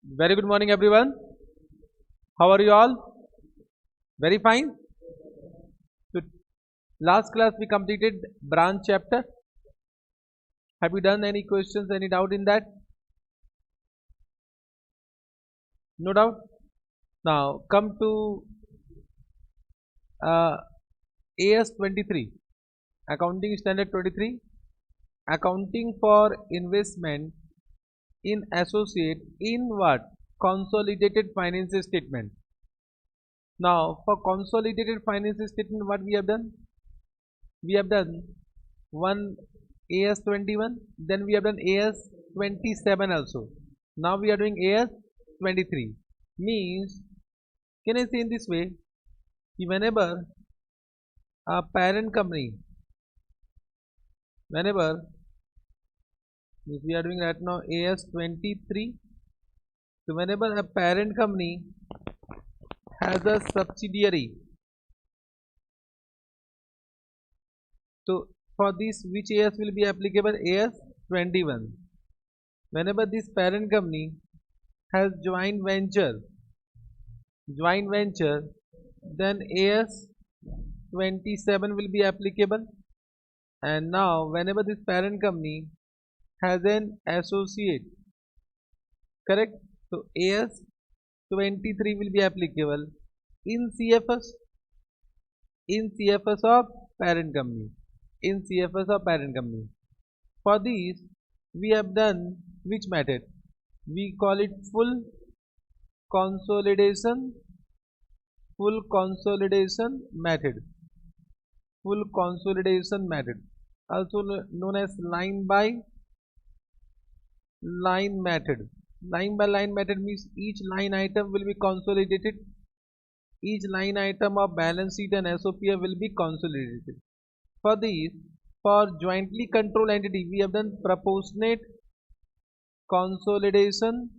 Very good morning, everyone. How are you all? Very fine. So, last class we completed branch chapter. Have you done any questions, any doubt in that? No doubt. Now, come to uh, AS 23, Accounting Standard 23, Accounting for Investment in Associate in what? Consolidated Financial Statement. Now, for consolidated financial statement, what we have done? We have done one AS 21, then we have done AS 27 also. Now we are doing AS 23. Means, can I say in this way? Whenever a parent company, whenever we are doing right now AS 23. So whenever a parent company has a subsidiary, so for this which AS will be applicable? AS 21. Whenever this parent company has joint venture, then AS 27 will be applicable. And now whenever this parent company has an associate, correct? So AS 23 will be applicable in CFS, of parent company, For these we have done which method? We call it full consolidation method, also known as line by line method. Line by line method means each line item will be consolidated. Each line item of balance sheet and SOPF will be consolidated. For this, for jointly controlled entity, we have done proportionate consolidation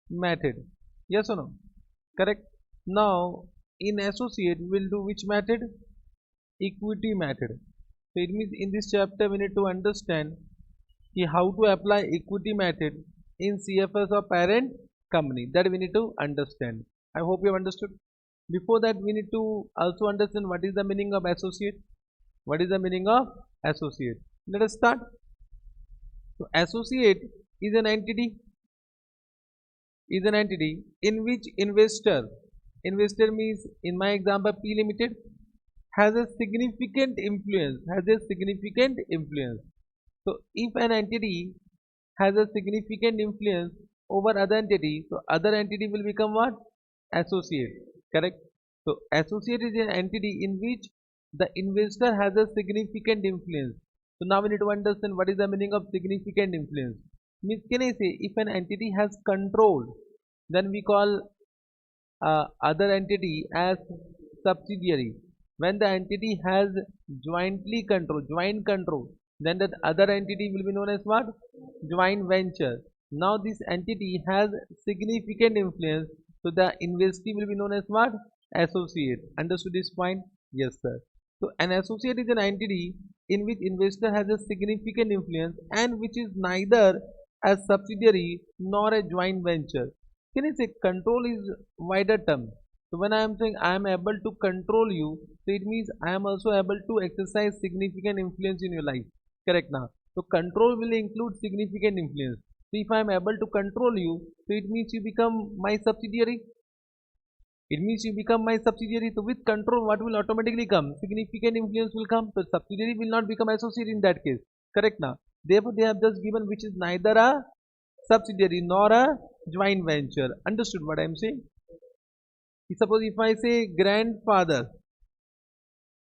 method. Yes or no? Correct. Now, in associate, we will do which method? Equity method. So it means in this chapter we need to understand how to apply equity method in CFS of parent company. That we need to understand. I hope you have understood. Before that, we need to also understand what is the meaning of associate. Let us start. So associate is an entity in which investor means in my example P Limited has a significant influence. So if an entity has a significant influence over other entity, so other entity will become what? Associate. Correct. So associate is an entity in which the investor has a significant influence. So now we need to understand what is the meaning of significant influence. Means, can I say if an entity has control, then we call other entity as subsidiary. When the entity has joint control, then that other entity will be known as what? Joint venture. Now this entity has significant influence, so the investee will be known as what? Associate. Understood this point? Yes, sir. So an associate is an entity in which investor has a significant influence and which is neither a subsidiary nor a joint venture. Can I say control is wider term? So when I am saying I am able to control you, so it means I am also able to exercise significant influence in your life. Correct now. So control will include significant influence. So if I am able to control you, so it means you become my subsidiary. So with control, what will automatically come? Significant influence will come. So subsidiary will not become associate in that case. Correct now. Therefore, they have just given which is neither a subsidiary nor a joint venture. Understood what I am saying? Suppose if I say grandfather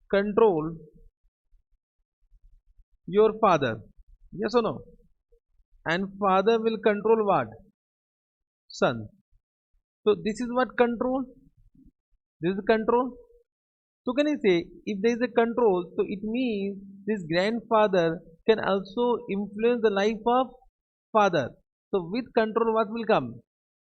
control your father, yes or no? And father will control what? Son. So this is what control? This is control. So can I say if there is a control, so it means this grandfather can also influence the life of father. So with control what will come?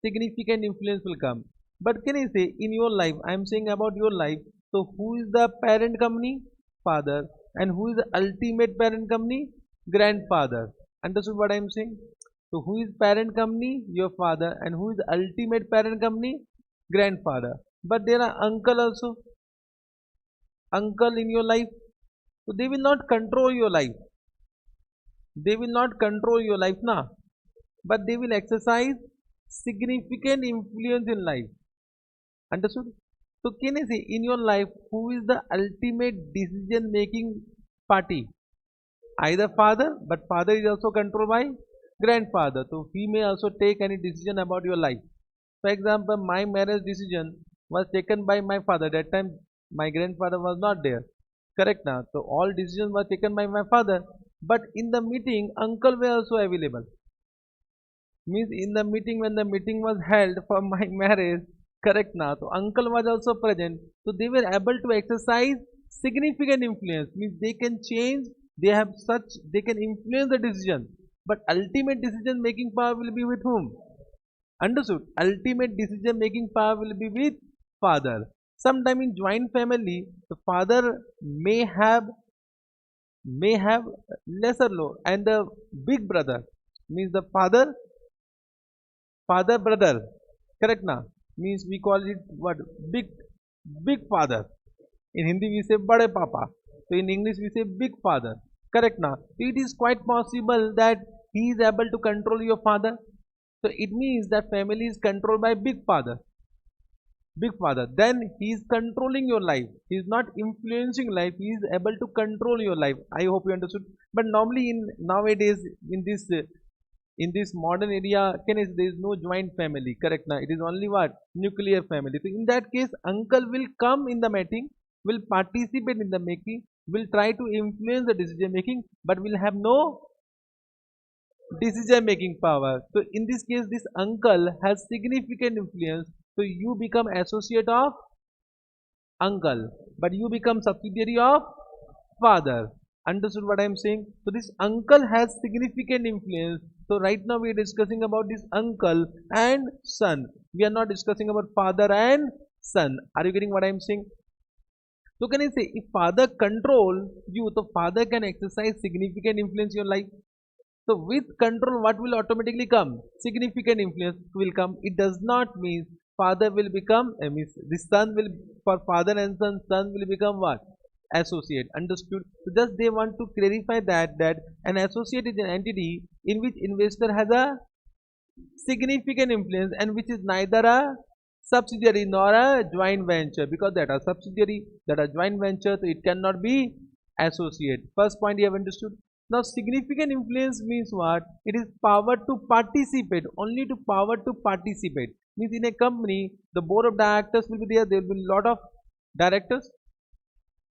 Significant influence will come. But can I say in your life, I am saying about your life, so who is the parent company? Father. And who is the ultimate parent company? Grandfather. Understood what I am saying? So who is parent company? Your father. And who is ultimate parent company? Grandfather. But there are uncle also. Uncle in your life. So they will not control your life. They will not control your life now. But they will exercise significant influence in life. Understood? So can I say in your life who is the ultimate decision making party? Either father, but father is also controlled by grandfather. So he may also take any decision about your life. For example, my marriage decision was taken by my father. That time my grandfather was not there. Correct now. So all decisions were taken by my father. But in the meeting, uncle were also available. Means in the meeting, when the meeting was held for my marriage, correct now, so uncle was also present, so they were able to exercise significant influence. Means they can change, they have such, they can influence the decision, but ultimate decision making power will be with whom? Understood? Ultimate decision making power will be with father. Sometime in joint family, the father may have lesser law, and the big brother, means the father brother, correct now, means we call it what? Big father. In Hindi we say bade papa, so in English we say big father. Correct now, it is quite possible that he is able to control your father. So it means that family is controlled by big father, then he is controlling your life. He is not influencing life, he is able to control your life. I hope you understood. But normally in nowadays, in this modern area, there is no joint family. Correct now, it is only what? Nuclear family. So in that case, uncle will come in the meeting, will participate in the making, will try to influence the decision making, but will have no decision making power. So in this case, this uncle has significant influence, so you become associate of uncle, but you become subsidiary of father. Understood what I am saying? So this uncle has significant influence. So right now we are discussing about this uncle and son. We are not discussing about father and son. Are you getting what I am saying? So can I say if father control you, so father can exercise significant influence in your life. So with control, what will automatically come? Significant influence will come. It does not mean father will become, means the son will, for father and son will become what? Associate. Understood? So just they want to clarify that an associate is an entity in which investor has a significant influence and which is neither a subsidiary nor a joint venture, because that are subsidiary, that are joint venture, so it cannot be associate. First point you have understood. Now significant influence means what? It is power to participate, only to power to participate. Means in a company, the board of directors will be there will be a lot of directors.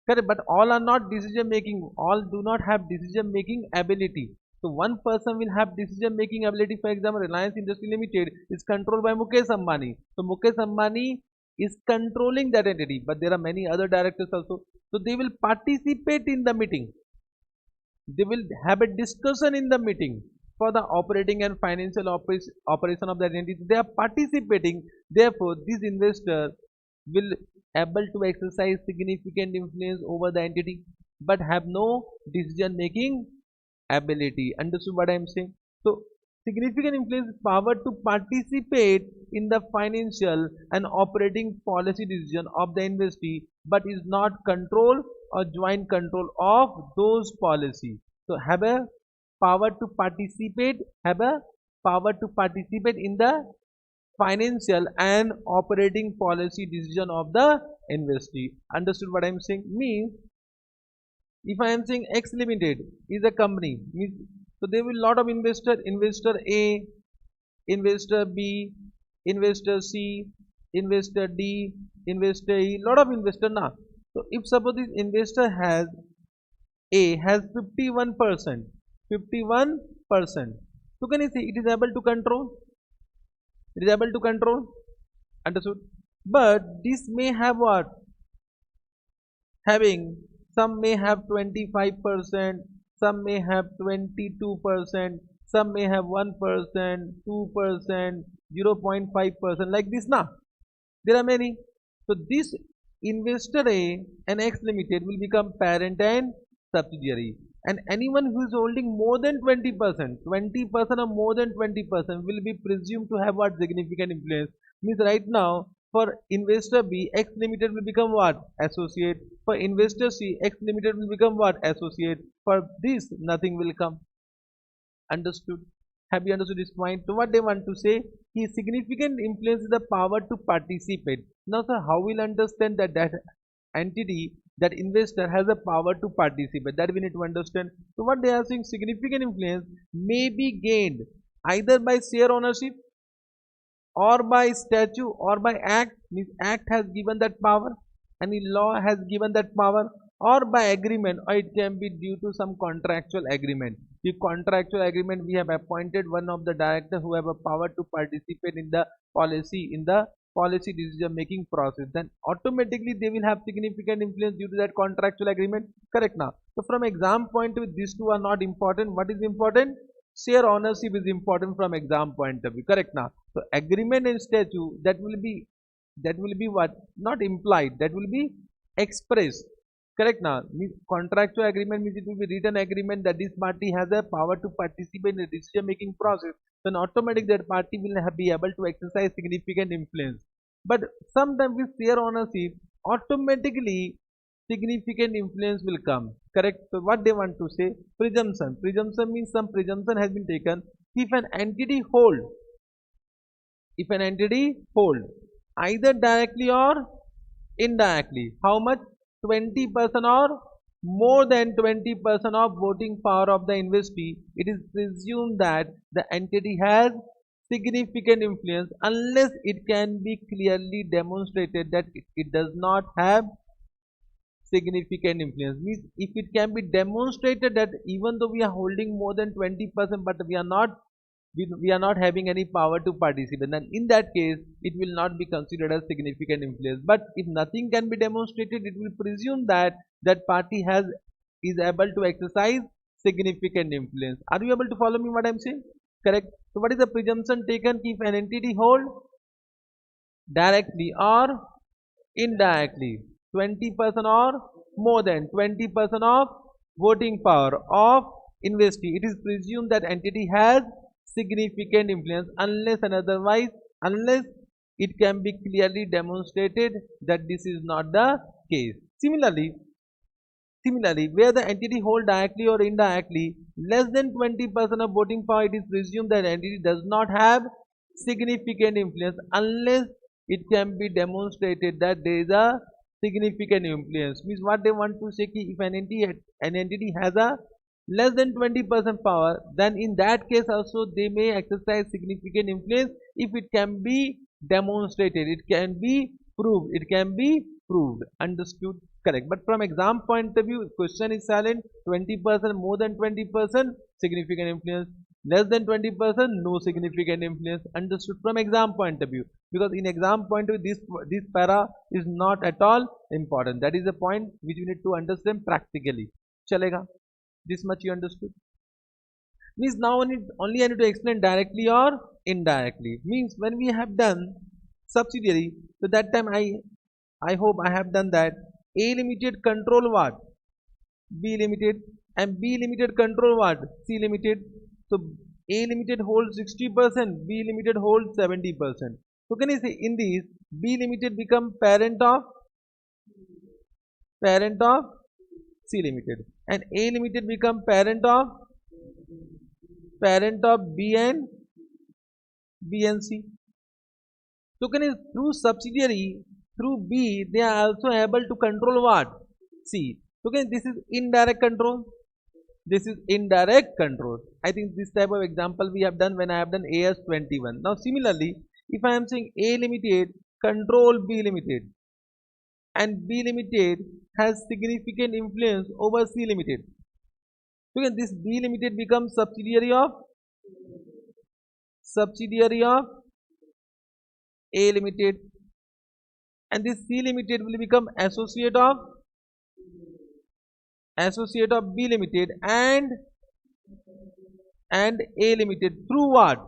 Correct, but all are not decision making, all do not have decision making ability. So one person will have decision making ability. For example, Reliance Industry Limited is controlled by Mukesh Ambani. So Mukesh Ambani is controlling that entity, but there are many other directors also. So they will participate in the meeting. They will have a discussion in the meeting for the operating and financial operation of that entity. They are participating. Therefore, this investor will able to exercise significant influence over the entity, but have no decision making ability. Understood what I am saying? So significant influence is power to participate in the financial and operating policy decision of the industry, but is not control or joint control of those policies. So have a power to participate, in the financial and operating policy decision of the industry. Understood what I am saying? Means if I am saying X Limited is a company, means so there will lot of investor A, investor B, investor C, investor D, investor E, lot of investor now. So if suppose this investor has A has 51%, so can you see it is able to control? It is able to control. Understood? But this may have what? Having, some may have 25%, some may have 22%, some may have 1%, 2%, 0.5%, like this now. There are many. So this investor A and X Limited will become parent and subsidiary. and anyone who is holding more than 20%, 20% or more than 20% will be presumed to have what significant influence. Means right now for investor B, X Limited will become what? Associate. For investor C, X Limited will become what? Associate. For this, nothing will come. Understood? Have you understood this point? So what they want to say is significant influence is the power to participate. Now sir, how will understand that entity, that investor has a power to participate? That we need to understand. So what they are saying, significant influence may be gained either by share ownership or by statute or by act, means act has given that power, any law has given that power, or by agreement, or it can be due to some contractual agreement. The contractual agreement, we have appointed one of the director who have a power to participate in the policy decision making process, then automatically they will have significant influence due to that contractual agreement. Correct? Now so from exam point of view, these two are not important. What is important? Share ownership is important from exam point of view. Correct? Now so agreement and statute, that will be what? Not implied, that will be expressed. Correct? Now means contractual agreement means it will be written agreement that this party has a power to participate in the decision making process, then automatically that party will be able to exercise significant influence. But sometimes with share ownership, automatically significant influence will come. Correct? So what they want to say, presumption. Presumption means some presumption has been taken. If an entity hold either directly or indirectly, how much? 20% or more than 20% of voting power of the investee, it is presumed that the entity has significant influence unless it can be clearly demonstrated that it does not have significant influence. Means if it can be demonstrated that even though we are holding more than 20%, but we are not having any power to participate, then in that case it will not be considered as significant influence. But if nothing can be demonstrated, it will presume that that party is able to exercise significant influence. Are you able to follow me what I am saying? Correct? So what is the presumption taken? If an entity hold directly or indirectly 20% or more than 20% of voting power of investee, it is presumed that entity has significant influence unless and otherwise, unless it can be clearly demonstrated that this is not the case. Similarly, where the entity hold directly or indirectly less than 20% of voting power, it is presumed that entity does not have significant influence unless it can be demonstrated that there is a significant influence. Means what they want to say, if an entity has a less than 20% power, then in that case also they may exercise significant influence if it can be demonstrated, it can be proved. Understood? Correct. But from exam point of view, question is silent. 20%, more than 20%, significant influence. Less than 20%, no significant influence. Understood from exam point of view? Because in exam point of view, this para is not at all important. That is a point which you need to understand practically. Chalega? This much you understood? Means now only I need to explain directly or indirectly. Means when we have done subsidiary, so that time I hope I have done that. A limited control what? B limited, and B limited control what? C limited. So A limited holds 60%, B limited holds 70%. So can you say in this B limited become parent of C limited, and A limited become parent of B and C. So can you, through subsidiary, through B, they are also able to control what? C. So again, this is indirect control. This is indirect control. I think this type of example we have done when I have done AS21. Now similarly, if I am saying A limited control B limited, and B limited has significant influence over C limited, so again this B limited becomes subsidiary of A limited, and this C limited will become associate of B limited and A limited through what?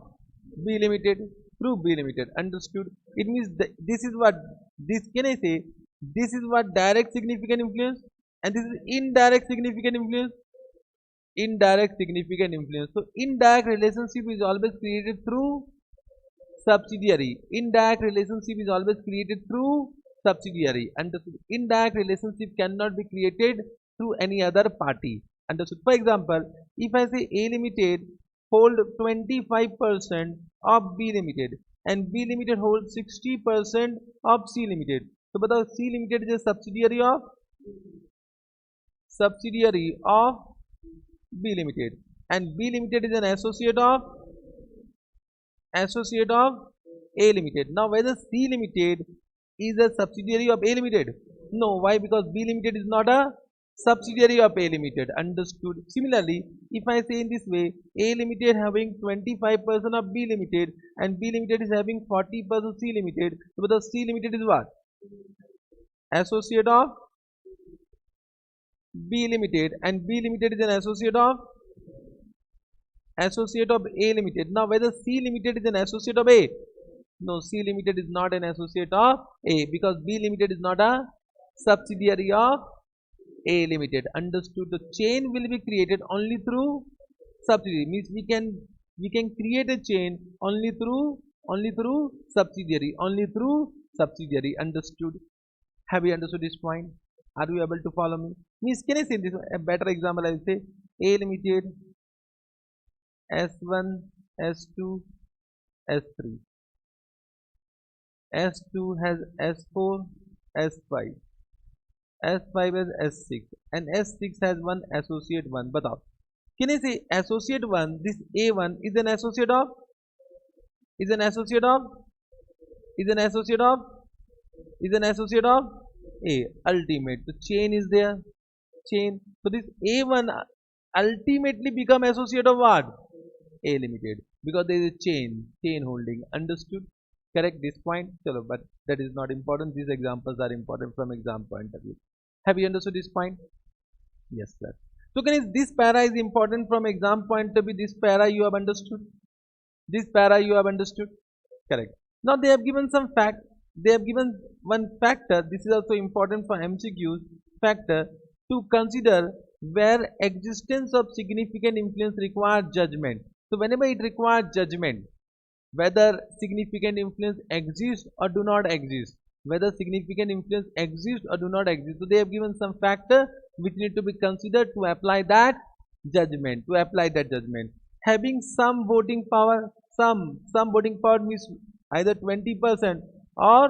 B limited, through B limited. Understood? It means this is what, this can I say, this is what direct significant influence, and this is indirect significant influence. Indirect significant influence. So indirect relationship is always created through subsidiary. Indirect relationship is always created through subsidiary. Understood? Indirect relationship cannot be created through any other party. Understood? For example, if I say A Limited hold 25% of B Limited and B Limited holds 60% of C Limited. So बताओ C Limited is a subsidiary of B Limited and B Limited is an associate of A Limited. Now whether C Limited is a subsidiary of A Limited? No. Why? Because B Limited is not a subsidiary of A Limited. Understood? Similarly, if I say in this way, A Limited having 25% of B Limited and B Limited is having 40% C Limited, so the C Limited is what? Associate of B Limited and B Limited is an associate of A Limited. Now whether C Limited is an associate of A? No, C Limited is not an associate of A because B Limited is not a subsidiary of A Limited. Understood? The chain will be created only through subsidiary. Means we can create a chain only through subsidiary. Understood? Have you understood this point? Are you able to follow me? Means can I say this a better example? I will say A Limited S1, S2, S3. S2 has S4, S5. S5 has S6 and S6 has one associate 1. Batao. Can I say associate 1? This A1 is an associate of? Is an associate of A. Ultimate. The chain is there. Chain. So this A1 ultimately become associate of what? A Limited. Because there is a chain holding. Understood? Correct this point? Chalo, but that is not important. These examples are important from exam point of view. Have you understood this point? Yes, sir. So guys, this para is important from exam point of view. This para you have understood. Correct. Now they have given some fact. They have given one factor. This is also important for MCQs. Factor to consider where existence of significant influence requires judgment. So whenever it requires judgment, whether significant influence exists or do not exist, so they have given some factor which need to be considered to apply that judgment. Having some voting power, some voting power means either 20% or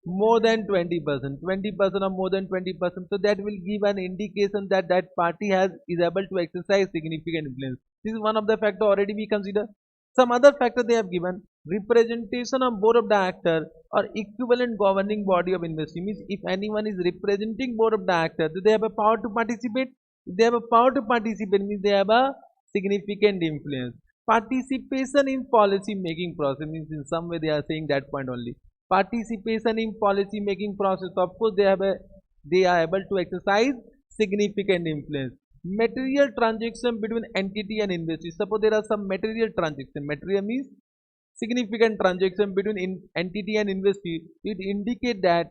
more than 20%, or more than 20%. So that will give an indication that that party is able to exercise significant influence. This is one of the factor already we consider. Some other factor they have given: representation of board of director or equivalent governing body of industry. Means if anyone is representing board of director, do they have a power to participate? If they have a power to participate, means they have a significant influence. Participation in policy making process, means in some way they are saying that point only. Participation in policy making process, of course they are able to exercise significant influence. Material transaction between entity and industry. Suppose there are some material transaction. Material means significant transaction between entity and industry. It indicate that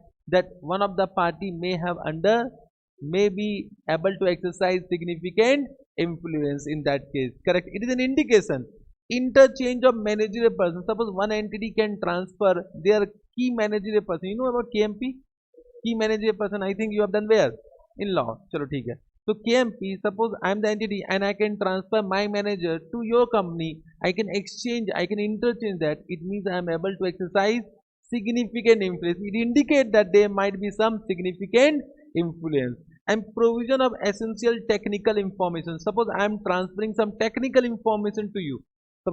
one of the party may be able to exercise significant influence in that case. Correct? It is an indication. Interchange of managerial person. Suppose one entity can transfer their key managerial person. You know about KMP? Key managerial person. I think you have done where? In law. Chalo, theek hai. So KMP, suppose I am the entity and I can transfer my manager to your company. I can interchange that. It means I am able to exercise significant influence. It indicates that there might be some significant influence. And provision of essential technical information. Suppose I am transferring some technical information to you. So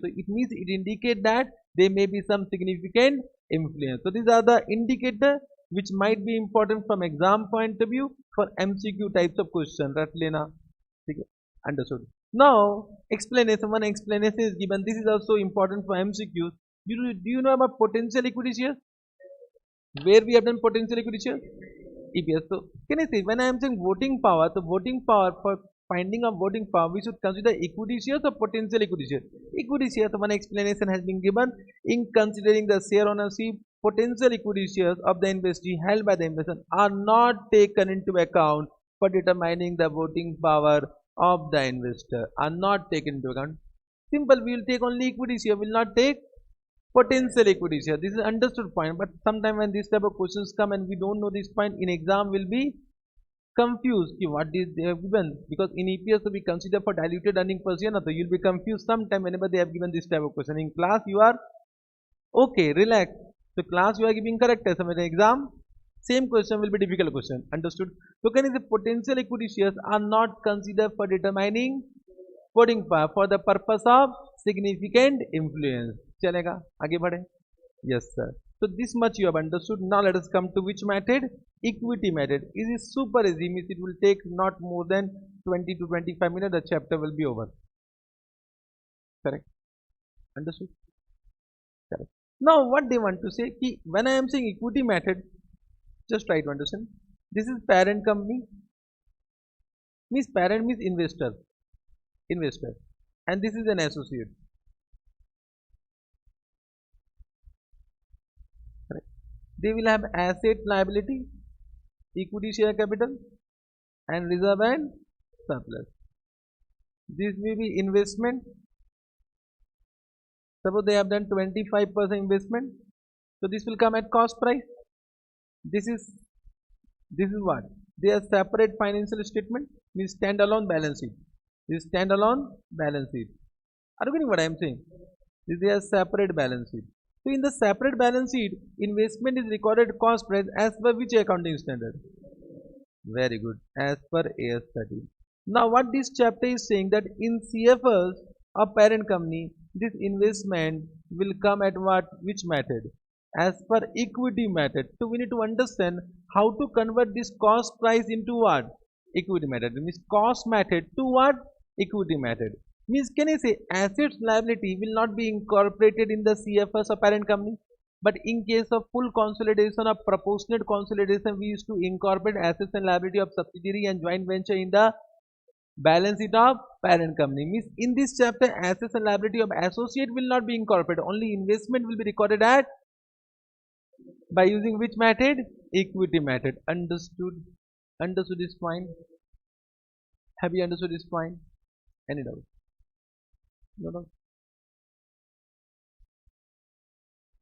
it means it indicates that there may be some significant influence. So these are the indicators which might be important from exam point of view for MCQ types of question. Understood. Now explanation. One explanation is given. This is also important for MCQs. Do you know about potential equity shares? Where we have done potential equity shares? EPS. So can I say when I am saying voting power, so voting power, for finding of voting power, we should consider equity shares or potential equity shares? Equity shares. So one explanation has been given. In considering the share ownership, potential equity shares of the investee held by the investor are not taken into account for determining the voting power of the investor are not taken into account. Simple, we will take only equity share, will not take potential equity share. This is understood point, but sometime when this type of questions come and we don't know this point, in exam will be confused ki what is they have given, because in EPS we consider for diluted earning per share, so you'll be confused sometime whenever they have given this type of question. In class you are okay, relax. So class you are giving correct answer, in exam same question will be difficult question. Understood? So can is the potential equity shares are not considered for determining voting power for the purpose of significant influence. चलेगा आगे बढ़े. Yes sir. So this much you have understood. Now let us come to which method? Equity method. It is super easy. Means it will take not more than 20 to 25 minutes. The chapter will be over. Correct? Understood? Correct. Now what they want to say? Ki when I am saying equity method, just try to understand. This is parent company. Means parent means investor. Investor. And this is an associate. Correct. They will have asset liability, equity share capital, and reserve and surplus. This may be investment. Suppose they have done 25% investment, so this will come at cost price. This is what they are separate financial statement, means standalone balance sheet. This standalone balance sheet. Are you getting what I am saying? This is a separate balance sheet. So in the separate balance sheet, investment is recorded cost price as per which accounting standard? Very good, as per AS 30. Now what this chapter is saying, that in CFS of parent company, this investment will come at what? Which method? As per equity method. So we need to understand how to convert this cost price into what? Equity method. It means cost method to what? Equity method. Means can I say assets liability will not be incorporated in the CFS of parent company, but in case of full consolidation or proportionate consolidation, we used to incorporate assets and liability of subsidiary and joint venture in the balance sheet of parent company. Means in this chapter, assets and liability of associate will not be incorporated, only investment will be recorded at by using which method? Equity method. Understood? Understood this point? Have you understood this point? Any doubt? No.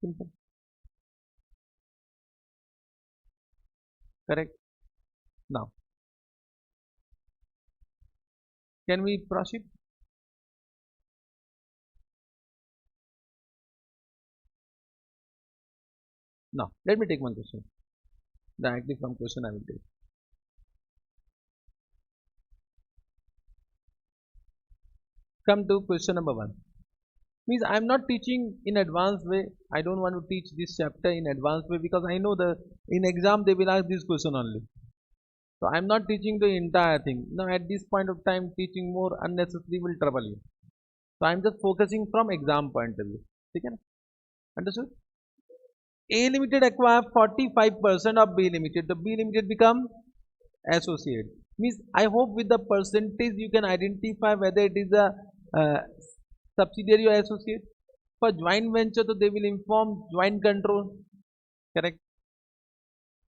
Simple. Correct. Now can we proceed? Now let me take one question. Directly from question I will take. Come to question number 1. Means I am not teaching in advanced way. I don't want to teach this chapter in advanced way, because I know the in exam they will ask this question only. So I am not teaching the entire thing. Now at this point of time, teaching more unnecessary will trouble you. So I am just focusing from exam point of view. Okay? Understood? A Limited acquire 45% of B Limited. The B Limited become associate. Means I hope with the percentage you can identify whether it is a subsidiary or associate. For joint venture, so they will inform joint control. Correct?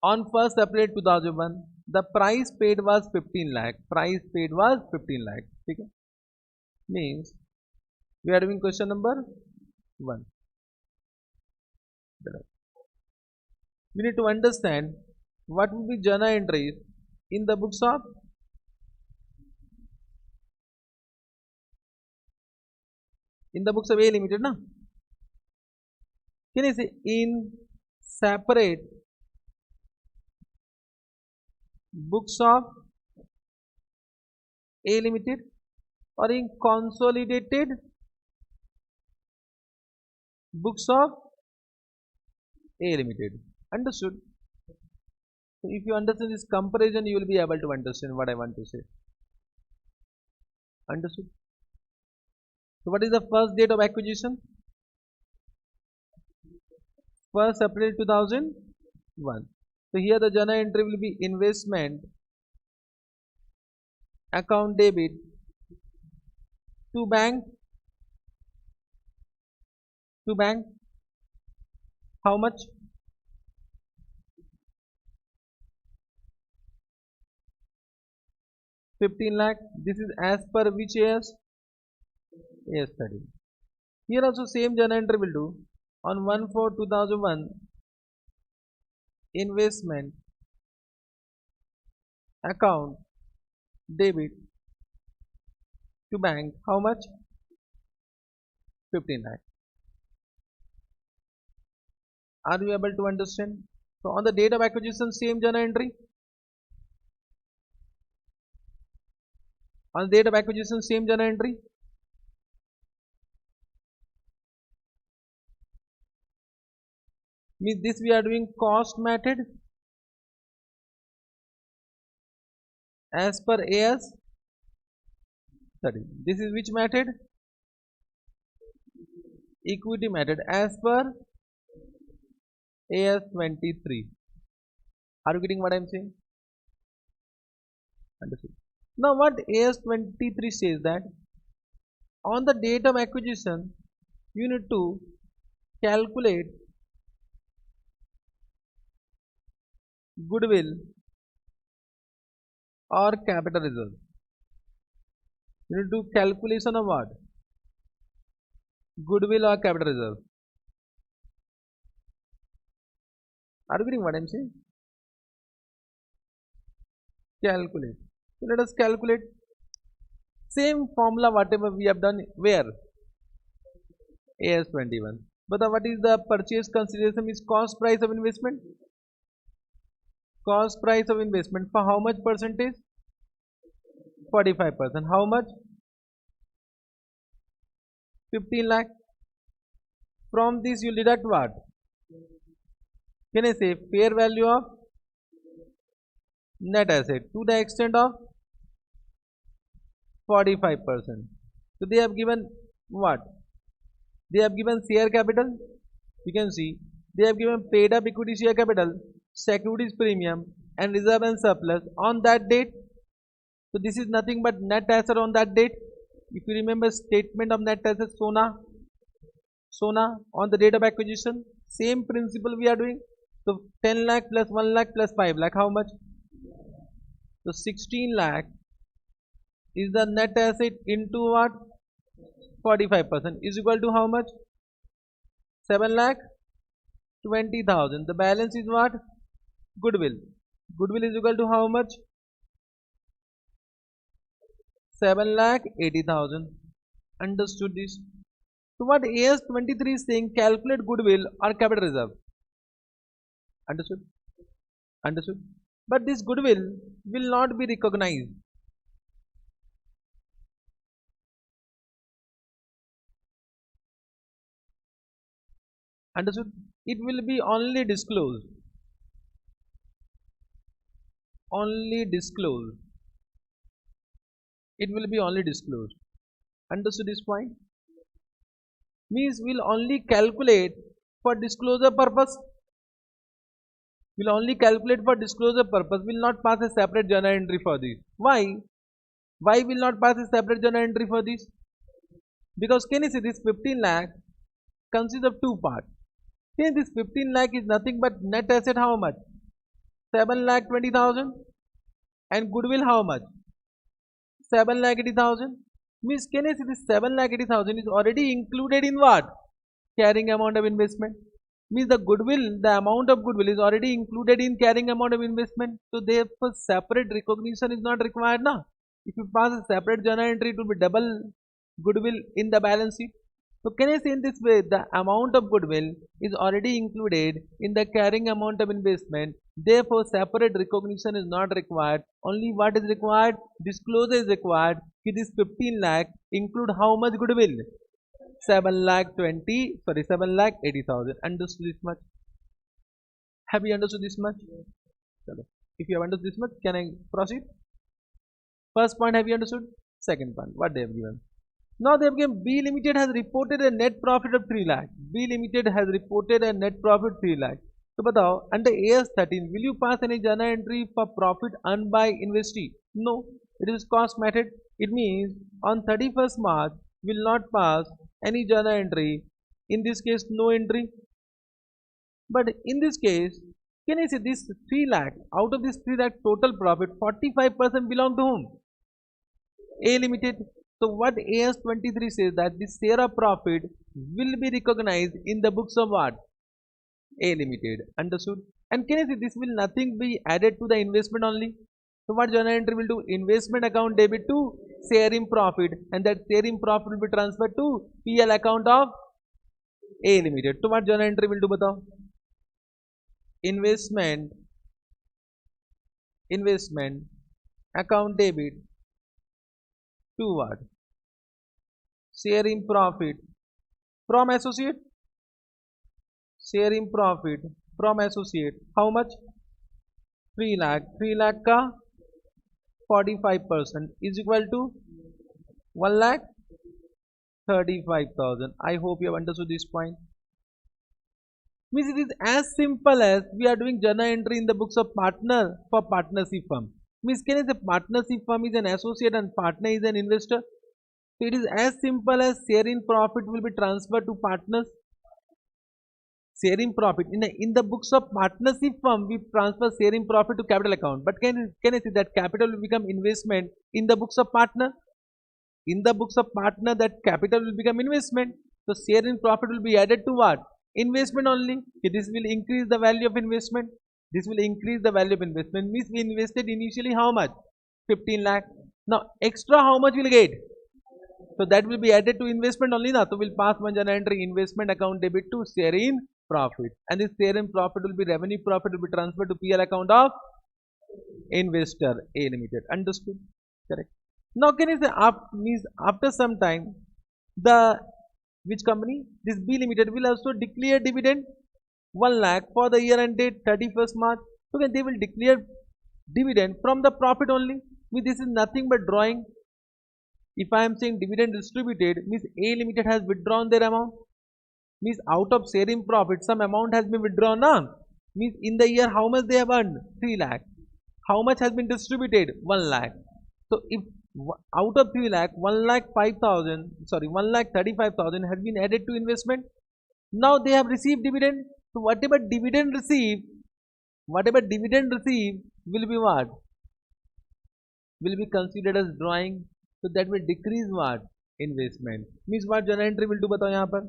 On 1st April 2001, the price paid was 15 lakh. Price paid was 15 lakh. Okay? Means we are doing question number 1. We need to understand what will be journal entries in the books of A Limited, na? Can I say in separate books of A Limited or in consolidated books of A Limited? Understood? So if you understand this comparison, you will be able to understand what I want to say. Understood? So what is the first date of acquisition? 1st April 2001. So here the journal entry will be investment account debit to bank. How much? 15 lakh. This is as per which years? Yes, 13. Here also same journal entry will do. On 1/4/2001, investment account debit to bank. How much? 15 lakh. Are you able to understand? So on the date of acquisition, same journal entry. On the date of acquisition, same journal entry. Means this we are doing cost method as per AS 30. This is which method? Equity method as per AS 23. Are you getting what I am saying? Understood. Now what AS 23 says that on the date of acquisition you need to calculate goodwill or capital reserve. You need to do calculation of what? Goodwill or capital reserve. Are you getting what I am saying? Calculate. So let us calculate. Same formula whatever we have done where? AS 21. But what is the purchase consideration is cost price of investment? Cost price of investment for how much percentage? 45%. How much? 15 lakh. From this you deduct what? Can I say fair value of net asset to the extent of 45%. So they have given what? They have given share capital. You can see they have given paid up equity share capital, securities premium and reserve and surplus on that date. So this is nothing but net asset on that date. If you remember statement of net asset Sona on the date of acquisition, same principle we are doing. So 10 lakh plus 1 lakh plus 5 lakh, how much? So 16 lakh is the net asset into what? 45% is equal to how much? 7 lakh 20,000. The balance is what? Goodwill. Goodwill is equal to how much? 7 lakh 80,000. Understood this? So what AS 23 is saying, calculate goodwill or capital reserve. Understood? Understood? But this goodwill will not be recognized. Understood? It will be only disclosed. Only disclosed. It will be only disclosed. Understood this point? Means we'll only calculate for disclosure purpose. Will only calculate for disclosure purpose. Will not pass a separate journal entry for this. Why? Why will not pass a separate journal entry for this? Because can you see this 15 lakh consists of two parts. See, this 15 lakh is nothing but net asset how much? 7 lakh 20,000 and goodwill how much? 7 lakh 80,000. Means can you see this 7 lakh 80,000 is already included in what? Carrying amount of investment. Means the goodwill, the amount of goodwill is already included in carrying amount of investment. So therefore separate recognition is not required now. If you pass a separate journal entry, it will be double goodwill in the balance sheet. So can I say in this way, the amount of goodwill is already included in the carrying amount of investment. Therefore separate recognition is not required. Only what is required? Disclosure is required. This 15 lakh include how much goodwill? 7 lakh 80,000. Understood this much? Have you understood this much? If you have understood this much, can I proceed? First point, have you understood? Second point, what they have given? Now they have given B Limited has reported a net profit of 3 lakh. B Limited has reported a net profit 3 lakh. So batao, under AS 13, will you pass any journal entry for profit earned by investee? No, it is cost method. It means on 31st March will not pass any journal entry. In this case, no entry. But in this case, can I say this 3 lakh, out of this 3 lakh total profit, 45% belong to whom? A Limited. So what AS23 says that the share of profit will be recognized in the books of what? A Limited. Understood? And can you see this will nothing be added to the investment only? So what journal entry will do? Investment account debit to share in profit, and that share in profit will be transferred to PL account of A Limited. So what journal entry will do? Batao. Investment account debit to what? Share in profit from associate. Share in profit from associate. How much? 3 lakh. 3 lakh ka 45% is equal to 1 lakh 35,000. I hope you have understood this point. Means it is as simple as we are doing journal entry in the books of partner for partnership firm. Means can I say partnership firm is an associate and partner is an investor? So it is as simple as share in profit will be transferred to partners. Share in profit in the books of partnership firm we transfer share in profit to capital account. But can I say that capital will become investment in the books of partner? In the books of partner that capital will become investment. So share in profit will be added to what? Investment only. Okay, this will increase the value of investment. This will increase the value of investment. Means we invested initially how much? 15 lakh. Now extra how much will get? So that will be added to investment only now. So we'll pass one journal entry investment account debit to share in profit. And this share in profit will be revenue profit will be transferred to PL account of investor A Limited. Understood? Correct. Now can you say after some time the which company? This B Limited will also declare dividend 1 lakh for the year ended 31st March. So they will declare dividend from the profit only. Means this is nothing but drawing. If I am saying dividend distributed, means A Limited has withdrawn their amount. Means out of sharing profit, some amount has been withdrawn now. Means in the year how much they have earned? 3 lakh. How much has been distributed? 1 lakh. So if out of 3 lakh, 1 lakh 1 lakh 35,000 has been added to investment. Now they have received dividend. So whatever dividend received will be what? Will be considered as drawing. So that will decrease what? Investment. Means what journal entry will do batao yahan par?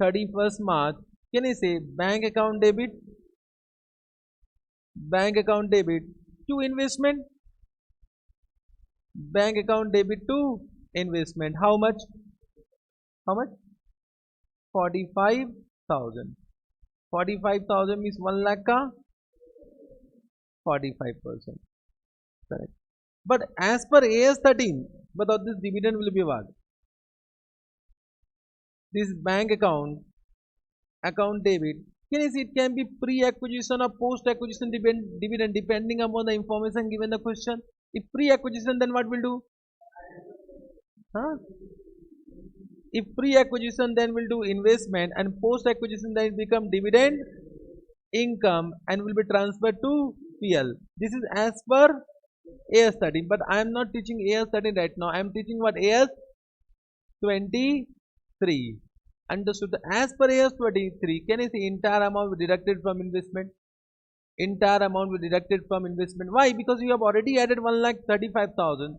31st March. Can I say bank account debit to investment? Bank account debit to investment. How much? 45,000. 45,000 means 1 lakh ka 45%. Correct. But as per AS13, but this dividend will be what? This bank account debit. Can you see it can be pre-acquisition or post-acquisition dividend depending upon the information given in the question. If pre-acquisition, then what will do? If pre-acquisition, then will do investment, and post-acquisition, then it become dividend income and will be transferred to PL. This is as per AS13, but I am not teaching AS13 right now. I am teaching what? AS23. Understood? As per AS23, can you see entire amount deducted from investment? Entire amount will be deducted from investment. Why? Because you have already added 1,35,000.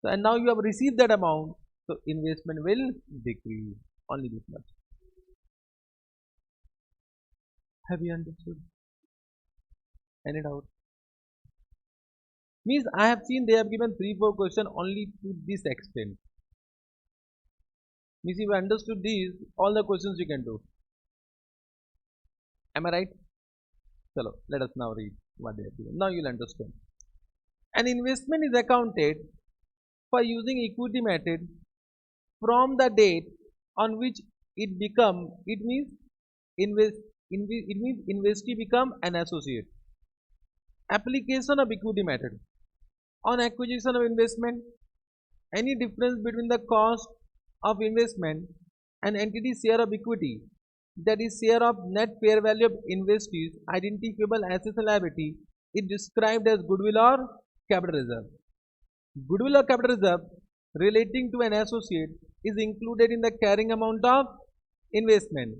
So, and now you have received that amount. So investment will decrease. Only this much. Have you understood? Any doubt? Means I have seen they have given 3-4 questions only to this extent. Means if you understood these, all the questions you can do. Am I right? Chalo, let us now read what they have given. Now you will understand. An investment is accounted for using equity method from the date on which it means investee become an associate. Application of equity method on acquisition of investment. Any difference between the cost of investment and entity share of equity, that is share of net fair value of investees identifiable assets and liability, is described as goodwill or capital reserve. Goodwill or capital reserve relating to an associate is included in the carrying amount of investment.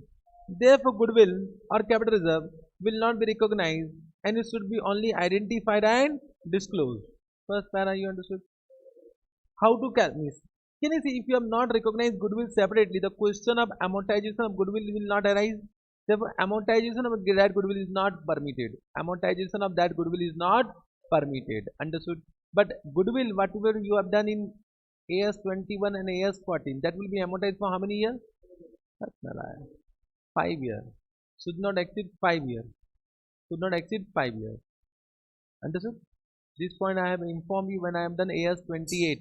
Therefore, goodwill or capital reserve will not be recognized and it should be only identified and disclosed. First para you understood? How to calculate? Can you see if you have not recognized goodwill separately, the question of amortization of goodwill will not arise. Therefore, amortization of that goodwill is not permitted. Amortization of that goodwill is not permitted. Understood? But goodwill, whatever you have done in AS21 and AS14, that will be amortized for how many years? 5 years. Should not exceed 5 years. Should not exceed 5 years. Understood? This point I have informed you when I have done AS28,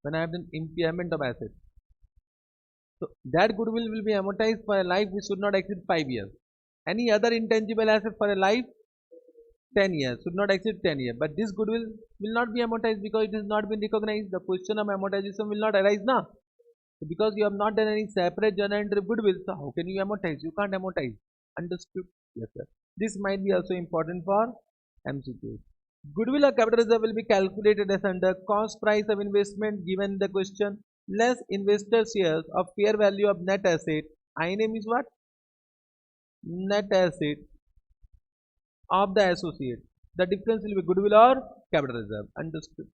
when I have done impairment of assets. So that goodwill will be amortized for a life which should not exceed 5 years. Any other intangible asset for a life 10 years, should not exceed 10 years. But this goodwill will not be amortized because it has not been recognized. The question of amortization will not arise now. So because you have not done any separate journal entry of goodwill, so how can you amortize? You can't amortize. Understood? Yes, sir. This might be also important for MCQ. Goodwill or capital reserve will be calculated as under cost price of investment given the question less investor shares of fair value of net asset. I name is what? Net asset of the associate. The difference will be goodwill or capital reserve. Understood?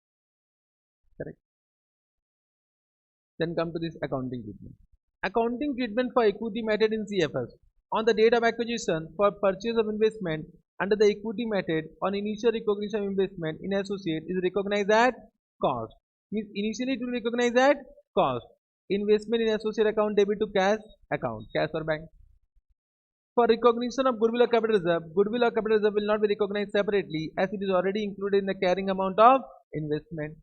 Correct. Then come to this accounting treatment. Accounting treatment for equity method in CFS. On the date of acquisition for purchase of investment under the equity method on initial recognition of investment in associate is recognized at cost. Means initially it will recognize at cost. Investment in associate account debit to cash account, cash or bank. For recognition of goodwill or capital reserve will not be recognized separately as it is already included in the carrying amount of investment.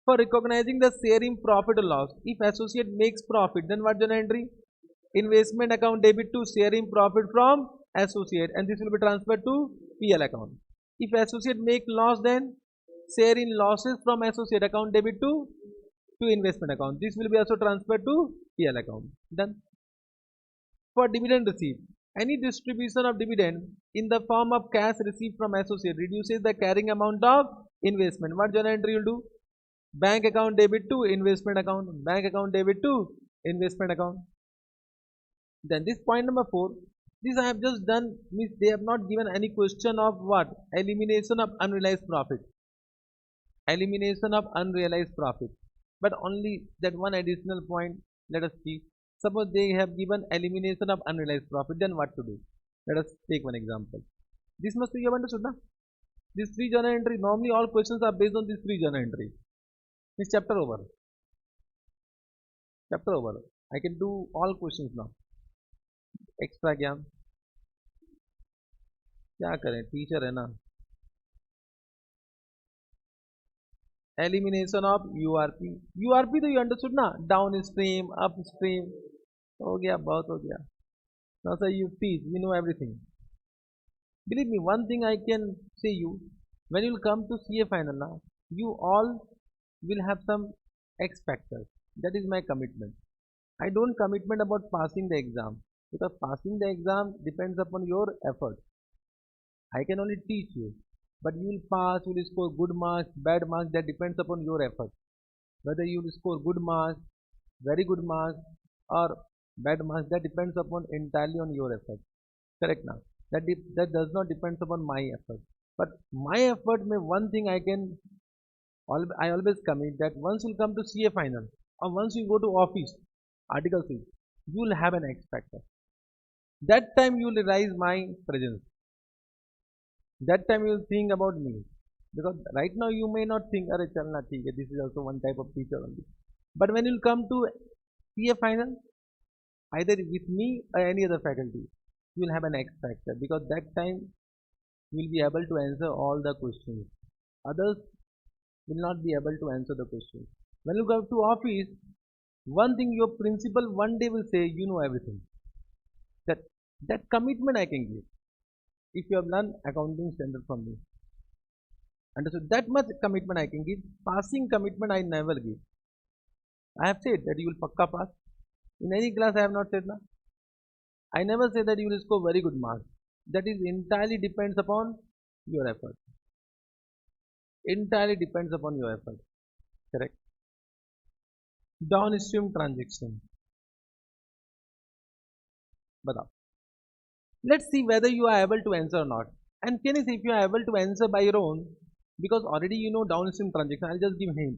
For recognizing the share in profit or loss, if associate makes profit, then what journal entry? Investment account debit to share in profit from associate, and this will be transferred to PL account. If associate make loss, then share in losses from associate account debit to investment account. This will be also transferred to PL account. Done. For dividend received, any distribution of dividend in the form of cash received from associate reduces the carrying amount of investment. What journal entry will do? Bank account debit to investment account, bank account debit to investment account. Then this point number 4, this I have just done, means they have not given any question of what? Elimination of unrealized profit. Elimination of unrealized profit. But only that one additional point, let us see. Suppose they have given elimination of unrealized profit, then what to do? Let us take one example. This must be you have understood, na? These 3 journal entry, normally all questions are based on these 3 journal entry. This chapter over. Chapter over. I can do all questions now. Extra ज्ञान क्या करें, teacher है ना. Elimination of URP. URP तो you understood ना, down stream up stream. हो गया, बहुत हो गया. Now sir you teach, we know everything. Believe me, one thing I can say you, when you will come to CA final now, you all will have some X factors. That is my commitment. I don't commitment about passing the exam, because passing the exam depends upon your effort. I can only teach you, but you will pass, you will score good marks, bad marks, that depends upon your effort. Whether you will score good marks, very good marks, or bad marks, that depends upon entirely on your effort. Correct now? That does not depend upon my effort. But my effort, may one thing I always commit, that once you come to CA final, or once you go to office, Article 6, you will have an X factor. That time you will realize my presence. That time you will think about me. Because right now you may not think, "Arey chalna theek hai, this is also one type of teacher only." But when you will come to CA final, either with me or any other faculty, you will have an X factor, because that time you will be able to answer all the questions. Others will not be able to answer the questions. When you go to office, one thing your principal one day will say, "You know everything." That commitment I can give if you have learned accounting standard from me. Understood? That much commitment I can give. Passing commitment I never give. I have said that you will pakka pass. In any class I have not said na. I never say that you will score very good marks. That is entirely depends upon your effort. Entirely depends upon your effort. Correct? Downstream transaction. Badao. Let's see whether you are able to answer or not. And can you see if you are able to answer by your own, because already you know downstream transaction. I'll just give hint.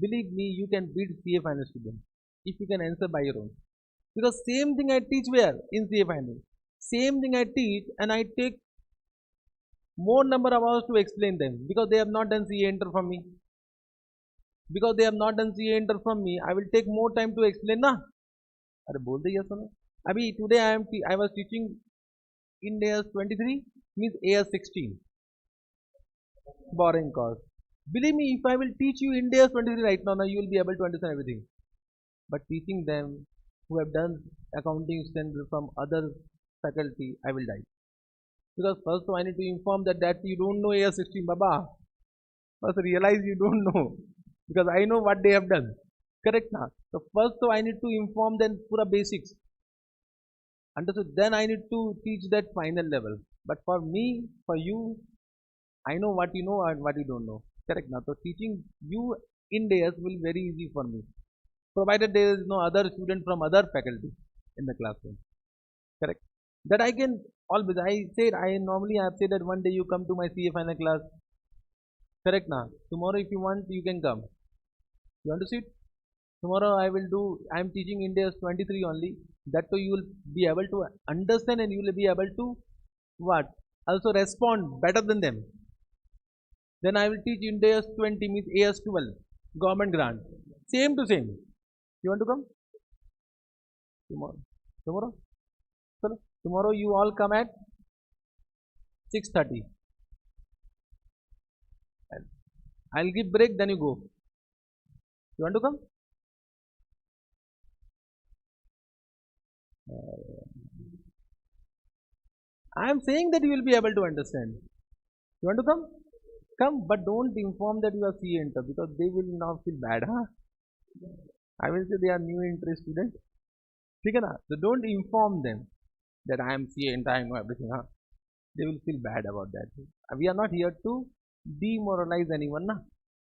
Believe me, you can beat CA finance student if you can answer by your own. Because same thing I teach where in CA finance. Same thing I teach and I take more number of hours to explain them because they have not done CA enter from me. Because they have not done CA enter from me, I will take more time to explain ना. अरे बोल दे yes or no. अभी today I was teaching in AS 23 means AS 16 borrowing cost. Believe me, if I will teach you in AS 23 right now, you will be able to understand everything. But teaching them who have done accounting standard from other faculty, I will die. Because first I need to inform that you don't know AS 16 Baba. First realize you don't know. Because I know what they have done. Correct now. So first I need to inform them pura basics. Understood? Then I need to teach that final level. But for me, for you, I know what you know and what you don't know. Correct now. So teaching you in days will very easy for me. Provided there is no other student from other faculty in the classroom. Correct. That I can always, I normally have said that one day you come to my CA final class. Correct now. Tomorrow if you want, you can come. You understood? Tomorrow I am teaching India's 23 only. That way you will be able to understand and you will be able to what? Also respond better than them. Then I will teach India's 20 means AS 12 government grant. Same to same. You want to come? Tomorrow. Tomorrow? Tomorrow you all come at 6:30. I'll give break, then you go. You want to come? I am saying that you will be able to understand. You want to come? Come, but don't inform that you are CA enter because they will now feel bad, huh? I will say they are new entry students. So don't inform them that I am CA enter, I know everything, huh? They will feel bad about that. We are not here to demoralize anyone, na?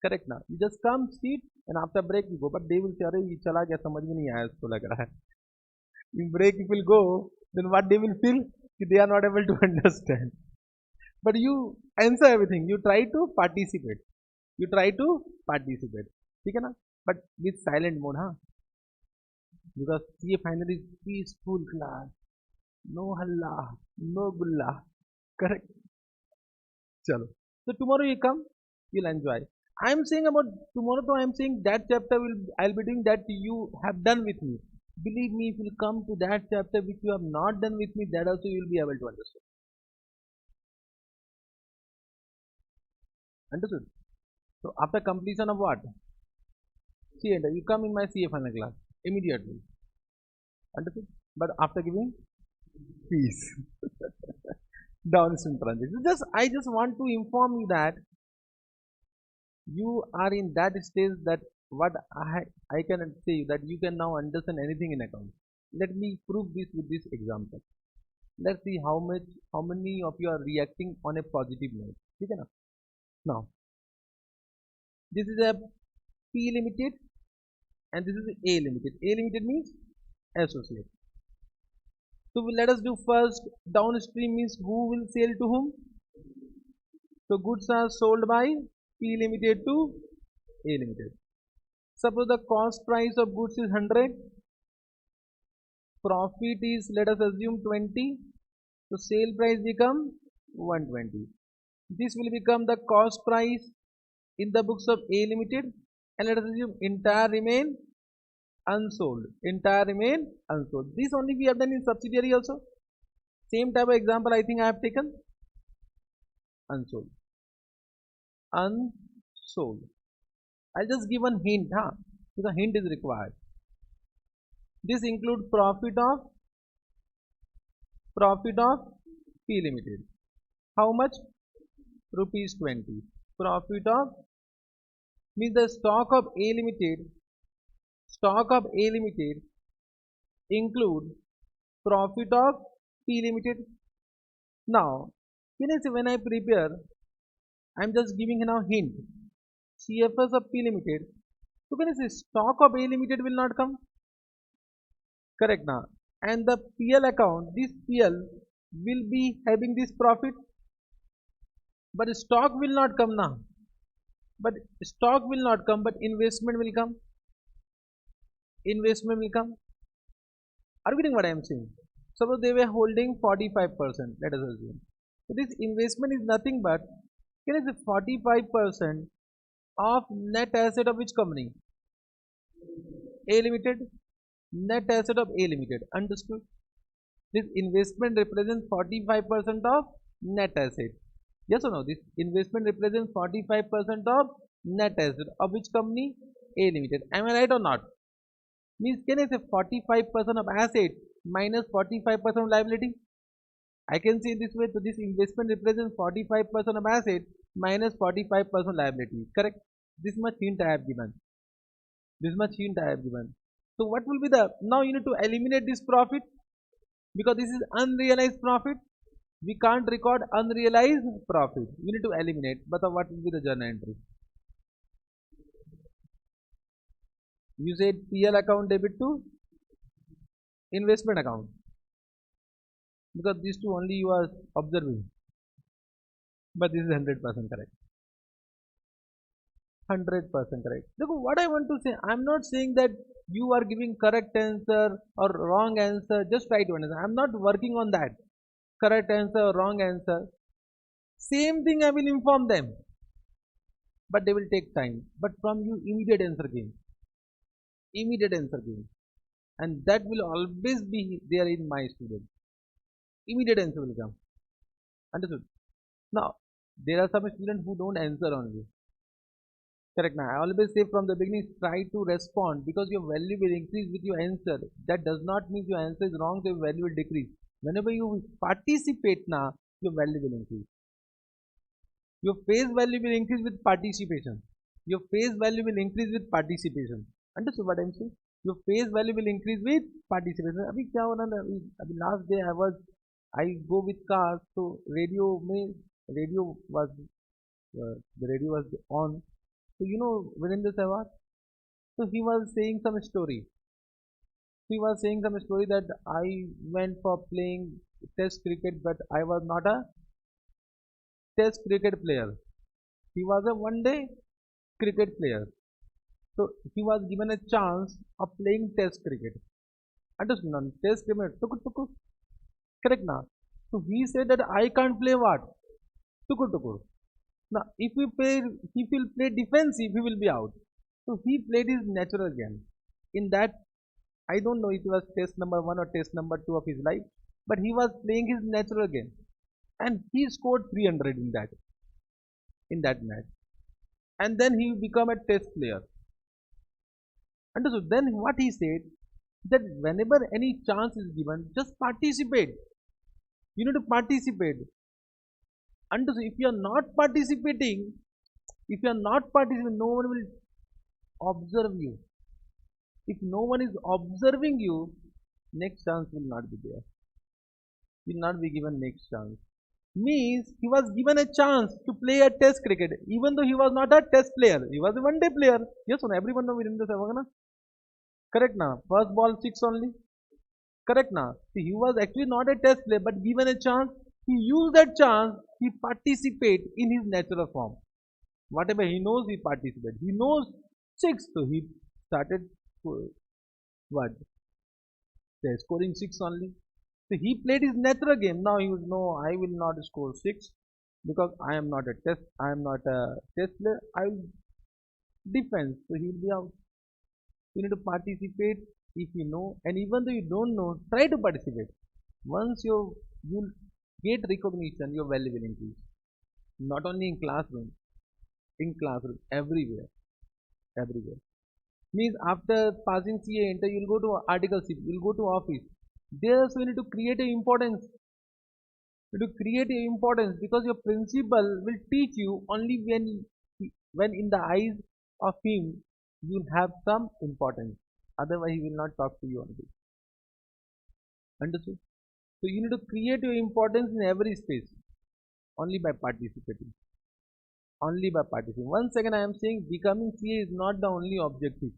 Correct ना? You just come, sit, and after break you go. But they will say, अरे ये चला गया समझ में नहीं आया उसको लग रहा है. In break if will go, then what they will feel? They are not able to understand. But you answer everything. You try to participate. You try to participate. ठीक है ना? But with silent mode, huh? Because CA final is peaceful class. No halla, no gulla. Correct? Chalo. So tomorrow you come, you'll enjoy. I am saying about tomorrow, so I am saying that chapter I'll be doing that you have done with me. Believe me, if you come to that chapter which you have not done with me, that also you will be able to understand. Understood? So after completion of what? CA, you come in my CA final class immediately. Understood? But after giving peace. Downstream transaction. I just want to inform you that you are in that stage that what I can say that you can now understand anything in accounting. Let me prove this with this example. Let's see how many of you are reacting on a positive note. Okay, now this is a P limited and this is A limited. A limited means associate. So let us do first downstream means who will sell to whom. So goods are sold by P limited to A limited. Suppose the cost price of goods is 100. Profit is, let us assume, 20. So sale price become 120. This will become the cost price in the books of A limited, and let us assume entire remain unsold. Entire remain unsold. This only we have done in subsidiary also. Same type of example I think I have taken. Unsold. Unsold. I'll just give one hint, huh? Because hint is required. This includes profit of P limited. How much? Rupees 20. Profit of means the stock of A limited. Stock of A limited include profit of P limited. Now, when I prepare, I am just giving now hint. CFS of P limited. So when I say stock of A limited will not come. Correct now. And the PL account, this PL will be having this profit. But stock will not come now. But stock will not come, but investment will come. Investment will come. Are you getting what I am saying? Suppose they were holding 45%, let us assume. So this investment is nothing but, can I say 45% of net asset of which company? A Limited. Net asset of A Limited. Understood? This investment represents 45% of net asset. Yes or no? This investment represents 45% of net asset of which company? A Limited. Am I right or not? Means can I say 45% of asset minus 45% of liability? I can say this way. So this investment represents 45% of asset minus 45% liability. Correct? This much hint I have given. This much hint I have given. So what will be the, now you need to eliminate this profit because this is unrealized profit. We can't record unrealized profit. We need to eliminate. But what will be the journal entry? You said PL account debit to investment account because these two only you are observing. But this is 100% correct. 100% correct. Look, what I want to say, I'm not saying that you are giving correct answer or wrong answer. Just try to understand. I'm not working on that. Correct answer or wrong answer. Same thing I will inform them. But they will take time. But from you, immediate answer came. Immediate answer came. And that will always be there in my student. Immediate answer will come. Understood? Now, there are some students who don't answer only. Correct. Now, I always say from the beginning, try to respond because your value will increase with your answer. That does not mean your answer is wrong, so your value will decrease. Whenever you participate now, your value will increase. Your face value will increase with participation. Your face value will increase with participation. Understood what I am saying? Your face value will increase with participation. अभी क्या हो रहा है? अभी last day I go with car, so radio was the radio was on. So you know within the Sehwag, so he was saying some story. He was saying some story that I went for playing test cricket, but I was not a test cricket player. He was a one-day cricket player. So he was given a chance of playing test cricket. Understand? Test cricket. Tuku. Correct now. So he said that I can't play what? Tuku. Now if he will play defensive, he will be out. So he played his natural game. In that, I don't know if it was test number 1 or test number 2 of his life, but he was playing his natural game. And he scored 300 in that match. And then he became a test player. Understood? Then what he said, that whenever any chance is given, just participate. You need to participate. Understood? If you are not participating, no one will observe you. If no one is observing you, next chance will not be there. You will not be given next chance. Means he was given a chance to play a test cricket, even though he was not a test player. He was a one-day player. Yes or no? Everyone know within the Sehwag. Correct now. First ball 6 only. Correct now. See, he was actually not a test player, but given a chance, he used that chance. He participated in his natural form. Whatever he knows, he participated. He knows 6, so he started what? Scoring 6 only. So he played his natural game. Now he would know I will not score 6 because I am not a test player. I will defense. So he will be out. You need to participate if you know, and even though you don't know, try to participate. Once you get recognition, your value will increase. Not only in classroom, everywhere. Means after passing CA inter, you'll go to articleship, you'll go to office. There so you need to create a importance. Because your principal will teach you only when in the eyes of him you have some importance. Otherwise he will not talk to you on this. Understood? So you need to create your importance in every space only by participating. Once again I am saying becoming CA is not the only objective.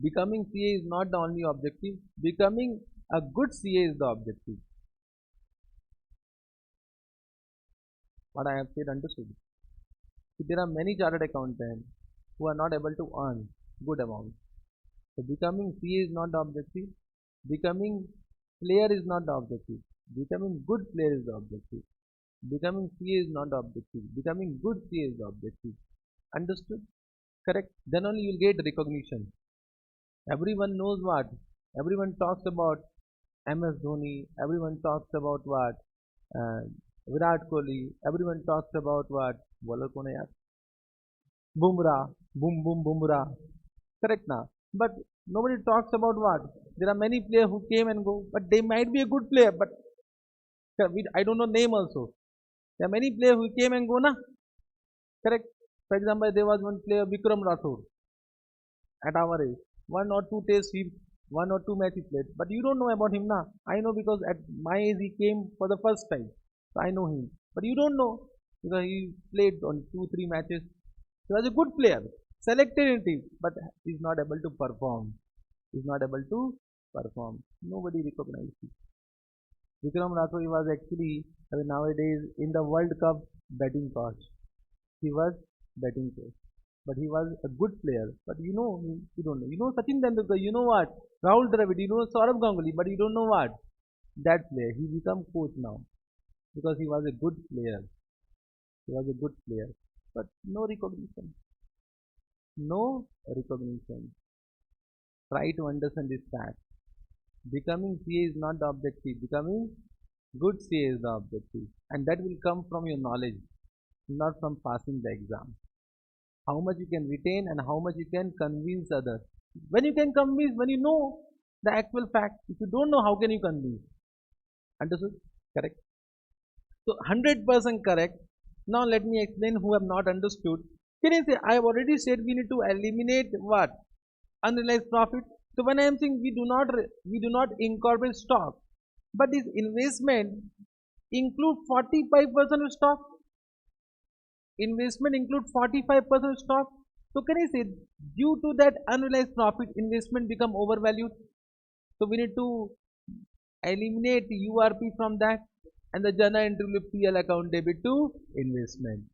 Becoming CA is not the only objective. Becoming a good CA is the objective. What I have said, understood. So there are many chartered accountants who are not able to earn good amount. So becoming CA is not the objective. Becoming player is not the objective. Becoming good player is the objective. Becoming CA is not the objective. Becoming good CA is the objective. Understood? Correct? Then only you will get recognition. Everyone knows what? Everyone talks about MS Dhoni. Everyone talks about what? Uh, Virat Kohli. Everyone talks about what? Bowler कौन है यार? Bumrah. Boom boom Bumrah. Correct now. But nobody talks about what? There are many players who came and go, but they might be a good player, but I don't know name also. There are many players who came and go, na? Correct? For example, there was one player, Vikram Rathore, at our age. One or two matches played. But you don't know about him, na? I know because at my age he came for the first time. So I know him. But you don't know because he played on 2-3 matches. He was a good player, selected in team, but he is not able to perform. He is not able to perform. Nobody recognizes him. Vikram Rathore was actually nowadays in the World Cup batting coach. He was batting coach, but he was a good player. But you know, you don't know. You know Sachin Tendulkar. You know what? Rahul Dravid. You know Saurabh Ganguly. But you don't know what? That player. He become coach now because he was a good player. He was a good player, but no recognition. No recognition. Try to understand this fact. Becoming CA is not the objective. Becoming good CA is the objective. And that will come from your knowledge, not from passing the exam. How much you can retain and how much you can convince others. When you can convince, when you know the actual fact, if you don't know, how can you convince? Understood? Correct? So 100% correct. Now let me explain who have not understood. Can I say, I have already said we need to eliminate what? Unrealized profit. So when I am saying we do not incorporate stock, but this investment include 45% of stock. Investment include 45% of stock. So can I say due to that unrealized profit, investment become overvalued. So we need to eliminate URP from that, and the journal entry will be PL account debit to investment.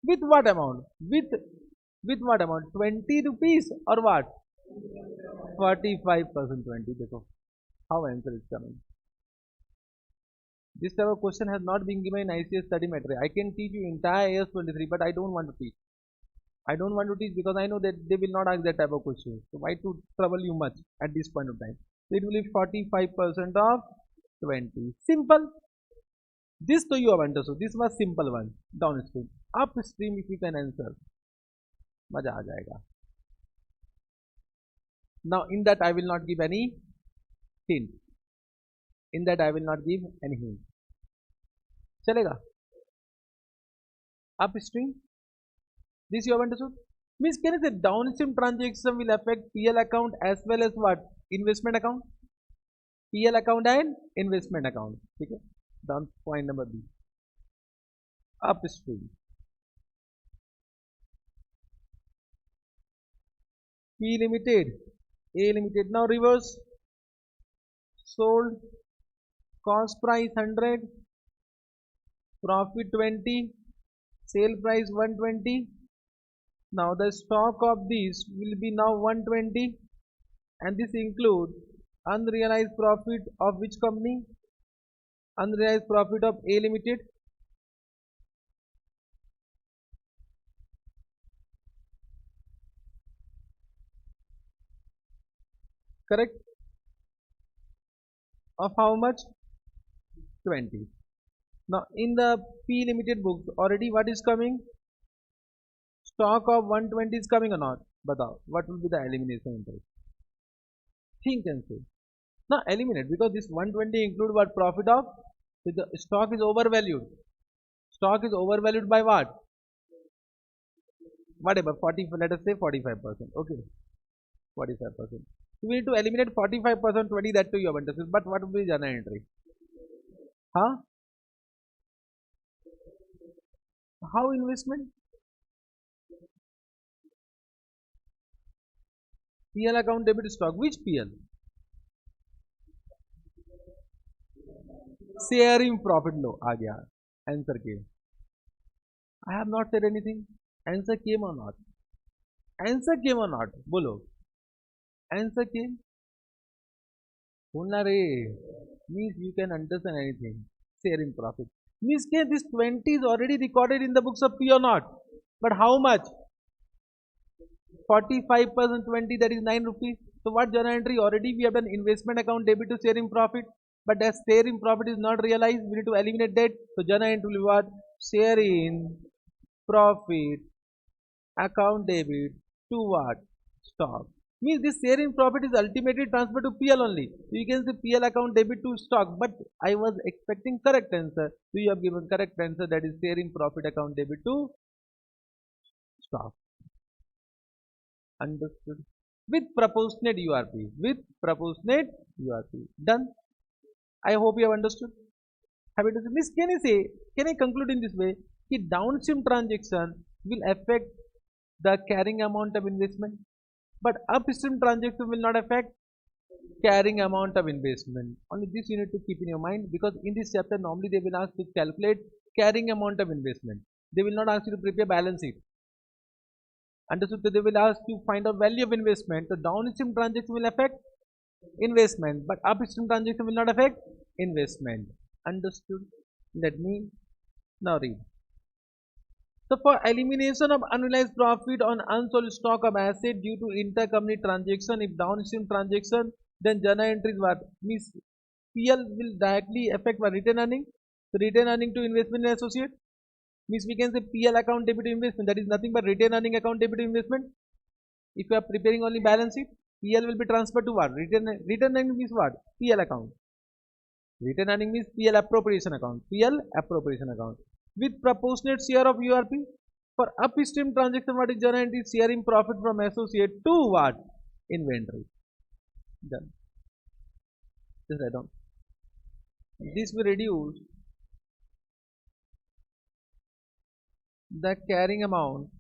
With what amount? With what amount? 20 rupees or what? 45% 20. देखो how answer is coming. This type of question has not been given in ICAI study material. I can teach you entire AS23, but I don't want to teach. I don't want to teach because I know that they will not ask that type of questions. So why to trouble you much at this point of time? So it will be 45% of 20. Simple. This to you have understood. This was simple one. Downstream. Upstream if you can answer. मजा आ जाएगा. Now in that I will not give any hint. In that I will not give any hint. चलेगा? Upstream. This you have understood? Means can I say downstream transaction will affect PL account as well as what? Investment account? PL account and investment account. Okay? Down point number B. Upstream. P limited, A limited. Now reverse. Sold. Cost price 100. Profit 20. Sale price 120. Now the stock of these will be now 120. And this includes unrealized profit of which company? Unrealized profit of A limited. Correct? Of how much? 20. Now in the P limited books already what is coming? Stock of 120 is coming or not? Batao. What will be the elimination interest? Think and say. Now eliminate because this 120 include what? Profit of? So the stock is overvalued. Stock is overvalued by what? Whatever, 40, let us say 45%. Okay. 45%. So we need to eliminate 45%, 20, that too you have understood. But what will be journal entry? Huh? How investment? PL account debit stock. Which PL? Sharing profit लो आ गया answer के. I have not said anything. Answer came or not? Answer came or not? Bolo. Answer came. Hunna re. Means you can understand anything. Sharing profit. Means this 20 is already recorded in the books of P or not? But how much? 45% 20, that is 9 rupees. So what journal entry? Already we have done investment account debit to sharing profit. But as sharing profit is not realized, we need to eliminate that. So journal entry will be what? Sharing profit account debit to what? Stock. Means this sharing profit is ultimately transferred to PL only. So you can say PL account debit to stock. But I was expecting correct answer. So you have given correct answer, that is sharing profit account debit to stock. Understood? With proportionate URP. With proportionate URP. Done. I hope you have understood. Have it? Miss, can you say? Can I conclude in this way? The downstream transaction will affect the carrying amount of investment, but upstream transaction will not affect carrying amount of investment. Only this you need to keep in your mind, because in this chapter normally they will ask to calculate carrying amount of investment. They will not ask you to prepare balance sheet. Understood? So they will ask you to find out value of investment. So downstream transaction will affect investment, but upstream transaction will not affect investment. Understood? Let me now read. So for elimination of unrealized profit on unsold stock of asset due to intercompany transaction, if downstream transaction, then journal entries what? Means PL will directly affect what? Return earning. So return earning to investment in associate. Means we can say PL account debit to investment, that is nothing but return earning account debit to investment. If you are preparing only balance sheet, PL will be transferred to what? Return earning means what? PL account. Return earning means PL appropriation account. PL appropriation account. With proportionate share of URP. For upstream transaction, what is journal entry? Sharing profit from associate to what? Inventory. Done. Just write down. This will reduce the carrying amount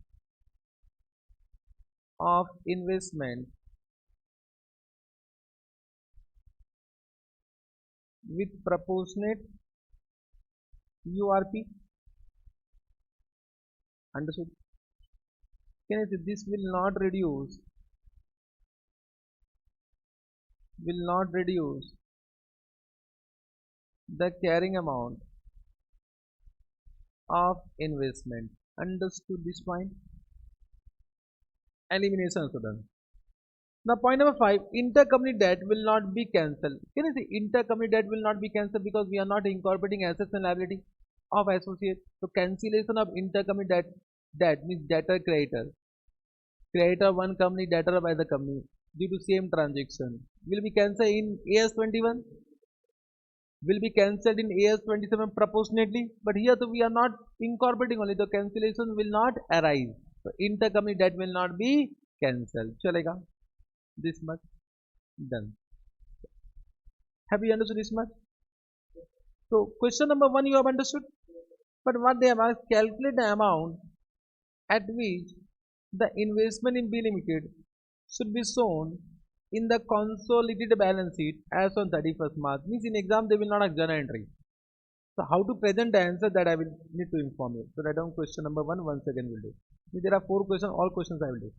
of investment with proportionate URP. Understood? Can I say this will not reduce the carrying amount of investment. Understood this point? Elimination also done. Now point number 5, intercompany debt will not be cancelled. Can I say intercompany debt will not be cancelled because we are not incorporating assets and liability of associate. So cancellation of intercompany debt means debtor creditor. Creditor of one company, debtor of other company due to same transaction will be cancelled in AS21. Will be cancelled in AS27 proportionately. But here so we are not incorporating only, the cancellation will not arise. So intercompany debt will not be cancelled. Chalega. This much done. Have you understood this much? So question number 1 you have understood. But what they have asked, calculate the amount at which the investment in B Limited should be shown in the consolidated balance sheet as on 31st March. Means in exam they will not have journal entry. So how to present the answer, that I will need to inform you. So write down question number 1 once again will do. There are 4 questions, all questions I will do.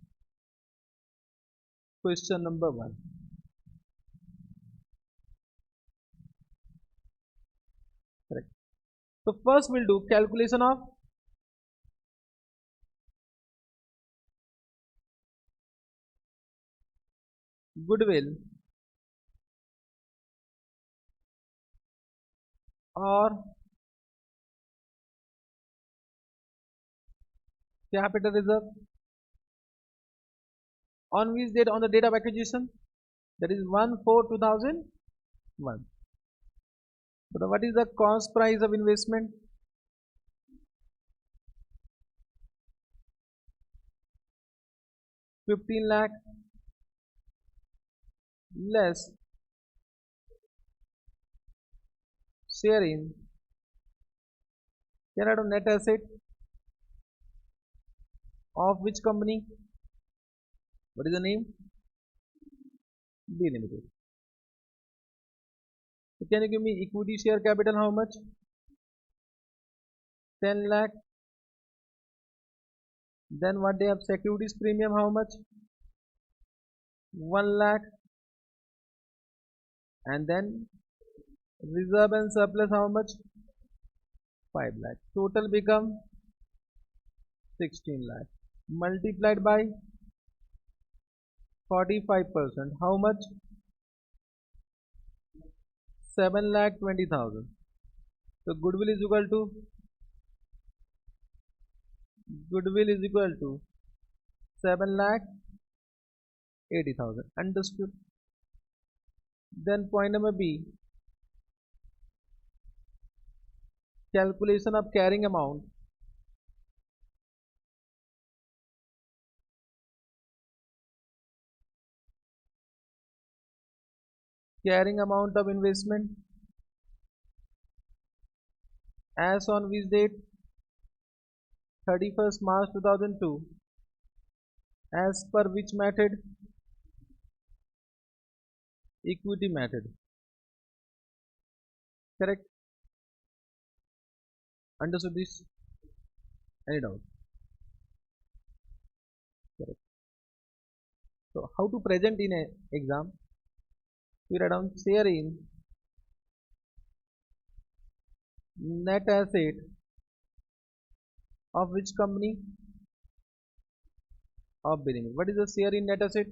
Question number 1. Correct. So first we'll do calculation of goodwill or capital reserve on which date? On the date of acquisition, that is 1/4/2001. But what is the cost price of investment? 15 lakh less share in net asset of which company? What is the name? B Limited. So can you give me equity share capital how much? 10 lakh Then what they have, securities premium how much? 1 lakh. And then reserve and surplus how much? 5 lakh. Total become 16 lakh. Multiplied by 45%. How much? 7 lakh 20,000. So goodwill is equal to 7 lakh 80,000. Understood? Then point number B, calculation of carrying amount. Carrying amount of investment as on which date? 31st March 2002. As per which method? Equity method. Correct? Understood this? Any doubt? Correct. So how to present in an exam? We write down share in net asset of which company? Of Billing. What is the share in net asset?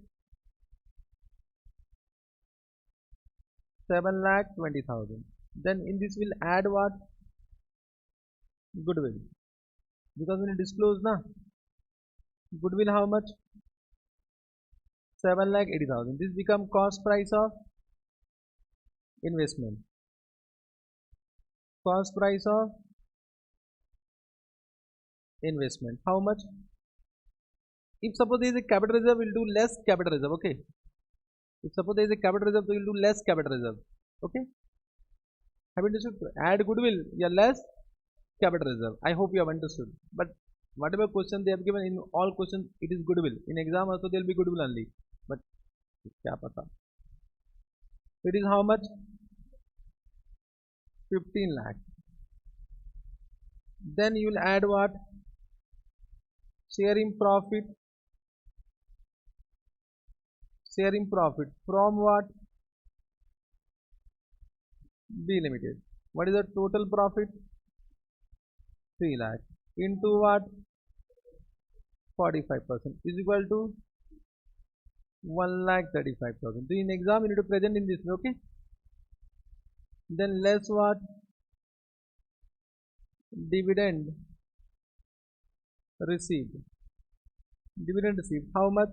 7 lakh 20,000. Then in this will add what? Goodwill. Because when you disclose na, goodwill how much? 7 lakh 80,000. This become cost price of investment. Cost price of investment. How much? If suppose there is a capital reserve, we'll do less capital reserve. Okay. If suppose there is a capital reserve, we will do less capital reserve. Okay. Have you understood? Add goodwill, yeah, less capital reserve. I hope you have understood. But whatever question they have given, in all questions it is goodwill. In exam also there will be goodwill only. But kya pata? It is how much? 15 lakh. Then you will add what? Sharing profit. Sharing profit from what? B Limited. What is the total profit? 3 lakh into what? 45% is equal to 1 lakh 35,000. So in exam you need to present in this way. Okay. Then less what? Dividend received. Dividend received. How much?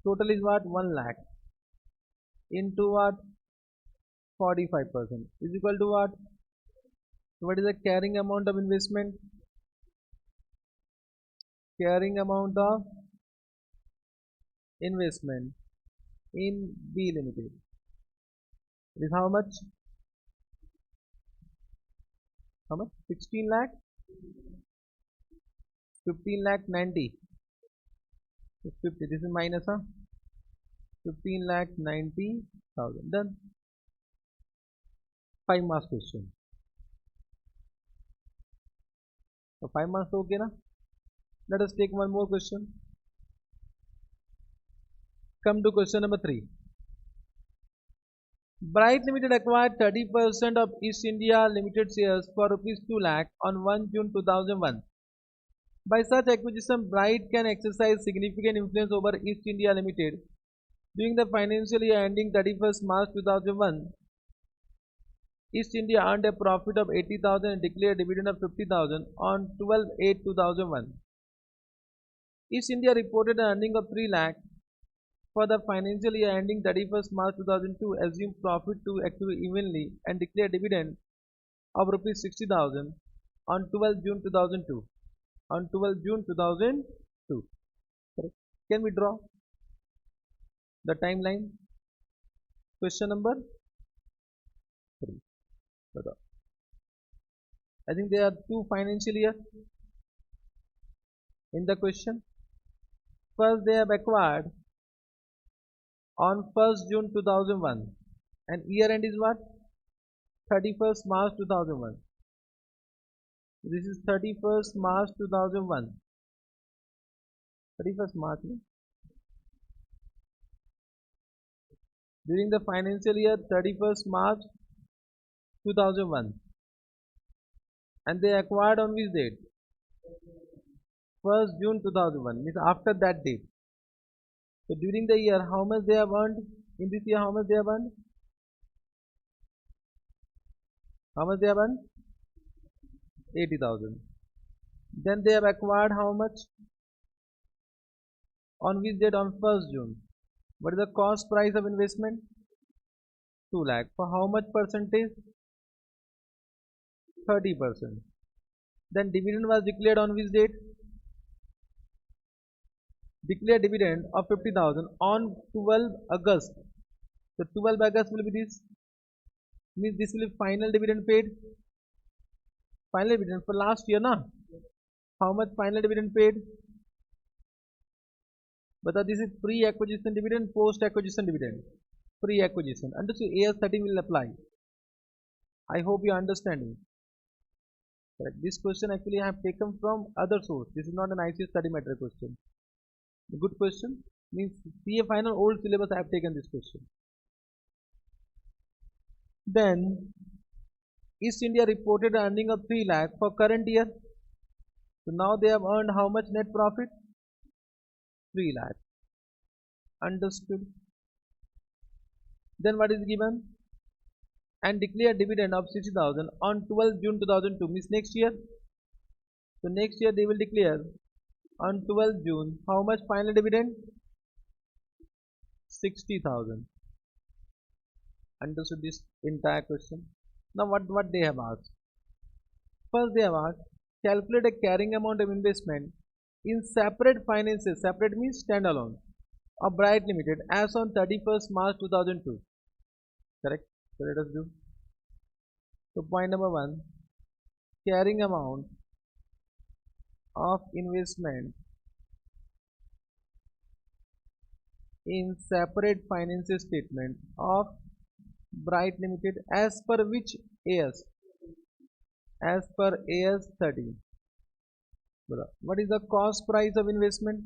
Total is what? 1 lakh into what? 45% is equal to what? What is the carrying amount of investment? Carrying amount of investment in B Limited is how much? How much? 16 lakh? 15 lakh 90. 50. This is minus, huh? 15 lakh 90,000. Done. 5 marks question. So 5 marks okay na? Let us take one more question. Come to question number 3. Bright Limited acquired 30% of East India Limited shares for rupees 2 lakh on 1 June 2001. By such acquisition, Bright can exercise significant influence over East India Limited. During the financial year ending 31st March 2001, East India earned a profit of 80,000 and declared a dividend of 50,000 on 12/8/2001. East India reported an earning of 3 lakh for the financial year ending 31st March 2002, assumed profit to accrue evenly and declared dividend of rupees 60,000 on 12 June 2002. On 12 June 2002. Correct. Can we draw the timeline? Question number 3. I think there are 2 financial year in the question. First they have acquired on 1st June 2001 and year end is what? 31st March 2001. This is 31st March 2001. 31st March. No? During the financial year 31st March 2001. And they acquired on which date? 1st June 2001. Means after that date. So during the year, how much they have earned? In this year, how much they have earned? How much they have earned? 80,000. Then they have acquired how much? On which date? On 1st June. What is the cost price of investment? 2 lakh. For how much percentage? 30%. Then dividend was declared on which date? Declared dividend of 50,000 on 12 August. So 12 August will be this. Means this will be final dividend paid. Final dividend for last year, na? How much final dividend paid? But this is pre-acquisition dividend, post-acquisition dividend. Pre-acquisition. Understood? AS13 will apply. I hope you are understanding. Correct. This question actually I have taken from other source. This is not an ICAI study matter question. A good question. Means CA final old syllabus I have taken this question. Then East India reported earning of 3 lakh for current year. So now they have earned how much net profit? 3 lakh. Understood. Then what is given? And declare dividend of 60,000 on 12 June 2002. Means next year. So next year they will declare on 12 June how much final dividend? 60,000. Understood this entire question. Now what they have asked? First they have asked, calculate a carrying amount of investment in separate finances. Separate means standalone of Bright Limited as on 31st March 2002. Correct? So let us do. So point number 1, carrying amount of investment in separate finances statement of Bright Limited as per which AS? As per AS 13. What is the cost price of investment?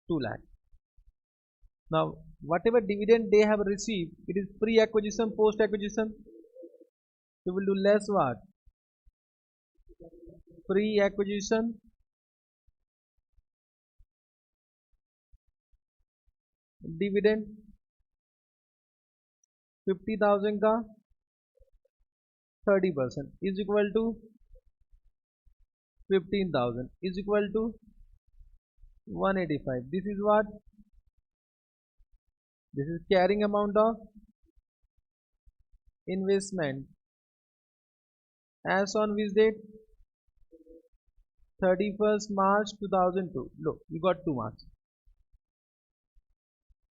2 lakh. Now whatever dividend they have received, it is pre-acquisition, post-acquisition. So we'll do less what? Pre-acquisition dividend 50,000 का 30% is equal to 15,000 is equal to 185. This is what? This is carrying amount of investment as on which date? 31st March 2002. Look, you got 2 marks.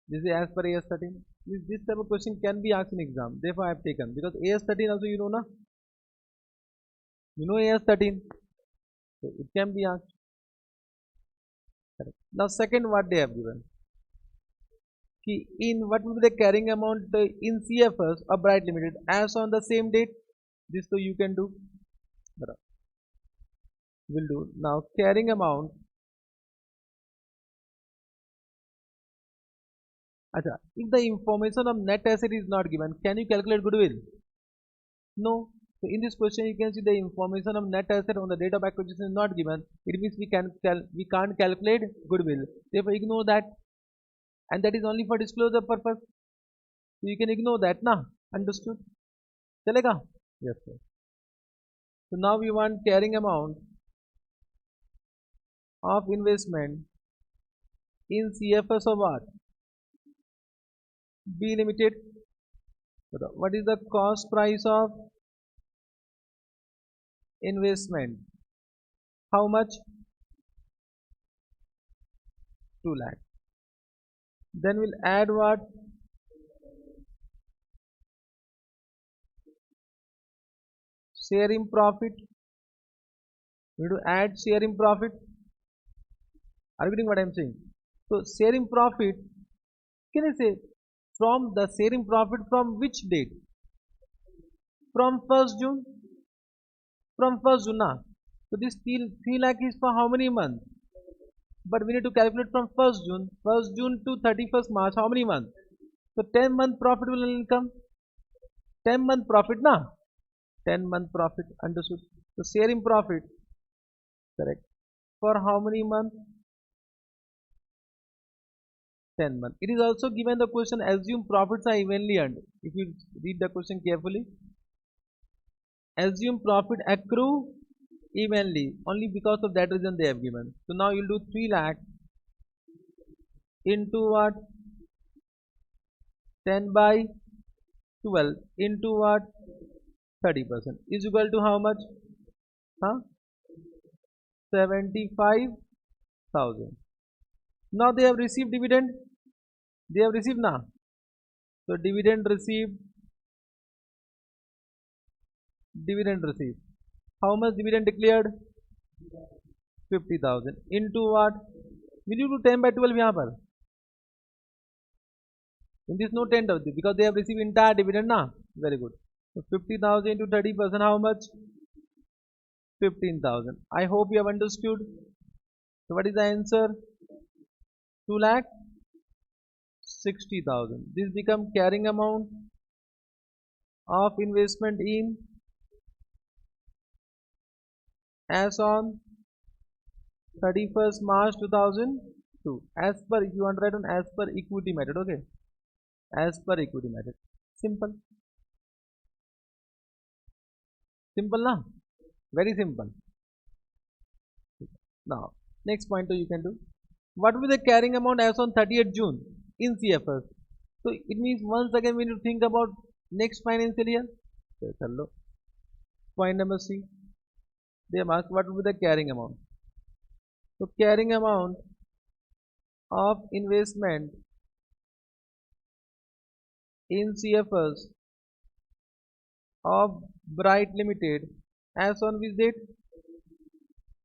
This is as per AS13. This type of question can be asked in exam. Therefore, I have taken, because AS13 also you know, na? You know AS13. So it can be asked. Correct. Now second, what they have given? In what will be the carrying amount in CFS of Bright Limited as on the same date? This so you can do. Will do. Now carrying amount. Achha, if the information of net asset is not given, can you calculate goodwill? No. So in this question you can see the information of net asset on the date of acquisition is not given. It means we can't calculate goodwill. Therefore ignore that. And that is only for disclosure purpose. So you can ignore that, na? Understood? Chalega? Yes, sir. So now we want carrying amount of investment in CFS of what? B Limited. What is the cost price of investment? How much? 2 lakh. Then we'll add what? Share in profit. We need to add share in profit. Are you getting what I am saying? So share in profit, can I say from the share in profit from which date? From 1st June. From 1st June, na? So this 3 lakh is for how many months? But we need to calculate from 1st June to 31st March, how many months? So 10-month profitable income, 10-month profit na? 10-month profit, understood. So sharing profit, correct. For how many months? 10 months. It is also given the question, assume profits are evenly earned. If you read the question carefully, assume profit accrue evenly. Only because of that reason they have given. So now you'll do 3 lakh into what? 10 by 12 into what? 30% is equal to how much? Huh? 75,000. Now they have received dividend. They have received now. So dividend received. Dividend received. How much dividend declared? 50,000 into what? Will you do 10 by 12 यहाँ पर? In this no 10 because they have received entire dividend now. Very good. So 50,000 into 30%, how much? 15,000. I hope you have understood. So what is the answer? 2 lakh 60,000. This become carrying amount of investment in as on 31st March 2002. As per, if you want to write on as per equity method, okay? As per equity method. Simple. Simple na? Very simple. Now, next pointer you can do. What will be the carrying amount as on 30th June in CFS? So it means once again we need to think about next financial year. Yes, hello. Point number C. They have asked what will be the carrying amount. So carrying amount of investment in CFS of Bright Limited as on which date?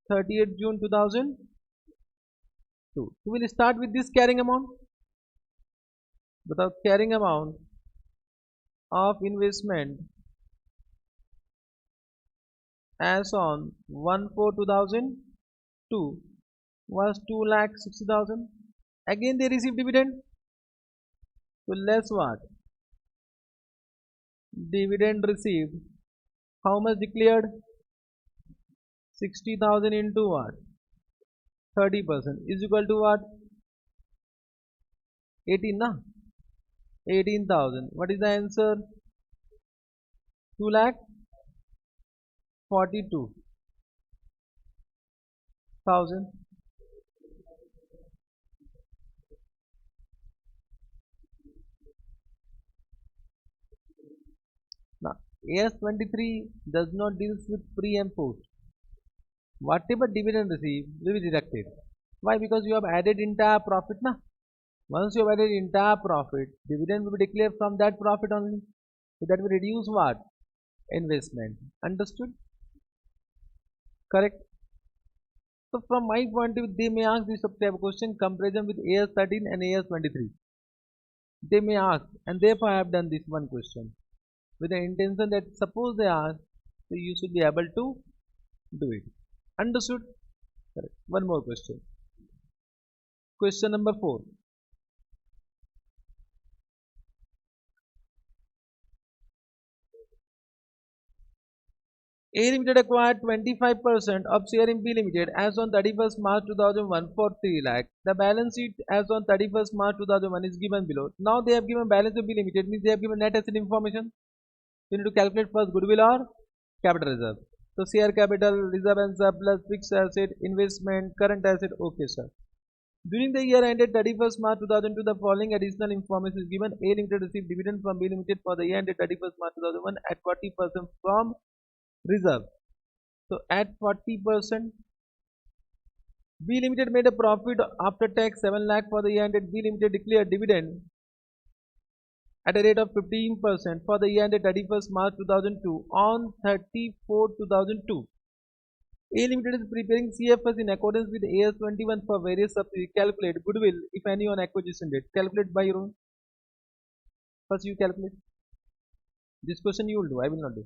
30th June 2002. So we will start with this carrying amount. The carrying amount of investment as on 1/4/2002 was 2,60,000. Again they received dividend. So less what? Dividend received. How much declared? 60,000 into what? 30% is equal to what? 18 na? 18,000. What is the answer? 2,42,000. Now AS23 does not deal with pre and post. Whatever dividend received will be deducted. Why? Because you have added entire profit na. Once you have added entire profit, dividend will be declared from that profit only. So that will reduce what? Investment. Understood? Correct? So from my point of view, they may ask this type of question comparison with AS13 and AS23. They may ask, and therefore I have done this one question with the intention that suppose they ask, so you should be able to do it. Understood? Correct. One more question. Question number 4. A Limited acquired 25% of share in B Limited as on 31st March 2001 for 3 lakh. The balance sheet as on 31st March 2001 is given below. Now they have given balance of B Limited, means they have given net asset information. You need to calculate first goodwill or capital reserve. So share capital, reserve and surplus, fixed asset, investment, current asset. Okay, sir. During the year ended 31st March 2002, the following additional information is given. A Limited received dividend from B Limited for the year ended 31st March 2001 at 40% from reserve. So at 40%, B Limited made a profit after tax 7 lakh for the year ended. B Limited declared dividend at a rate of 15% for the year ended 31st March 2002 on 30/4/2002. A Limited is preparing CFS in accordance with AS21 for various subsidiaries. Calculate goodwill, if any, on acquisition date. Calculate by your own. First you calculate. This question you will do, I will not do.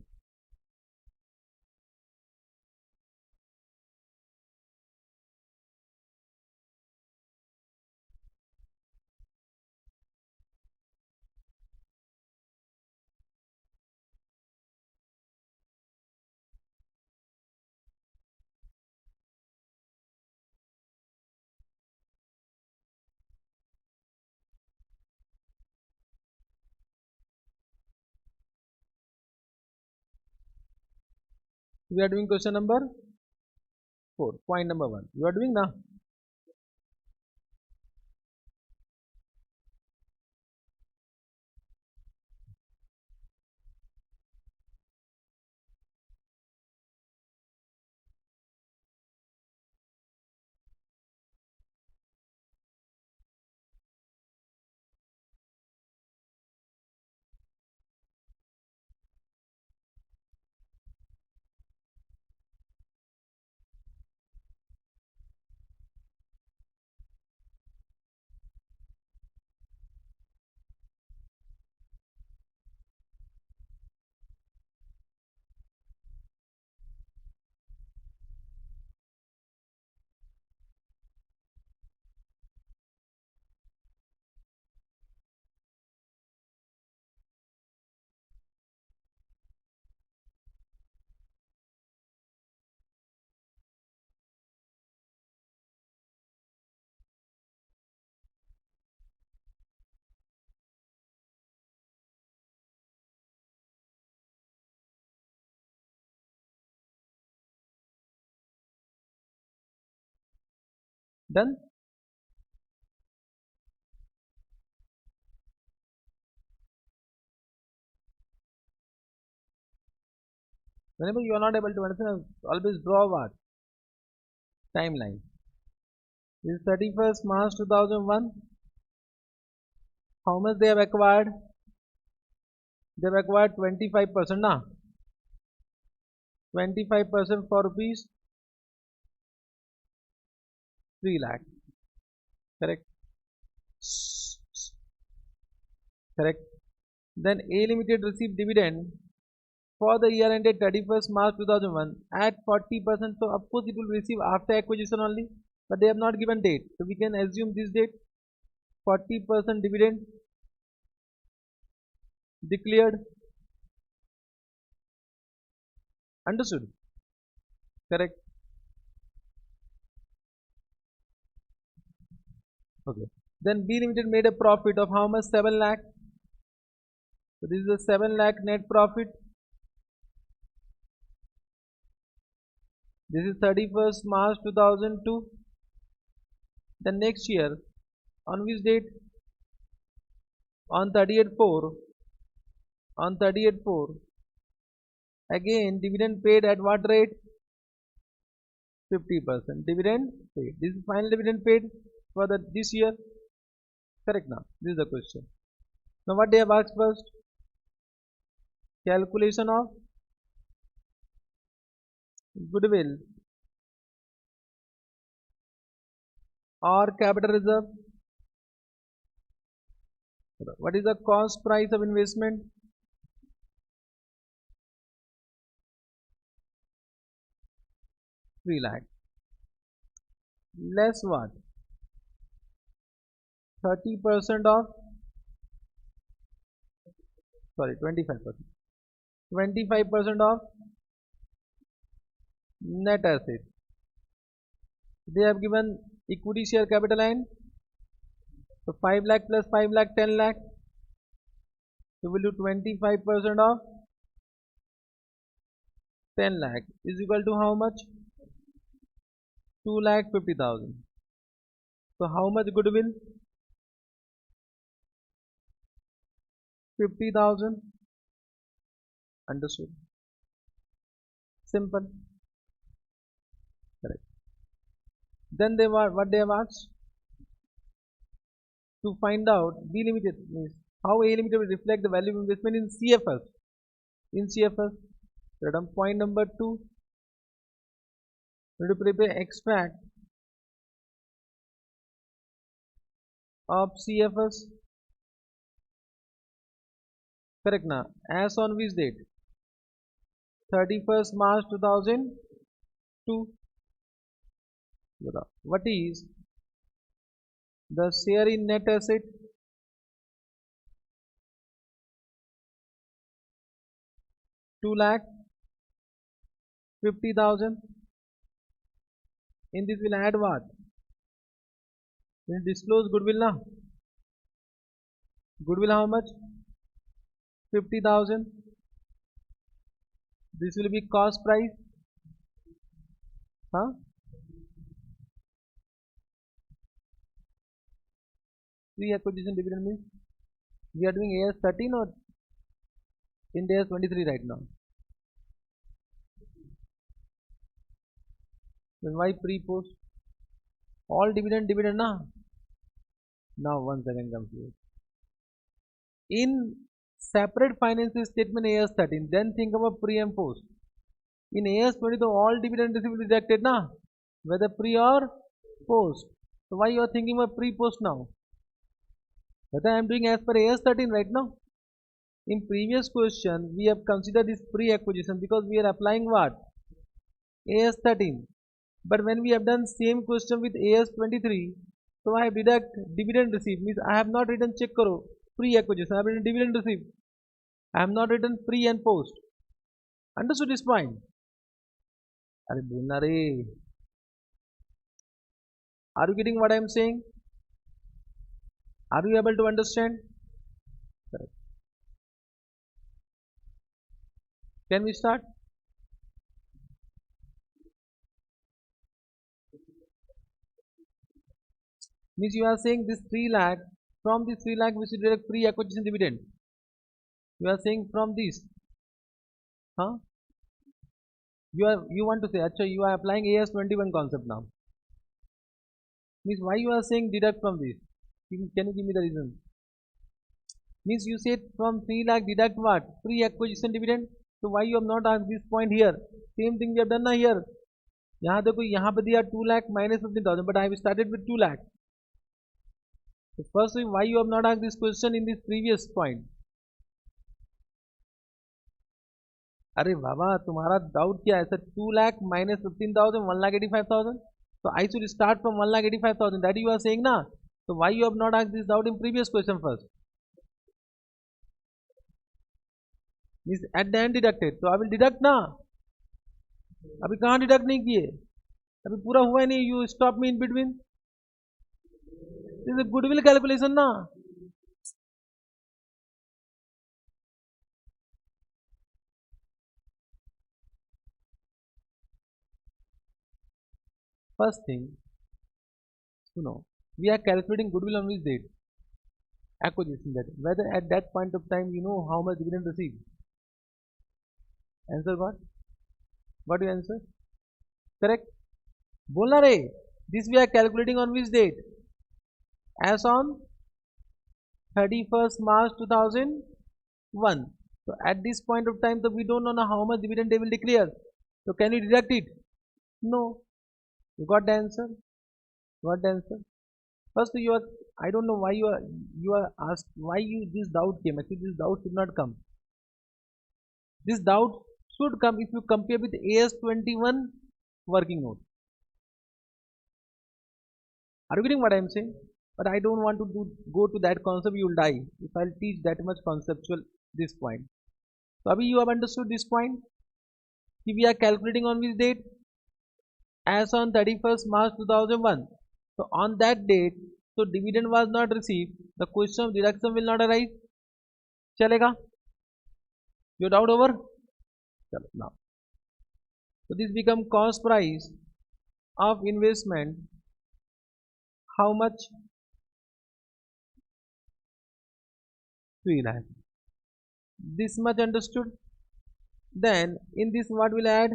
We are doing question number 4, point number 1. You are doing now. Done. Whenever you are not able to understand, always draw what? Timeline. This is 31st March 2001. How much they have acquired? They have acquired 25%. Now, 25% for rupees 3 lakh. Correct? Correct. Then A Limited received dividend for the year ended 31st March 2001 at 40%. So of course it will receive after acquisition only, but they have not given date. So we can assume this date. 40% dividend declared. Understood? Correct. Okay. Then B Limited made a profit of how much? 7 lakh. So this is a 7 lakh net profit. This is 31st March 2002. The next year, on which date? On 30th/4. On 30th/4. Again, dividend paid at what rate? 50%. Dividend paid. This is final dividend paid for this year. Correct now. This is the question. Now what they have asked first? Calculation of goodwill or capital reserve. What is the cost price of investment? Three lakh. Less what? 30% of, sorry, 25%. 25% of net asset. They have given equity share capital and so 5 lakh plus 5 lakh 10 lakh. So we'll do 25% of 10 lakh is equal to how much? 2 lakh 50,000. So how much goodwill? 50,000. Understood? Simple. Correct. Then they were what they have asked to find out B Limited means how A Limited will reflect the value of investment in CFS. In CFS, point number 2. We will prepare extract of CFS. Correct now. As on which date? 31st March 2002. What is the share in net asset? 2 lakh 50,000. In this will add what? Will disclose goodwill now. Goodwill how much? 50,000. This will be cost price. हाँ, pre-acquisition dividend means we are doing AS 13 or in AS 23 right now. Then why pre-post? All dividend na. Now one second comes here. In separate financial statement AS 13, then think about pre and post. In AS 20, the all dividend received will be deducted na, whether pre or post. So why you are thinking about pre-post now? Whether I am doing as per AS 13 right now. In previous question, we have considered this pre-acquisition because we are applying what? AS 13. But when we have done same question with AS 23, so I have deduct dividend received, means I have not written check karo pre-acquisition, I have written dividend received. I have not written pre and post. Understood this point? Are you getting what I am saying? Are you able to understand? Correct. Can we start? Means you are saying this 3 lakh, from this 3 lakh we should deduct pre-acquisition dividend. You are saying from this, huh? You want to say, actually you are applying AS 21 concept now. Means why you are saying deduct from this? Can you give me the reason? Means you said from 3 lakh deduct what? Pre-acquisition dividend. So why you have not asked this point here? Same thing we have done now here. यहाँ देखो यहाँ पे दिया 2 lakh minus 15,000, but I have started with 2 lakh. So first, why you have not asked this question in this previous point? अरे बाबा तुम्हारा doubt क्या है sir? 2 lakh minus 15,000, 1,85,000. So I should start from 1,85,000. That you are saying na? So why you have not asked this doubt in previous question first? Is at the end deducted. So I will deduct ना. अभी कहाँ deduct नहीं किए? अभी पूरा हुआ ही नहीं. You stop me in between. This is a goodwill calculation ना. First thing, we are calculating goodwill on which date? Acquisition date. Whether at that point of time you know how much dividend received. Answer what? What you answer? Correct? बोलना रे. This we are calculating on which date? As on 31st March 2001. So at this point of time, so we don't know how much dividend they will declare. So can you deduct it? No. You got the answer? Got the answer? First you are, I don't know why you are asked why you this doubt came. Actually this doubt should not come. This doubt should come if you compare with AS 21 working note. Are you getting what I am saying? But I don't want to go to that concept. You will die if I will teach that much conceptual this point. So abhi you have understood this point. If we are calculating on which date? As on 31st March 2001. So on that date, so dividend was not received. The question of deduction will not arise. Chalega? Your doubt over? Now. So this become cost price of investment. How much? 3 lakh. This much understood. Then in this what will add?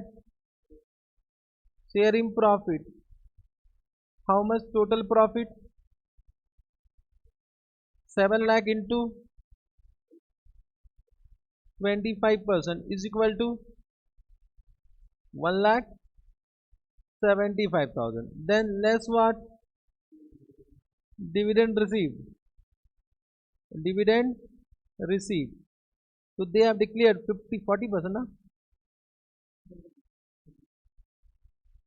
Share in profit. How much total profit? 7 lakh into 25% is equal to 1,75,000. Then less what? Dividend received. Dividend received. So they have declared 40%, na?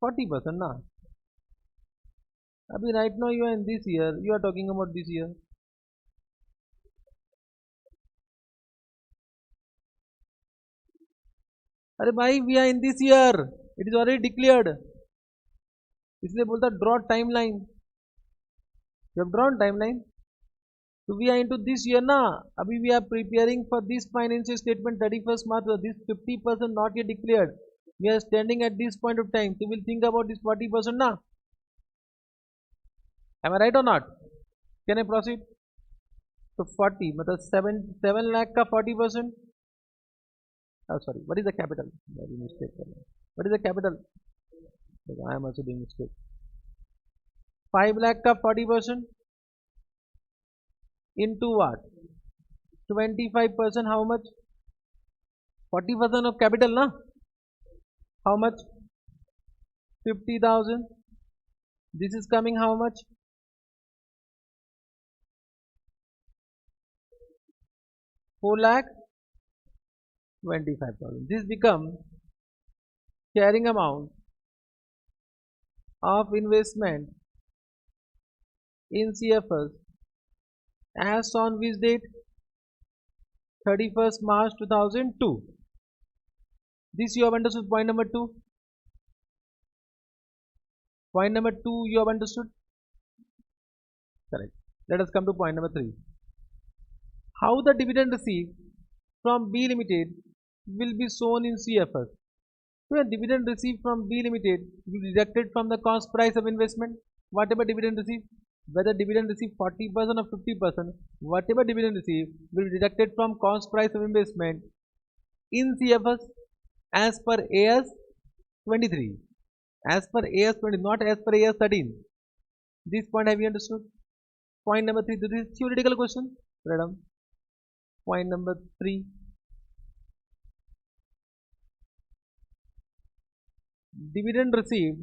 40%, na? Abhi right now you are in this year. You are talking about this year. अरे भाई we are in this year. It is already declared. इसलिए बोलता draw timeline. You have drawn timeline. So we are into this year ना. अभी we are preparing for this financial statement 31st March. This 50% not yet declared. We are standing at this point of time, so we'll think about this 40% now. Am I right or not? Can I proceed? So 40, मतलब 7 lakh का 40%. Oh, sorry. What is the capital? Very mistake. What is the capital? I am also doing mistake. 5 lakh का 40% into what? 25%. How much? 40% of capital, na? How much? 50,000. This is coming how much? 4,25,000. This becomes carrying amount of investment in CFS as on which date? 31st March 2002. This you have understood. Point number 2. Point number 2 you have understood. Correct. Let us come to point number 3. How the dividend received from B Limited will be shown in CFS. So, a dividend received from B Limited will be deducted from the cost price of investment. Whatever dividend received, whether dividend received 40% or 50%, whatever dividend received will be deducted from cost price of investment in CFS as per AS 23. As per AS 20, not as per AS 13. This point have you understood? Point number 3. This is theoretical question. Madam. Point number 3. Dividend received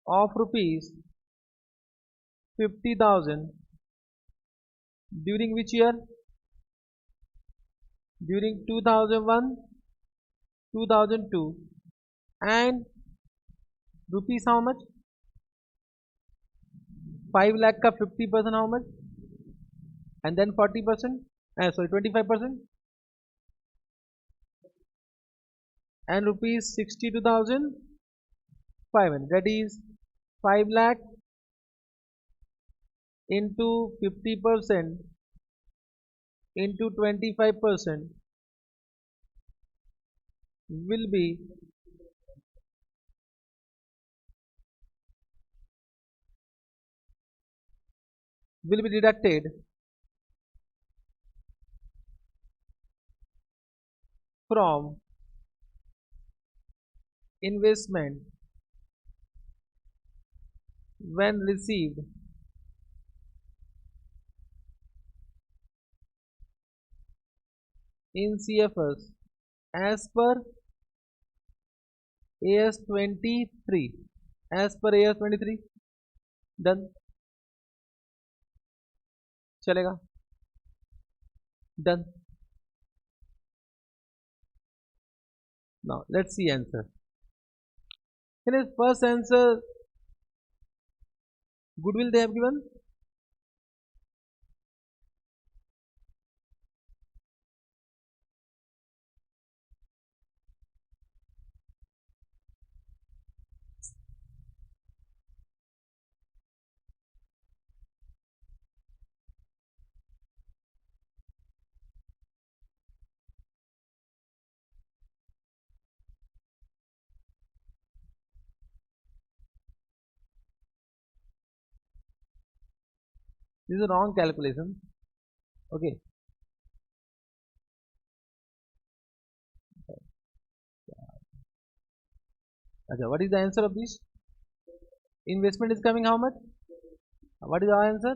of rupees 50,000 during which year? During 2001, 2002, and rupees how much? 5 lakh ka 50% how much? And then 40%, sorry 25%, and rupees 62,500. That is 5 lakh into 50% into 25% will be deducted from investment when received in CFS as per AS 23. As per AS 23. Done. चलेगा. Done. Now let's see answer. In his first answer, goodwill they have given. This is a wrong calculation. Okay. What is the answer of this? Investment is coming how much? What is our answer?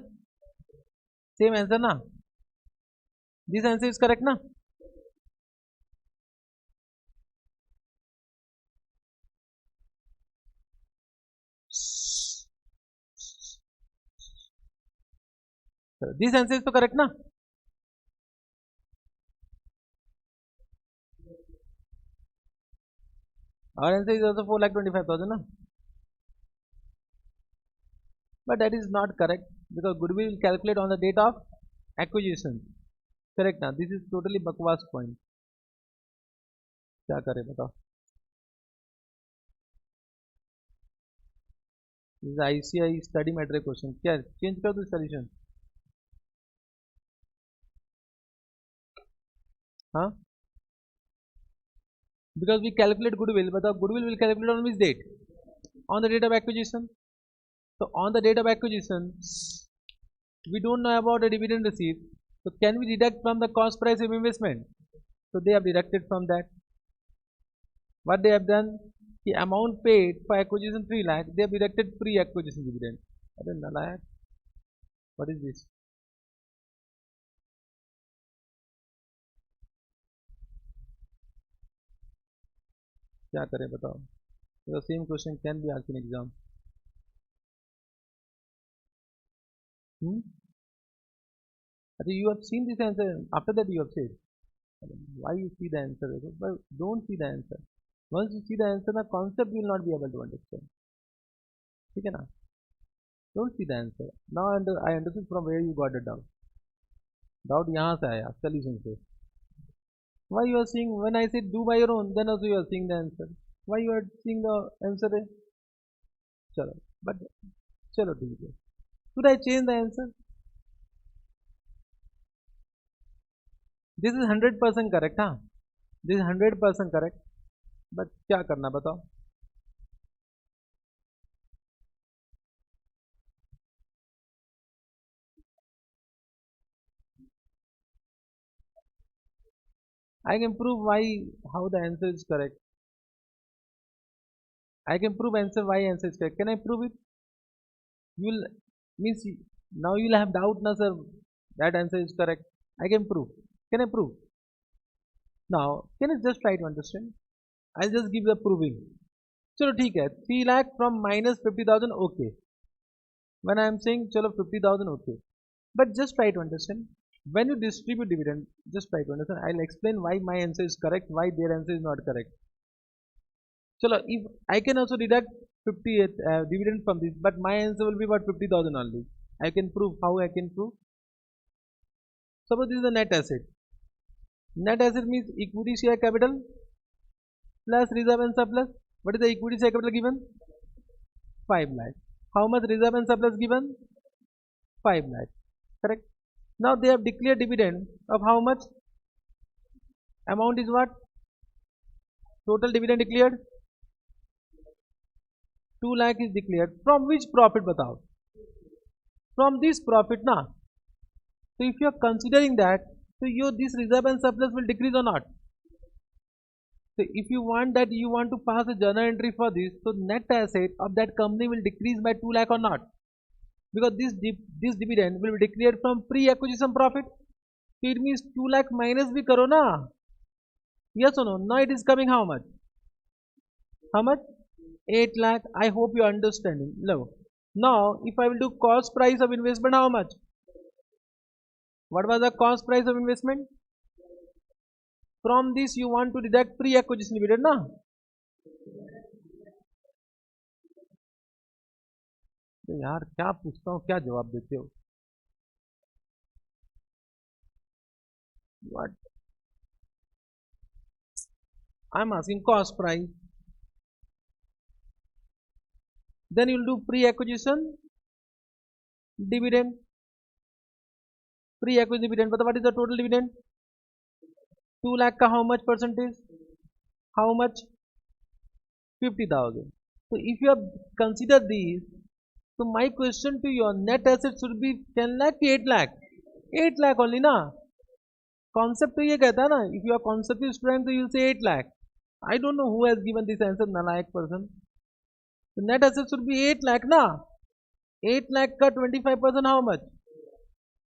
Same answer na? This answer is correct na? This answer is to correct na? Our answer is also 4,25,000 na? But that is not correct because goodwill will calculate on the date of acquisition. Correct na? This is totally bakwas point. क्या करें बताओ? This is ICAI study matter question. क्या change कर दो solution? हाँ, because we calculate goodwill, but the goodwill will calculate on which date? On the date of acquisition. So on the date of acquisition, we don't know about the dividend receipt. So can we deduct from the cost price of investment? So they have deducted from that. What they have done? The amount paid for acquisition 3 lakh, they have deducted pre-acquisition dividend. What is this? क्या करें बताओ? The same question can be asked in exam. You have seen this answer. After that you have said, why you see the answer? But don't see the answer. Once you see the answer, the concept you will not be able to understand. ठीक है ना? Don't see the answer. Now I understood from where you got the doubt. Doubt यहाँ से आया, solution से. Why you are seeing, when I said do by your own, then also you are seeing the answer. Why you are seeing the answer? चलो, but चलो ठीक है. Should I change the answer? This is 100% correct, हाँ? This is 100% correct. But क्या करना बताओ? I can prove why, how the answer is correct. I can prove answer why answer is correct. Can I prove it? You'll means now you'll have doubt, na sir, that answer is correct. I can prove. Can I prove? Now, can you just try to understand? I'll just give the proving. चलो ठीक है, 3 lakh from minus 50,000, okay. When I am saying चलो 50,000, okay. But just try to understand. When you distribute dividend, just try to understand. I'll explain why my answer is correct, why their answer is not correct. Chalo, if I can also deduct 50 dividend from this, but my answer will be about 50,000 only. I can prove. How I can prove? Suppose this is the net asset. Net asset means equity share capital plus reserve and surplus. What is the equity share capital given? 5 lakh. How much reserve and surplus given? 5 lakh. Correct. Now they have declared dividend of how much? Amount is what? Total dividend declared? 2 lakh is declared. From which profit batao? From this profit na. So if you are considering that, so this reserve and surplus will decrease or not? So if you want that, you want to pass a journal entry for this, so net asset of that company will decrease by 2 lakh or not? Because this dividend will be declared from pre-acquisition profit. So it means 2 lakh minus bhi karo na. Yes or no? Now it is coming how much? How much? 8 lakh. I hope you are understanding. Now if I will do cost price of investment, how much? What was the cost price of investment? From this you want to deduct pre-acquisition dividend na? तो यार क्या पूछता हूँ, क्या जवाब देते हो? What? I'm asking cost price. Then you will do pre-acquisition dividend. Pre-acquisition dividend. But what is the total dividend? 2 lakh ka how much percentage? How much? 50,000. So if you have considered these, so my question to your net asset should be 10 lakh to 8 lakh. 8 lakh only na. Concept to ye kehta hai na. If you are conceptual student, so you will say 8 lakh. I don't know who has given this answer, nalayak person. The net asset should be 8 lakh na. 8 lakh ka 25% how much?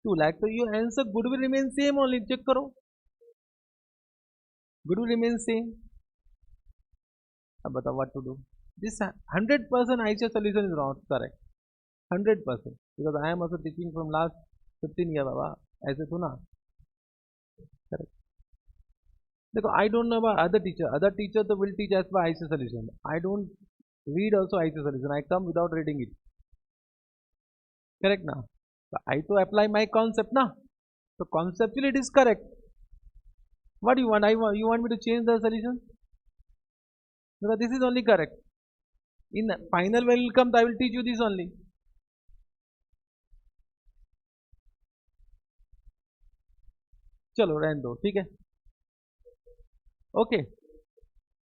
2 lakh. So your answer goodwill remains same only. Check karo. Goodwill remains same. Ab batao what to do. This 100% ICAI solution is not correct. 100%. Because I am also teaching from last 15 years, baba. ऐसे तो ना. Correct. देखो, I don't know about other teacher. Other teacher तो will teach as per ICAI solution. I don't read also ICAI solution. I come without reading it. Correct ना? So I to apply my concept na. So conceptually it is correct. What do you want? You want me to change the solution? Because this is only correct. In final when will come, I will teach you this only. चलो रहने दो, ठीक है. Okay,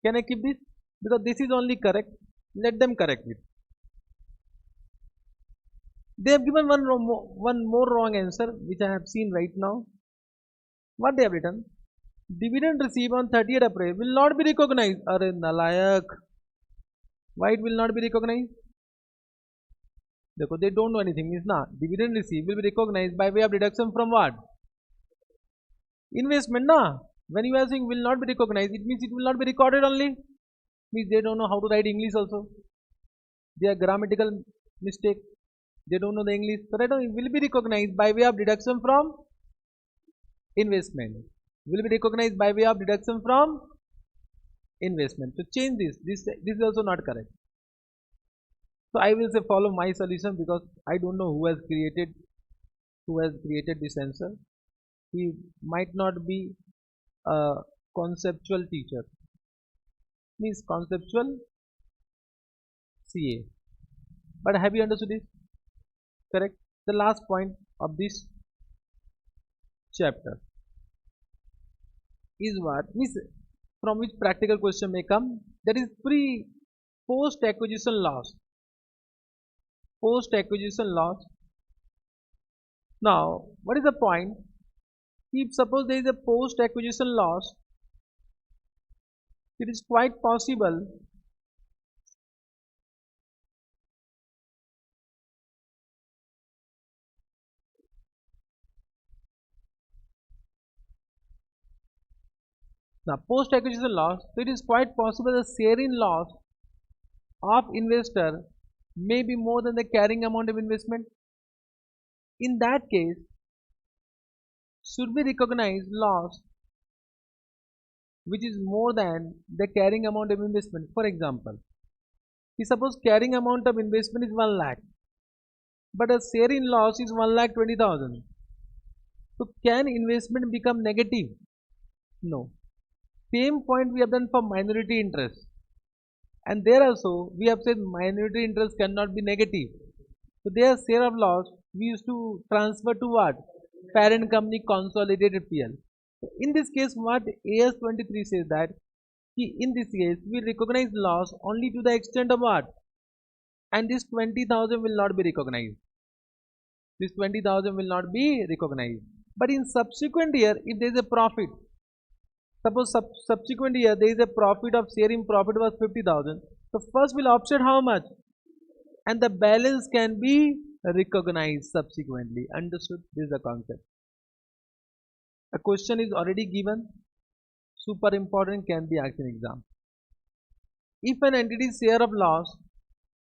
can I keep this? Because this is only correct. Let them correct it. They have given one more wrong answer, which I have seen right now. What they have written? Dividend received on 30th April will not be recognized. Arre nalayak. Why it will not be recognized? They don't know anything. Means na dividend received will be recognized by way of deduction from what? Investment na. When you are saying will not be recognized, it means it will not be recorded only. Means they don't know how to write English also. They are grammatical mistake. They don't know the English. So that will be recognized by way of deduction from investment. Will be recognized by way of deduction from investment. So change this. This is also not correct. So I will say follow my solution because I don't know who has created this answer. He might not be a conceptual teacher. Means conceptual CA. But have you understood this? Correct. The last point of this chapter is what means from which practical question may come. That is post acquisition loss. Post acquisition loss. Now, what is the point? If suppose there is a post acquisition loss, it is quite possible now post acquisition loss, so it is quite possible the share in loss of investor may be more than the carrying amount of investment. In that case, should we recognize loss which is more than the carrying amount of investment? For example, suppose carrying amount of investment is 1 lakh, but a share in loss is 1,20,000. So can investment become negative? No. Same point we have done for minority interest, and there also we have said minority interest cannot be negative. So their share of loss we used to transfer to what? Parent company consolidated PL. So in this case, what AS23 says that in this case we recognize loss only to the extent of what? And this 20,000 will not be recognized. This 20,000 will not be recognized. But in subsequent year, if there is a profit, suppose subsequent year there is a profit of sharing profit was 50,000. So first will offset how much? And the balance can be recognized subsequently. Understood? This is the concept. A question is already given. Super important, can be asked in exam. If an entity's share of loss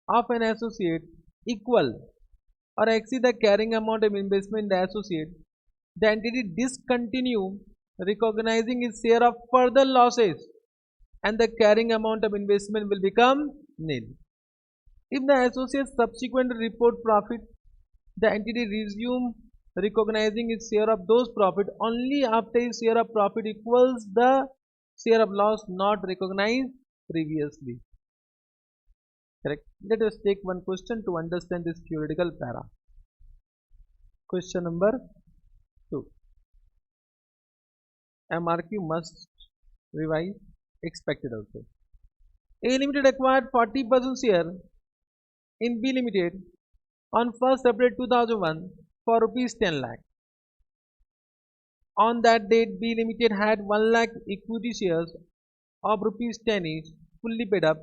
of an associate equal or exceed the carrying amount of investment in the associate, the entity discontinue recognizing its share of further losses and the carrying amount of investment will become nil. If the associate subsequently report profit, the entity resume recognizing its share of those profit only after its share of profit equals the share of loss not recognized previously. Correct. Let us take one question to understand this theoretical para. Question number 2. MRQ must revise expected also. A Limited acquired 40% share in B Limited on 1st April 2001 for rupees 10 lakh. On that date, B Limited had 1 lakh equity shares of rupees 10 each fully paid up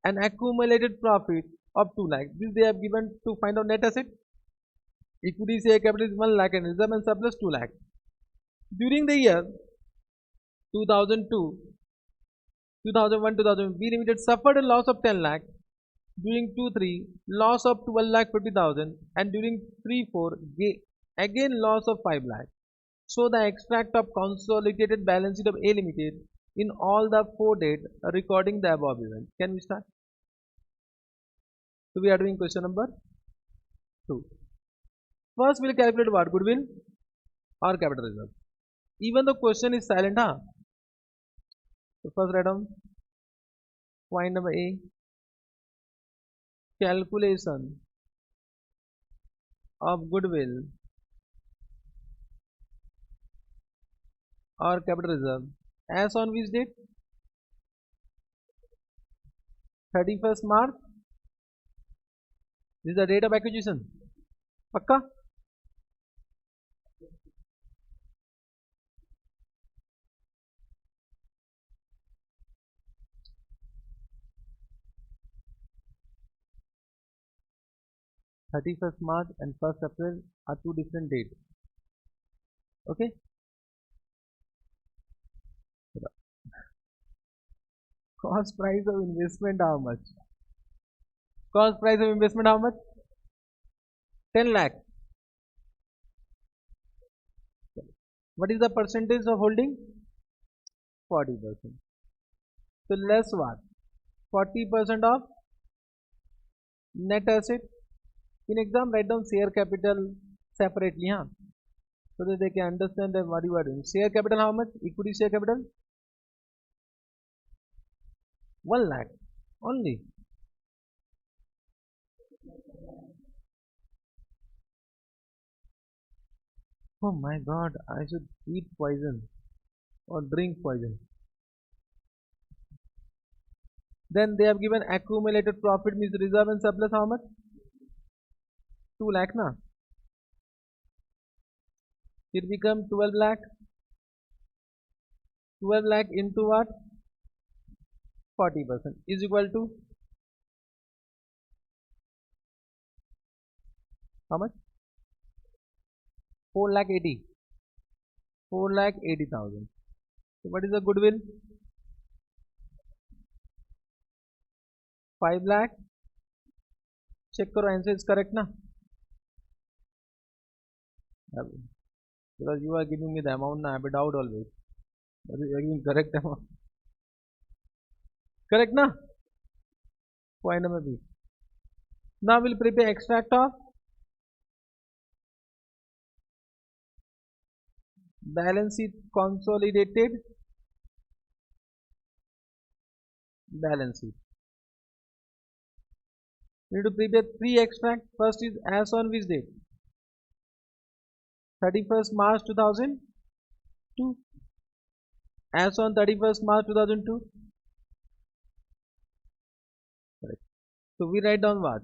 and accumulated profit of 2 lakh. This they have given to find out net asset. Equity share capital is 1 lakh and reserve and surplus 2 lakh. During the year 2002, 2001, 2000, B Limited suffered a loss of 10 lakh. During 2-3, loss of 12,50,000 and during 3-4, again loss of 5 lakh. So the extract of consolidated balance sheet of A Limited in all the 4 dates recording the above event. Can we start? So we are doing question number 2. First we'll calculate what? Goodwill or capital reserve. Even the question is silent, huh? So first write down point number A. Calculation of goodwill or capital reserve as on which date? 31st March. This is the date of acquisition. Pakka? 31st March and 1st April are two different dates. Okay. Cost price of investment how much? Cost price of investment how much? 10 lakh. What is the percentage of holding? 40%. So less what? 40% of net asset. In exam, write down share capital separately, huh? So that they can understand that what you are doing. Share capital how much? Equity share capital? 1 lakh only. Oh my god, I should eat poison or drink poison. Then they have given accumulated profit means reserve and surplus how much? 2 lakh na. It become 12 lakh. 12 lakh into what? 40% is equal to how much? 4 lakh 80. 4 lakh 80,000. So what is the goodwill? 5 lakh. Check karo answer is correct na? Because you are giving me the amount na, I have a doubt always. But you are giving correct amount. Correct na? Point number B. Now we'll prepare extract of balance sheet consolidated balance sheet. We need to prepare three extract. First is as on which date? 31st March 2002. As on 31st March 2002. Correct. So we write down what?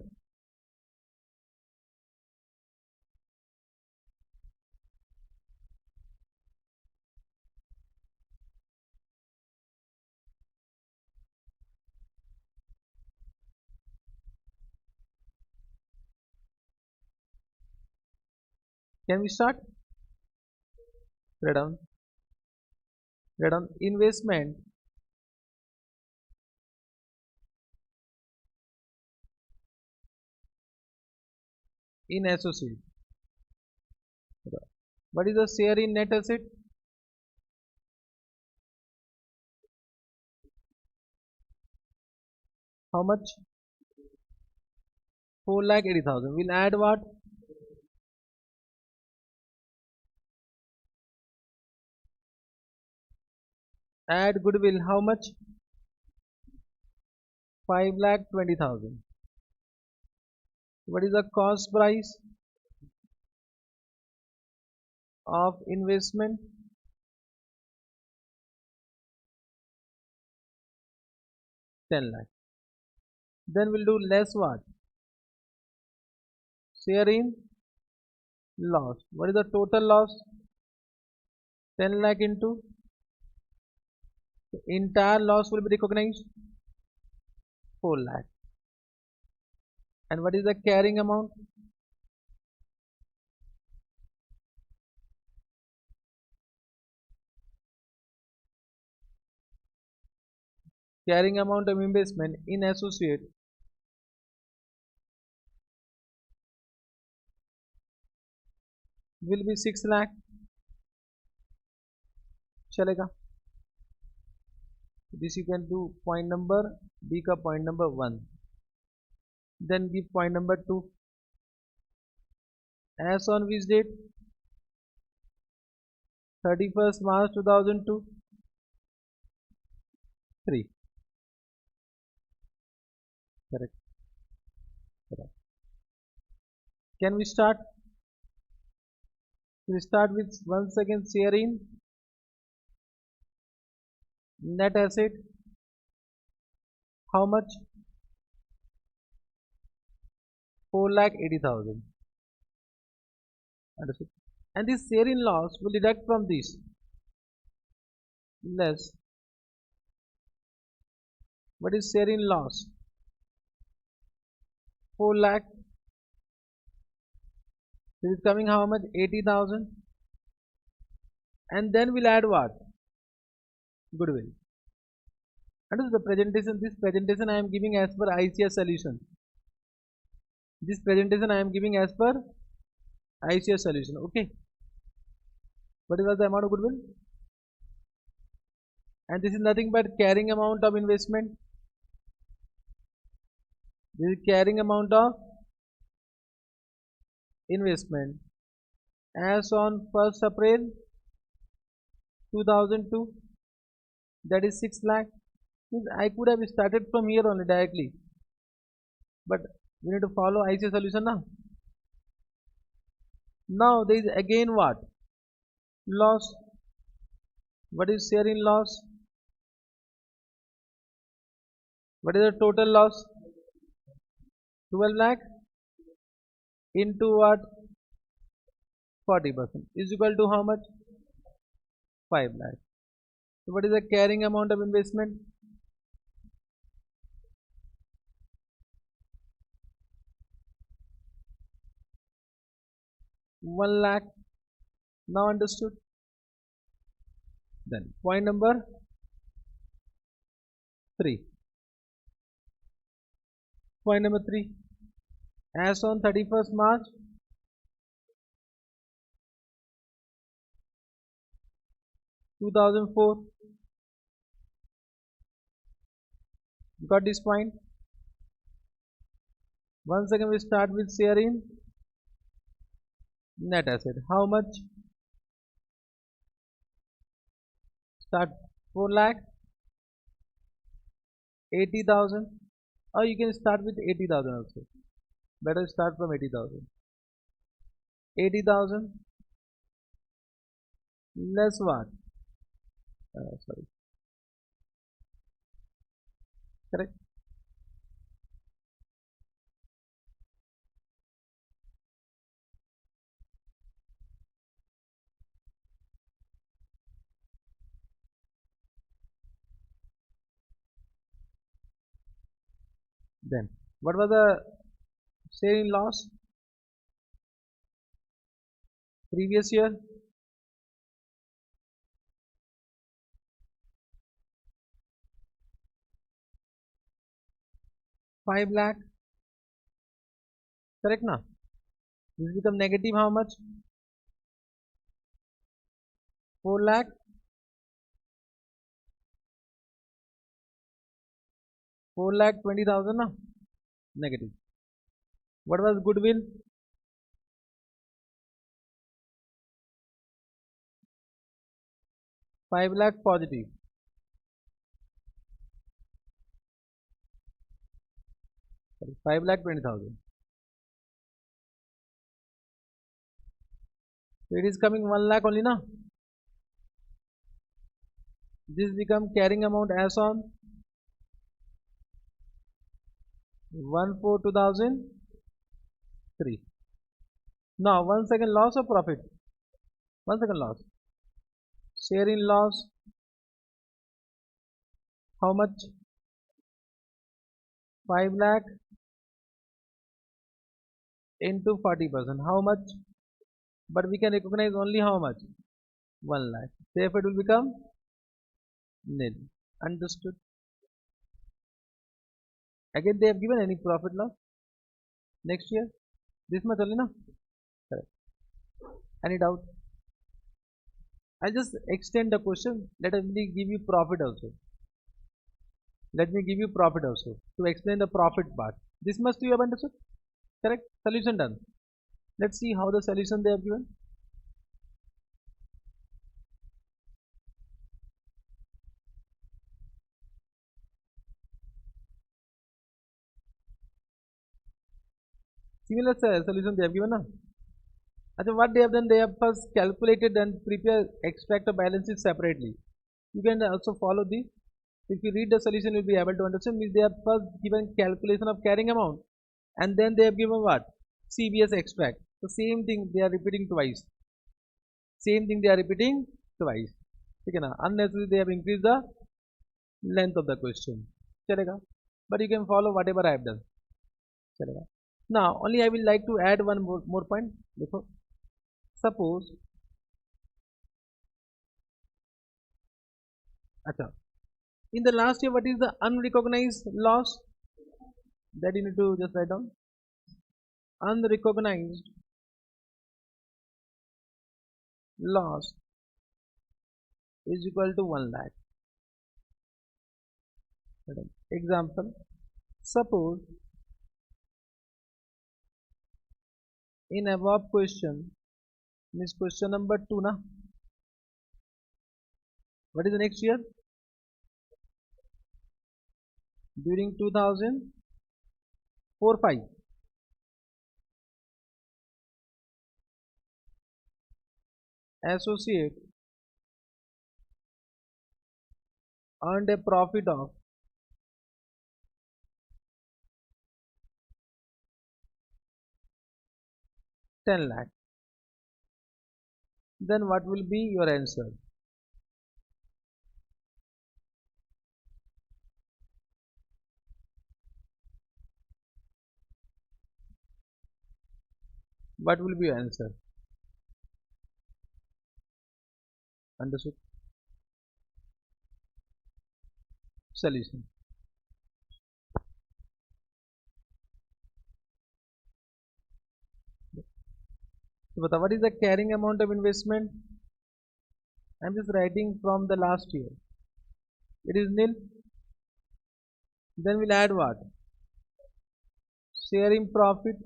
Can we start? Write down. Write down investment in associate. What is the share in net asset? How much? 4 lakh 80,000. We'll add what? Add goodwill. How much? 5 lakh 20,000. What is the cost price of investment? 10 lakh. Then we'll do less what? Share in loss. What is the total loss? 10 lakh into the entire loss will be recognized 4 lakh. And what is the carrying amount? Carrying amount of investment in associate will be 6 lakh. Chalega. This you can do point number B ka point number 1. Then give point number 2. As on which date? 31st March 2002. 3. Correct. Correct. Can we start? We start with once again share in net asset, how much? 4,80,000. Understood? And this share in loss will deduct from this less. What is share in loss? 4 lakh. This is coming how much? 80,000. And then we'll add what? Goodwill. Understood? The presentation, this presentation I am giving as per ICAI solution. This presentation I am giving as per ICAI solution. Okay. What was the amount of goodwill? And this is nothing but carrying amount of investment. This is carrying amount of investment as on 1st April 2002, that is 6 lakh. I could have started from here only directly, but we need to follow ICAI solution now. Now there is again what? Loss. What is share in loss? What is the total loss? 12 lakh into what? 40% is equal to how much? 5 lakh. So what is the carrying amount of investment? One lakh. Now understood? Then point number 3. Point number 3. As on 31st March 2004. Got this point? Once again we start with share in net asset. How much? Start 4 lakh 80,000, or you can start with 80,000 also. Better start from 80,000. 80,000 less what? Sorry. Correct. Then what was the share in loss previous year? 5 lakh. Correct now? This become negative how much? 4 lakh 4,20,000 now? Negative. What was goodwill? 5 lakh positive. Sorry, 5,20,000. So it is coming 1 lakh only now. This become carrying amount as on 1/4/2003. Now 1 second loss or profit? 1 second loss. Share in loss. How much? 5 lakh into 40%. How much? But we can recognize only how much? 1 lakh. Therefore it will become nil. Understood? Again they have given any profit loss next year? This much only, no? Correct. Any doubt? I'll just extend the question. Let me give you profit also. Let me give you profit also to explain the profit part. This must you have understood? Correct? Solution done. Let's see how the solution they have given. Similar solution they have given now. So what they have done, they have first calculated and prepared extract of balance sheet separately. You can also follow this. If you read the solution, you'll be able to understand. Means they have first given calculation of carrying amount, and then they have given what? CBS extract. The same thing they are repeating twice. Same thing they are repeating twice. Okay, na? Unnecessarily they have increased the length of the question. Chalega. But you can follow whatever I have done. Chalega. Now, only I will like to add one more point. Before. Suppose, acha, in the last year, what is the unrecognized loss? That you need to just write down. Unrecognized loss is equal to 1 lakh. Example, suppose in above question, means question number 2 na, what is the next year? During 2004-5, associate earned a profit of 10 lakh. Then what will be your answer? What will be your answer? Understood? Solution. So, what is the carrying amount of investment? I am just writing from the last year. It is nil. Then we'll add what? Sharing profit.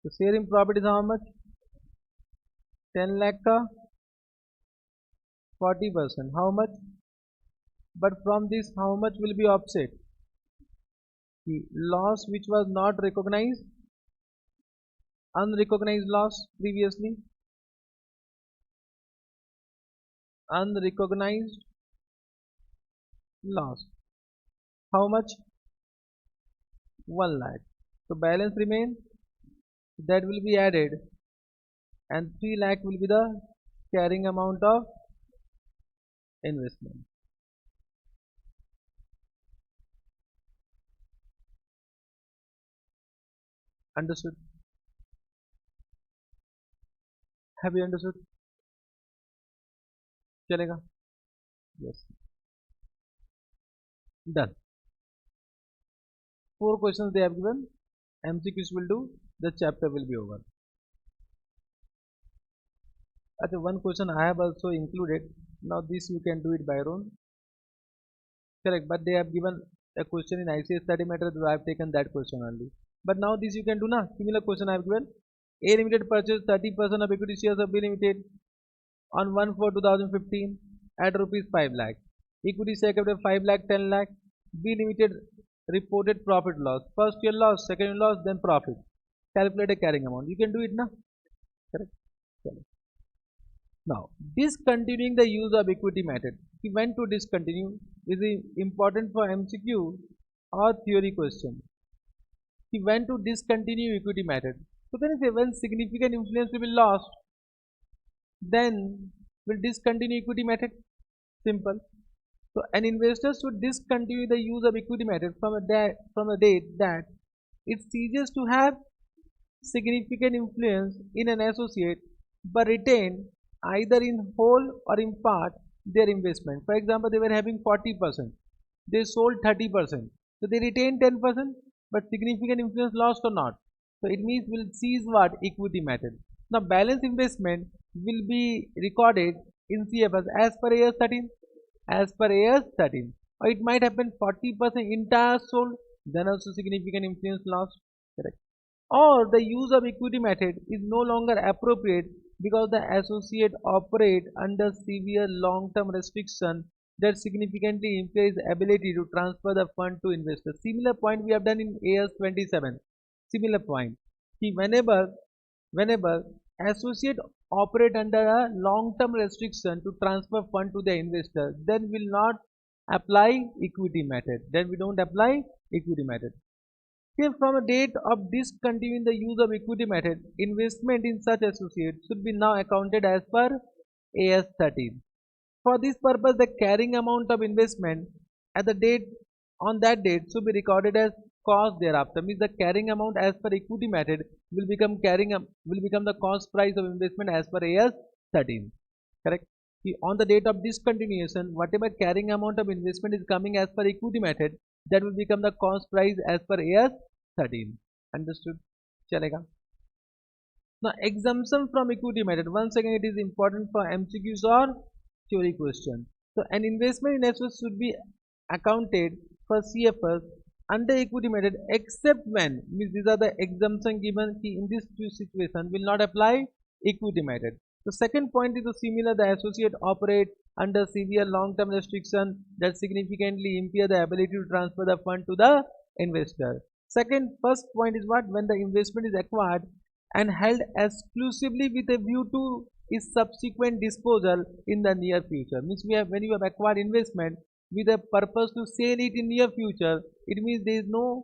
So sharing profit is how much? 10 lakh ka 40%. How much? But from this, how much will be offset? The loss which was not recognized, unrecognized loss previously, unrecognized loss. How much? 1 lakh. So balance remain, that will be added, and 3 lakh will be the carrying amount of investment. Understood? Have you understood? Chalega? Yes. Done. 4 questions they have given. MCQs will do. The chapter will be over. Okay, one question I have also included. Now this you can do it by your own. Correct. But they have given a question in ICAI study matter. So I have taken that question only. But now this you can do na. Similar question I have given. A Limited purchased 30% of equity shares of B Limited on 1/4/2015 at rupees 5 lakh. Equity share capital 5 lakh, 10 lakh. B Limited reported profit loss. First year loss, second year loss, then profit. Calculate a carrying amount. You can do it na. Correct. Now, discontinuing the use of equity method. When to discontinue is important for MCQ or theory question. When to discontinue equity method. So then say when significant influence will be lost, then will discontinue equity method. Simple. So an investor should discontinue the use of equity method from a date that it ceases to have significant influence in an associate but retain either in whole or in part their investment. For example, they were having 40%, they sold 30%, so they retain 10%, but significant influence lost or not. So it means we'll cease what? Equity method. Now balance investment will be recorded in CFS as per AS 13. As per AS 13. Or it might happen 40% entire sold, then also significant influence lost. Correct. Or the use of equity method is no longer appropriate because the associate operate under severe long-term restriction that significantly impairs ability to transfer the fund to investors. Similar point we have done in AS 27. Similar point. See, whenever associate operate under a long-term restriction to transfer fund to the investor, then will not apply equity method. Then we don't apply equity method. Here from a date of discontinuing the use of equity method, investment in such associate should be now accounted as per AS 13. For this purpose, the carrying amount of investment at the date on that date should be recorded as cost thereafter. Means the carrying amount as per equity method will become the cost price of investment as per AS 13. Correct. On the date of discontinuation, whatever carrying amount of investment is coming as per equity method, that will become the cost price as per AS 13. Understood? Chalega. Now exemption from equity method. Once again, it is important for MCQs or theory question. So an investment in assets should be accounted for CFS under equity method except when, means these are the exemption given in this two situation will not apply equity method. The second point is similar, the associate operate under severe long-term restriction that significantly impair the ability to transfer the fund to the investor. First point is what? When the investment is acquired and held exclusively with a view to its subsequent disposal in the near future. Means when you have acquired investment with a purpose to sell it in near future, it means there is no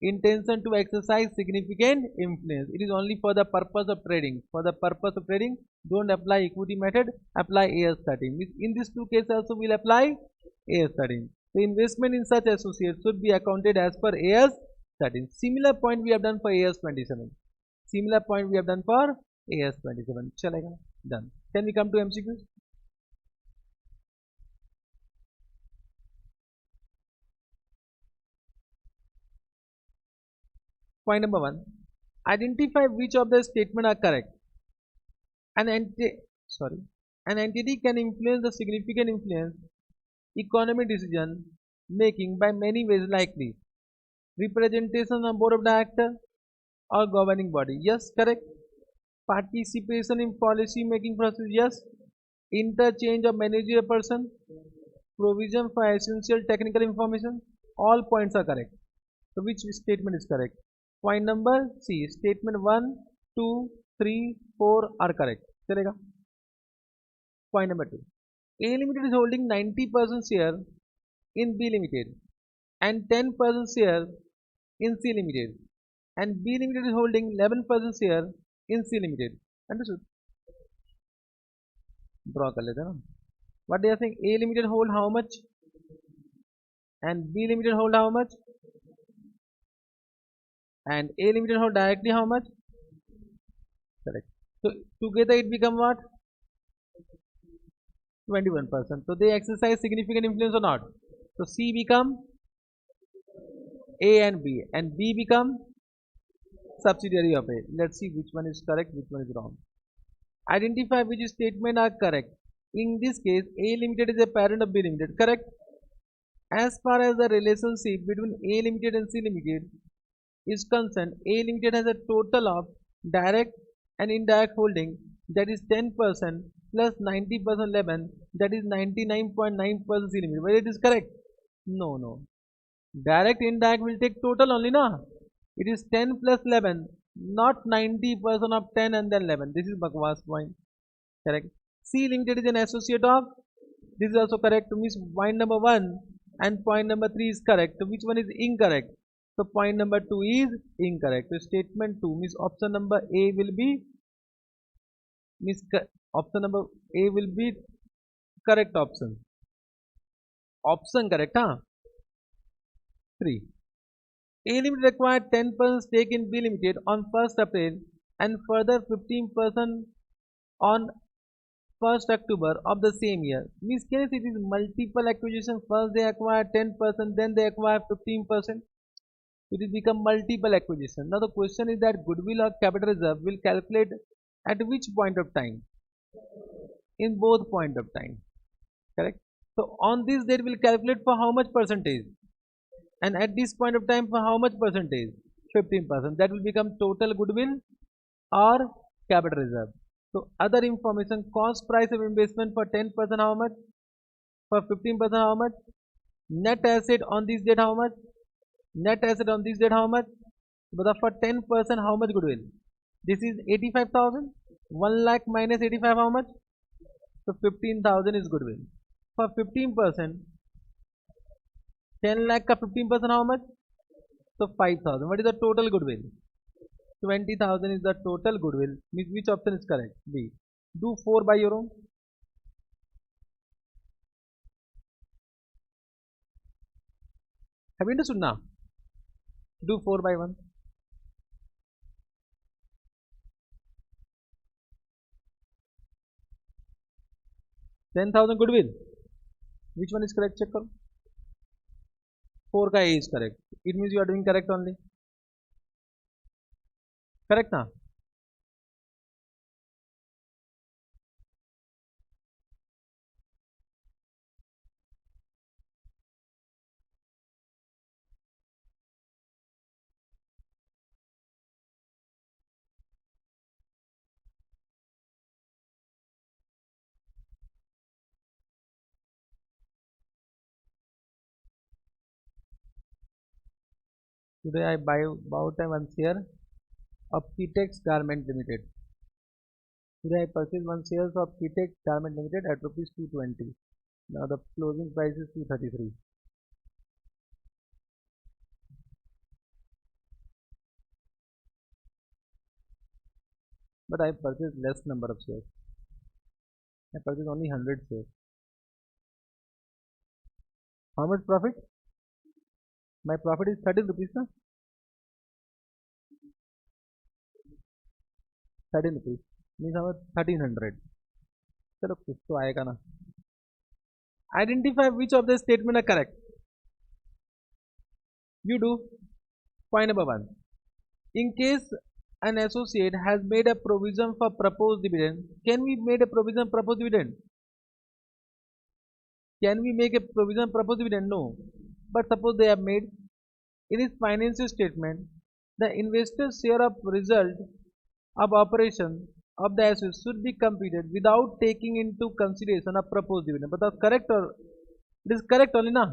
intention to exercise significant influence. It is only for the purpose of trading. For the purpose of trading, don't apply equity method, apply AS 13. In these two cases also will apply AS 13. The investment in such associates should be accounted as per AS 13. Similar point we have done for AS 27. Similar point we have done for AS 27. Chalega. Done. Can we come to MCQs? Point number 1. Identify which of the statement are correct. An entity can influence the significant influence economic decision making by many ways, likely representation on board of director or governing body. Yes, correct. Participation in policy making process. Yes. Interchange of managerial person. Provision for essential technical information. All points are correct. So which statement is correct? Point number C. Statement 1, 2, 3, 4 are correct. Chalega. Point number 2. A Limited is holding 90% share in B Limited and 10% share in C Limited, and B Limited is holding 11% share in C Limited. Understood? Draw kar lete na. What they are saying? A Limited hold how much? And B Limited hold how much? And A Limited hold directly how much? Correct. So together it become what? 21%. So they exercise significant influence or not? So C become A and B become subsidiary of A. Let's see which one is correct, which one is wrong. Identify which statement are correct. In this case, A Limited is a parent of B Limited. Correct. As far as the relationship between A Limited and C Limited is concerned, A Limited has a total of direct and indirect holding, that is 10% plus 90% 11, that is 99.9% C Limited. Whether it is correct? No. Direct indirect will take total only, na? It is 10 plus 11, not 90% of 10 and then 11. This is Bakwas point. Correct. C Limited is an associate of. This is also correct. Means point number 1 and point number 3 is correct. So which one is incorrect? So point number 2 is incorrect. So statement 2 means option number A will be correct option. Option correct, huh? 3. A Limited acquired 10% stake in B Limited on 1st April and further 15% on 1st October of the same year. Means case it is multiple acquisition. First they acquire 10%, then they acquire 15%. It will become multiple acquisition. Now the question is that goodwill or capital reserve will calculate at which point of time? In both point of time. Correct. So on this date will calculate for how much percentage? And at this point of time for how much percentage? 15%. That will become total goodwill or capital reserve. So other information, cost price of investment for 10% how much? For 15% how much? Net asset on this date how much? Net asset on this date how much? But for 10% how much goodwill? This is 85,000. 1 lakh minus 85, how much? So 15,000 is goodwill. For 15%, 10 lakh ka 15% how much? So 5,000. What is the total goodwill? 20,000 is the total goodwill. Which option is correct? B. Do 4 by your own. Have you understood now? Do 4 by 1. 10,000 goodwill. Which one is correct? Check. 4 ka A is correct. It means you are doing correct only. Correct now? Today I bought one share of Kitex Garment Limited. Today I purchased one shares of Kitex Garment Limited at rupees 220. Now the closing price is 233. But I purchased less number of shares. I purchased only 100 shares. How much profit? My profit is 30 rupees. Na? 13 rupees. Means how much? 1300. चलो कुछ तो आएगा ना. Identify which of the statement are correct. You do. Point number 1. In case an associate has made a provision for proposed dividend, can we make a provision proposed dividend? Can we make a provision proposed dividend? No. But suppose they have made in his financial statement, the investor's share of result of operation of the assets should be computed without taking into consideration a proposed dividend. But that's correct, or it is correct only na?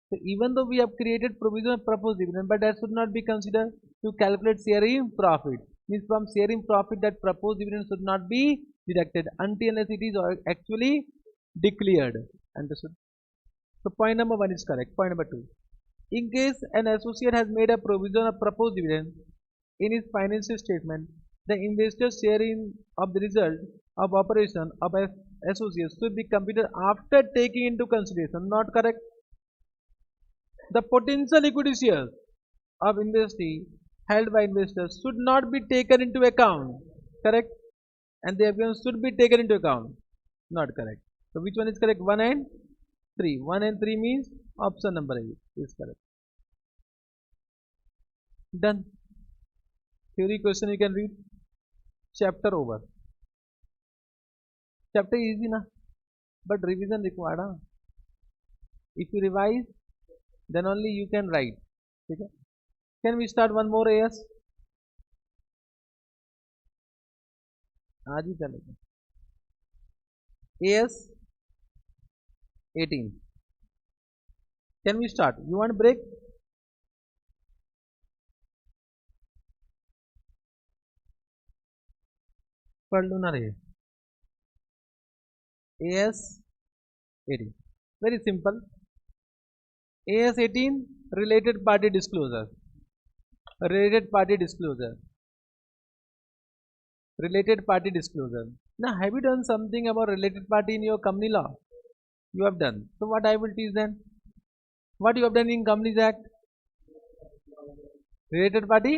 So even though we have created provision of proposed dividend, but that should not be considered to calculate sharing profit. Means from sharing profit that proposed dividend should not be deducted until unless it is actually declared. Understood? So point number 1 is correct. Point number 2. In case an associate has made a provision of proposed dividend in his financial statement, the investor's share of the result of operation of associates should be computed after taking into consideration. Not correct. The potential equity shares of investee held by investors should not be taken into account. Correct. And they have given should be taken into account. Not correct. So which one is correct? 1 and 3. 1 and 3 means option number A is correct. Done. Theory question you can read. Chapter over. Chapter easy na, but revision required. Huh? If you revise, then only you can write. Okay? Can we start one more AS? आज ही चलेगा. AS 18. Can we start? You want break? पढ़ लो ना रे. AS 18. Very simple. AS 18 related party disclosure. Related party disclosure. Related party disclosure. Now, have you done something about related party in your company law? You have done. So, what I will teach then? What you have done in Companies Act? Related party?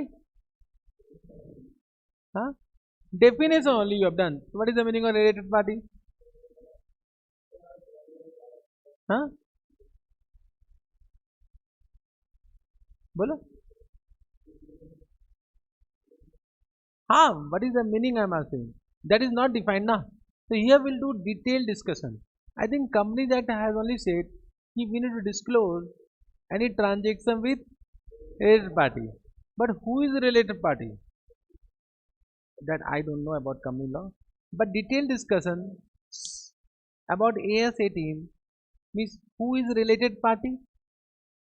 Huh? Definition only you have done. So what is the meaning of related party? Huh? Bolo? What is the meaning I am asking? That is not defined now. So here we will do detailed discussion. I think Companies Act has only said we need to disclose any transaction with related party. But who is the related party? That I don't know about company law. But detailed discussion about AS 18 means who is related party,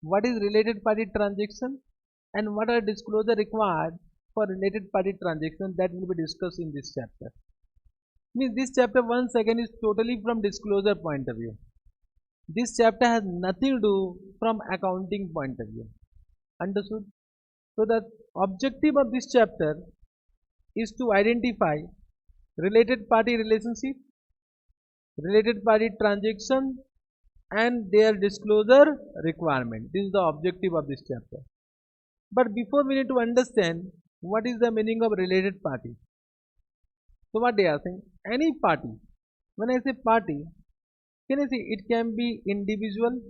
what is related party transaction, and what are disclosure required for related party transaction that will be discussed in this chapter. Means this chapter once again is totally from disclosure point of view. This chapter has nothing to do from accounting point of view. Understood? So the objective of this chapter is to identify related party relationship, related party transaction and their disclosure requirement. This is the objective of this chapter. But before we need to understand what is the meaning of related party. So what they are saying, any party, when I say party, can I say it can be individual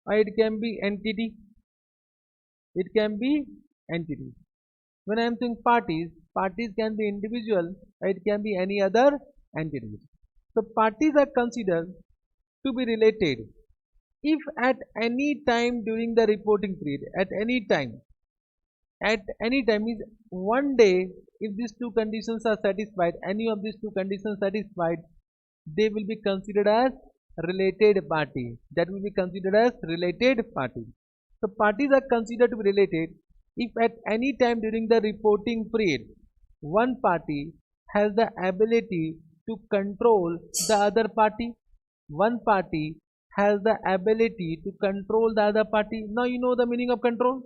or it can be entity, it can be entity. When I am saying parties, parties can be individual or it can be any other entity. So parties are considered to be related if at any time during the reporting period, at any time means one day, if these two conditions are satisfied, any of these two conditions satisfied, they will be considered as related party. That will be considered as related party. So parties are considered to be related if at any time during the reporting period one party has the ability to control the other party. One party has the ability to control the other party. Now you know the meaning of control.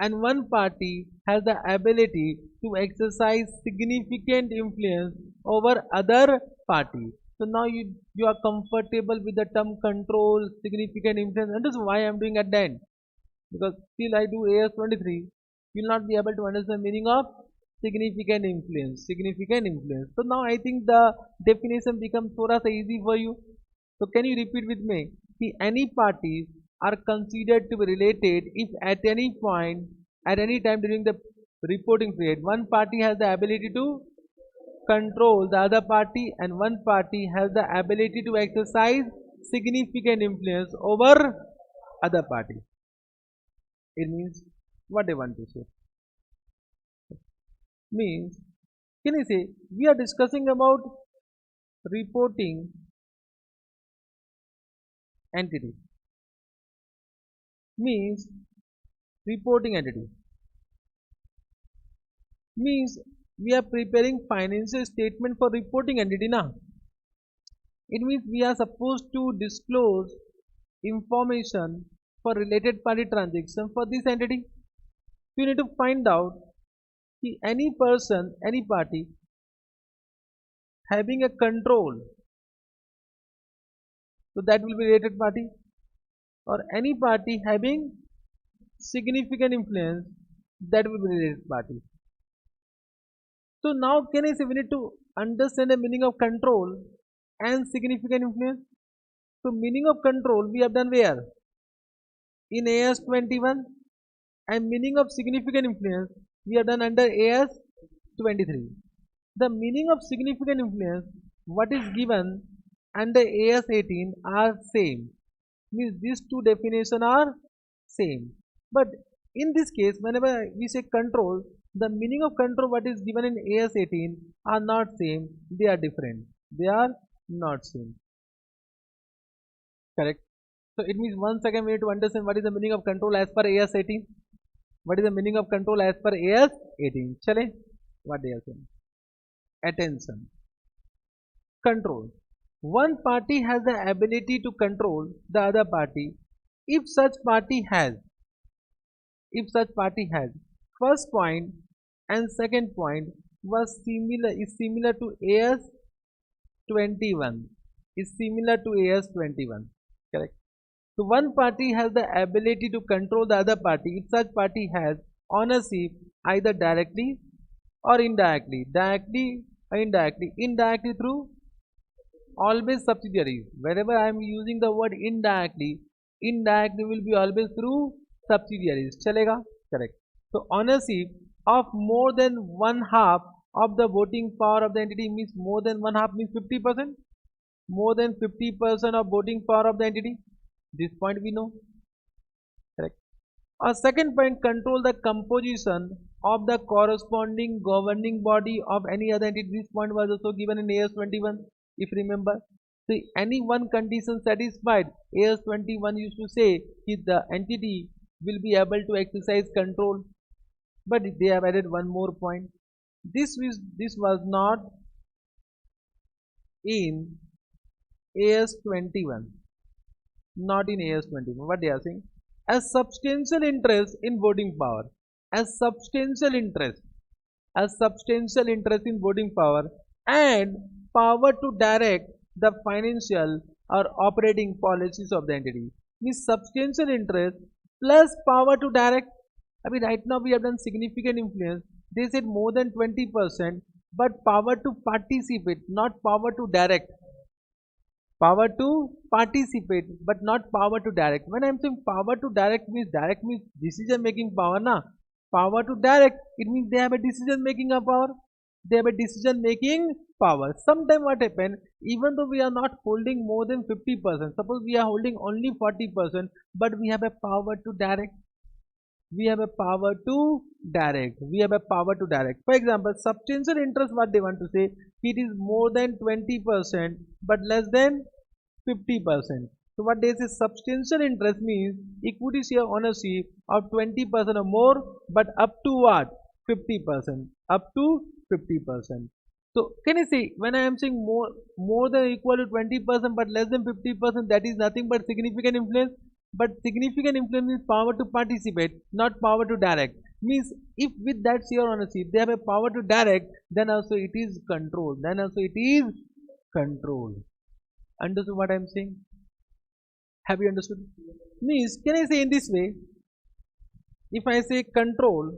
And one party has the ability to exercise significant influence over other party. So now you are comfortable with the term control, significant influence, and this is why I am doing at the end. Because till I do AS23, you will not be able to understand the meaning of significant influence. Significant influence. So now I think the definition becomes thoda sa easy for you. So can you repeat with me? See, any parties are considered to be related if at any point, at any time during the reporting period, one party has the ability to control the other party and one party has the ability to exercise significant influence over other party. It means what I want to say. Means, can I say, we are discussing about reporting entity. Means reporting entity means we are preparing financial statement for reporting entity now. It means we are supposed to disclose information for related party transaction for this entity. You need to find out any person, any party having a control, so that will be related party, or any party having significant influence, that will be related party. So now can I say we need to understand the meaning of control and significant influence. So meaning of control we have done where? In AS21, and meaning of significant influence we have done under AS23. The meaning of significant influence what is given under AS18 are same. Means these two definitions are same. But in this case, whenever we say control, the meaning of control what is given in AS18 are not same, they are different. They are not same. Correct? So it means once again we need to understand what is the meaning of control as per AS18. What is the meaning of control as per AS18? Chale? What they are saying? Attention. Control. One party has the ability to control the other party if such party has. First point and second point is similar to AS21. Correct. So one party has the ability to control the other party if such party has ownership either directly or indirectly. Directly or indirectly. Indirectly through always subsidiaries. Wherever I am using the word indirectly will be always through subsidiaries. Chalega? Correct. So ownership of more than one half of the voting power of the entity means more than one half means 50%. More than 50% of voting power of the entity. This point we know. Correct. Our second point, control the composition of the corresponding governing body of any other entity. This point was also given in AS21, if remember. See, any one condition satisfied, AS21 used to say if the entity will be able to exercise control. but they have added one more point. This was not in AS21, not in AS21. What they are saying? As substantial interest in voting power, as substantial interest, as substantial interest in voting power, and power to direct the financial or operating policies of the entity. Means substantial interest plus power to direct. I mean, right now we have done significant influence. They said more than 20%, but power to participate, not power to direct. Power to participate, but not power to direct. When I'm saying power to direct means decision making power, na. Power to direct, it means they have a decision making power. They have a decision making power. Sometimes what happen, even though we are not holding more than 50%, suppose we are holding only 40%, but we have a power to direct. We have a power to direct. We have a power to direct. For example, substantial interest, what they want to say, it is more than 20% but less than 50%. So what they say, substantial interest means equity share ownership of 20% or more, but up to what? 50%. Up to 50%. So can you see, when I am saying more than or equal to 20% but less than 50%, that is nothing but significant influence. But significant influence means power to participate, not power to direct. Means if with that share ownership they have a power to direct, then also it is control. Then also it is control. Understood what I am saying? Have you understood? Means, can I say in this way? If I say control,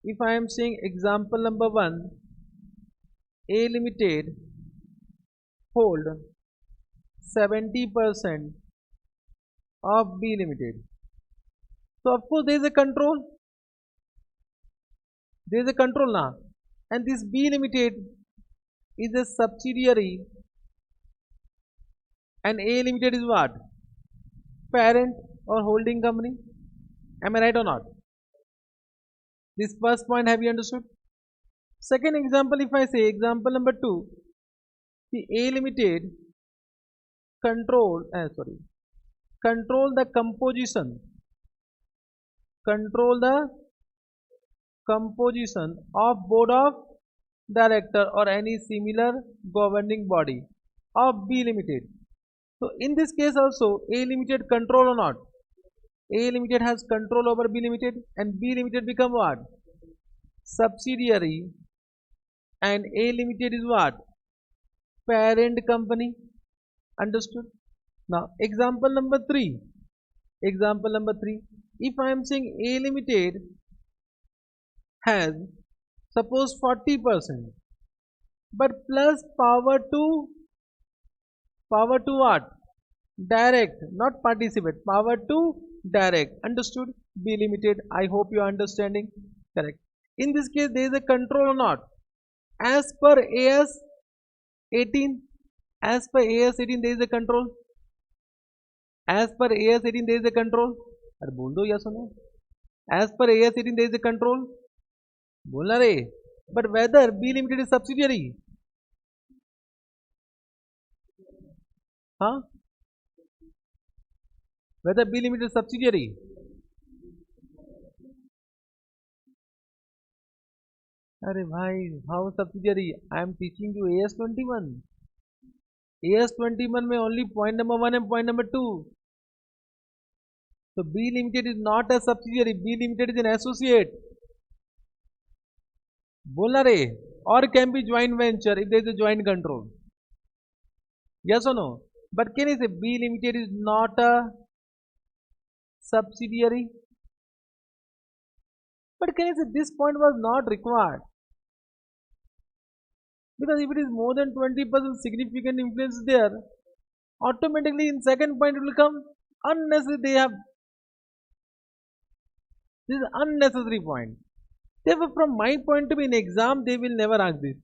if I am saying example number 1, A Limited hold 70% of B Limited. So of course there is a control. There is a control now. And this B Limited is a subsidiary and A Limited is what? Parent or holding company. Am I right or not? This first point, have you understood? Second example, if I say example number 2, the A Limited control the composition of board of director or any similar governing body of B Limited. So in this case also A Limited control or not? A Limited has control over B Limited and B Limited become what? Subsidiary and A Limited is what? Parent company. Understood? Now example number 3. If I am saying A Limited has suppose 40% but plus power to what? Direct, not participate. Power to direct. Understood? B Limited. I hope you are understanding. Correct. In this case there is a control or not? As per AS 18, as per AS 18 there is a control. As per AS 18 there is a control. अरे बोल दो yes or no. As per AS 18 there is a control. बोलना रे. But whether B Limited is subsidiary? Huh? Whether B Limited is subsidiary? अरे भाई, how subsidiary? I am teaching you AS21. AS21 में only point number 1 and point number 2. So B Limited is not a subsidiary. B Limited is an associate. बोलना रे. Or can be joint venture if there is a joint control. Yes or no? But can I say B Limited is not a subsidiary? But can I say this point was not required? Because if it is more than 20% significant influence there, automatically in second point it will come unnecessary. This is unnecessary point. Therefore, from my point of view, in exam they will never ask this.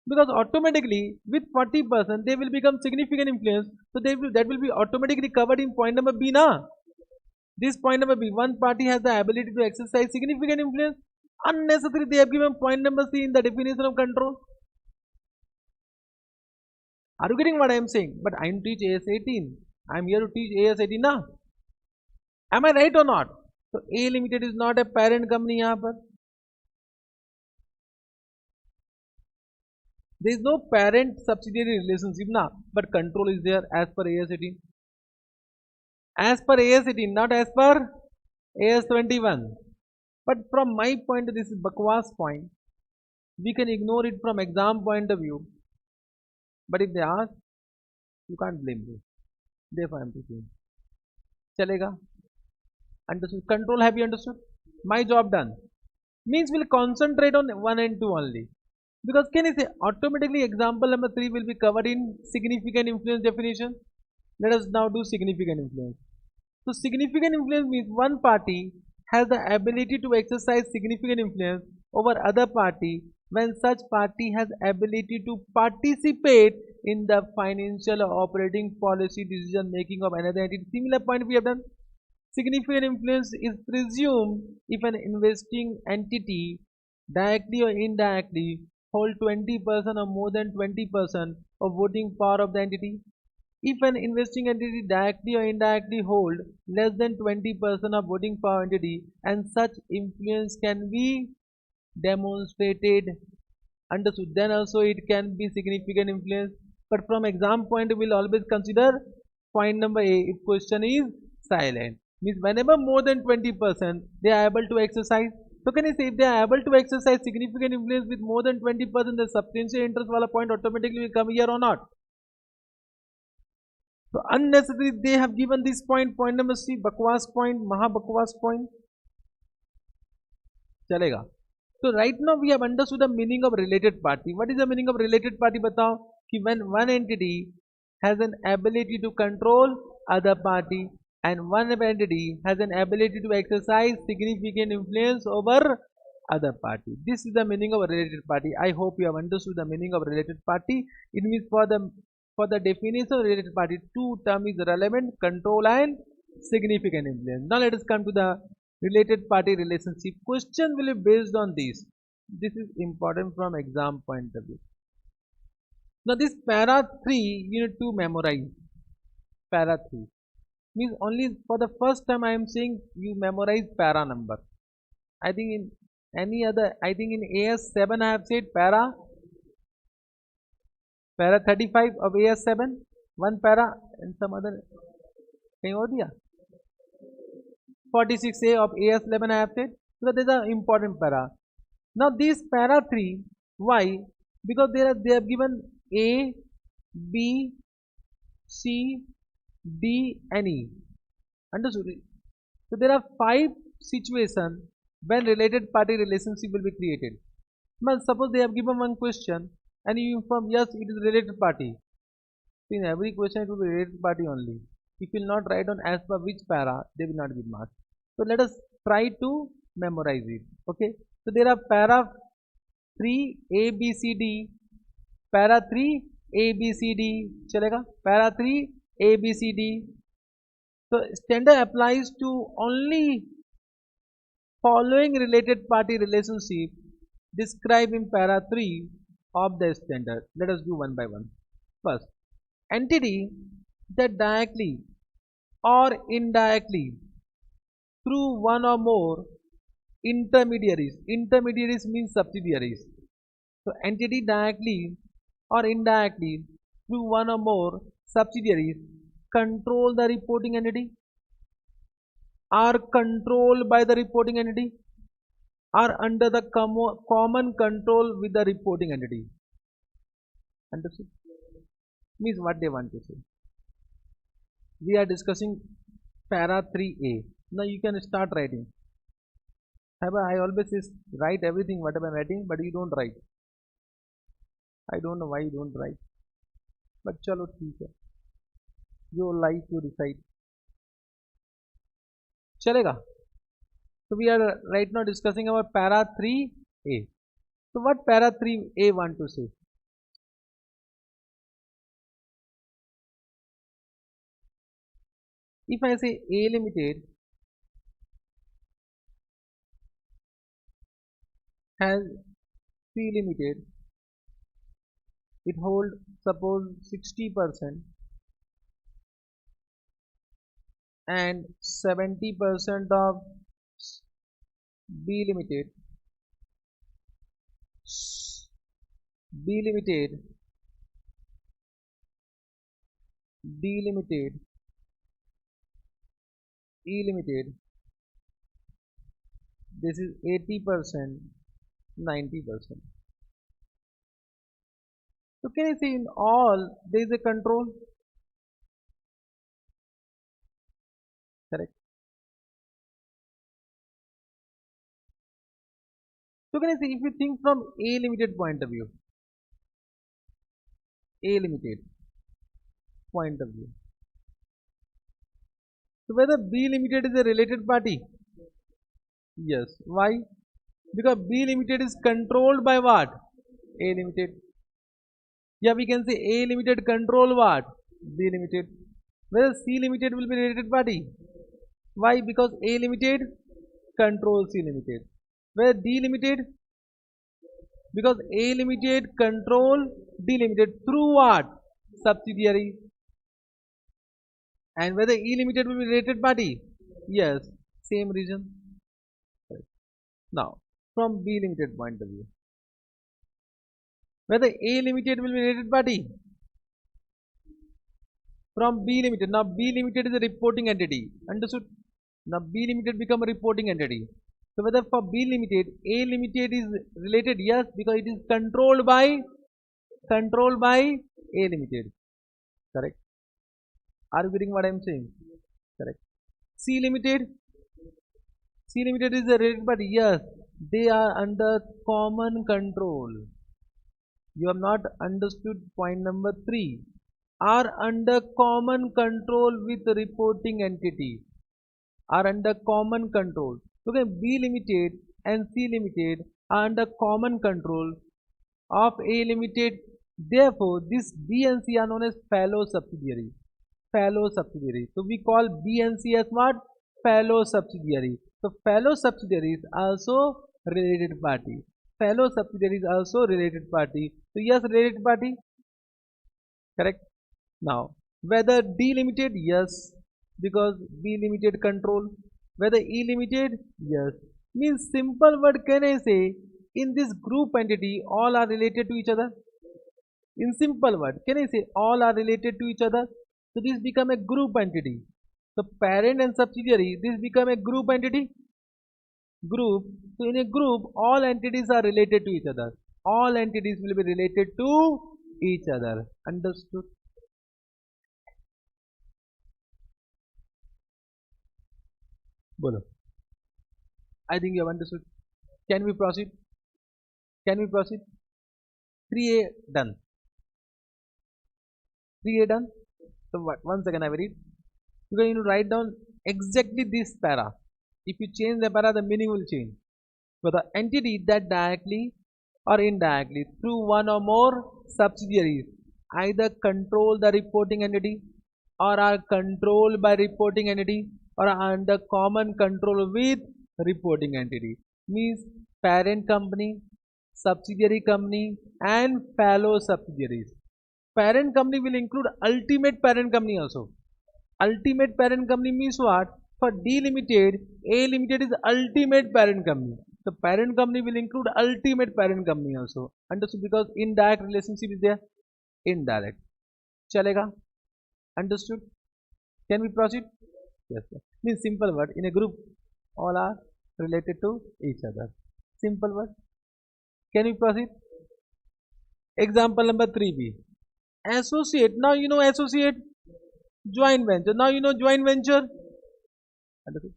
Because automatically with 40% they will become significant influence. So that will be automatically covered in point number B na. This point number B, one party has the ability to exercise significant influence. Unnecessary they have given point number C in the definition of control. Are you getting what I am saying? But I am teach AS18. I am here to teach AS18 now. Am I right or not? So A Limited is not a parent company यहाँ पर. There is no parent subsidiary relationship ना, but control is there as per AS 18. As per AS 18, not as per AS 21. But from my point, this is bakwas point. We can ignore it from exam point of view. But if they ask, you can't blame me. Therefore, I am teaching. Chalega. Understood? Control, have you understood? My job done. Means we'll concentrate on 1 and 2 only. Because can you say automatically example number 3 will be covered in significant influence definition? Let us now do significant influence. So significant influence means one party has the ability to exercise significant influence over other party when such party has ability to participate in the financial or operating policy decision making of another entity. Similar point we have done. Significant influence is presumed if an investing entity directly or indirectly hold 20% or more than 20% of voting power of the entity. If an investing entity directly or indirectly hold less than 20% of voting power entity and such influence can be demonstrated, understood, then also it can be significant influence. But from exam point we will always consider point number A if question is silent. Means whenever more than 20% they are able to exercise. So can you say if they are able to exercise significant influence with more than 20%, the substantial interest wala point automatically will come here or not? So unnecessary they have given this point, point number C, bakwas point, maha bakwas point. Chalega. So right now we have understood the meaning of related party. What is the meaning of related party? Batao. Ki when one entity has an ability to control other party and one entity has an ability to exercise significant influence over other party. This is the meaning of a related party. I hope you have understood the meaning of related party. It means for the definition of related party, two terms is relevant, control and significant influence. Now let us come to the related party relationship. Question will be based on this. This is important from exam point of view. Now this para 3 you need to memorize. Para 3 means only for the first time I am saying you memorize para number. I think in any other, I think in AS7 I have said para 35 of AS7, one para and some other. Kahin ho diya? 46A of AS11 I have said. So these are important para. Now this para 3, why? Because they have given A, B, C, D and E. Understood? So there are 5 situations when related party relationship will be created. Now suppose they have given one question and you inform yes it is related party. So in every question it will be related party only. If you will not write on as per which para, they will not give marks. So let us try to memorize it. Okay. So there are para 3 A B C D, para 3 A B C D, chalega, para 3 A B C D. So standard applies to only following related party relationship described in para 3 of the standard. Let us do one by one. First, entity that directly or indirectly through one or more intermediaries. Intermediaries means subsidiaries. So entity directly or indirectly through one or more subsidiaries control the reporting entity, are controlled by the reporting entity, are under the common control with the reporting entity. Understood? Means what they want to say. We are discussing para 3A. Now you can start writing. I always say write everything whatever I am writing, but you don't write. I don't know why you don't write. But chalo theek hai. Your life you decide. Chalega. So we are right now discussing about para 3A. So what para 3A want to say? If I say A Limited has C Limited, it hold suppose 60% and 70% of B Limited, B Limited, D Limited, E Limited, this is 80%, 90%. So can you see in all there is a control, correct? So can you see if you think from A Limited point of view, A Limited point of view. So whether B Limited is a related party? Yes. Why? Because B Limited is controlled by what? A Limited. Yeah, we can say A Limited control what? B Limited. Whether C Limited will be related party? Why? Because A Limited controls C Limited. Whether D Limited? Because A Limited control D Limited through what? Subsidiary. And whether E Limited will be related party? Yes, same reason. Now, from B Limited point of view, whether A Limited will be related party? From B Limited. Now, B Limited is a reporting entity. Understood? Now, B Limited become a reporting entity. So, whether for B Limited, A Limited is related? Yes, because it is controlled by A Limited. Correct? Are you getting what I am saying? Correct. C Limited? C Limited is a related party. Yes, they are under common control. You have not understood point number 3. Are under common control with reporting entity. Are under common control. Okay, B Limited and C Limited are under common control of A Limited. Therefore, this B and C are known as fellow subsidiary. Fellow subsidiary. So we call B and C as what? Fellow subsidiary. So fellow subsidiaries also related party. Fellow subsidiaries also related party. So yes, related party. Correct. Now, whether D Limited? Yes, because B Limited control. Whether E Limited? Yes. Means simple word can I say, in this group entity all are related to each other? In simple word, can I say all are related to each other? So this become a group entity. So parent and subsidiary, this become a group entity. Group. So in a group, all entities are related to each other. All entities will be related to each other. Understood? Bolo. I think you have understood. Can we proceed? Can we proceed? 3A done. 3A done. So what? One second, I will read. You can write down exactly this para. If you change the para, the meaning will change. So the entity that directly or indirectly through one or more subsidiaries either control the reporting entity or are controlled by reporting entity or are under common control with reporting entity, means parent company, subsidiary company and fellow subsidiaries. Parent company will include ultimate parent company also. Ultimate parent company means what? For D Limited, A Limited is ultimate parent company. The parent company will include ultimate parent company also. Understood? Because indirect relationship is there. Indirect. Chalega? Understood? Can we proceed? Yes, sir. Means simple word. In a group, all are related to each other. Simple word. Can we proceed? Example number 3B. Associate. Now you know associate. Joint venture. Now you know joint venture. Understood?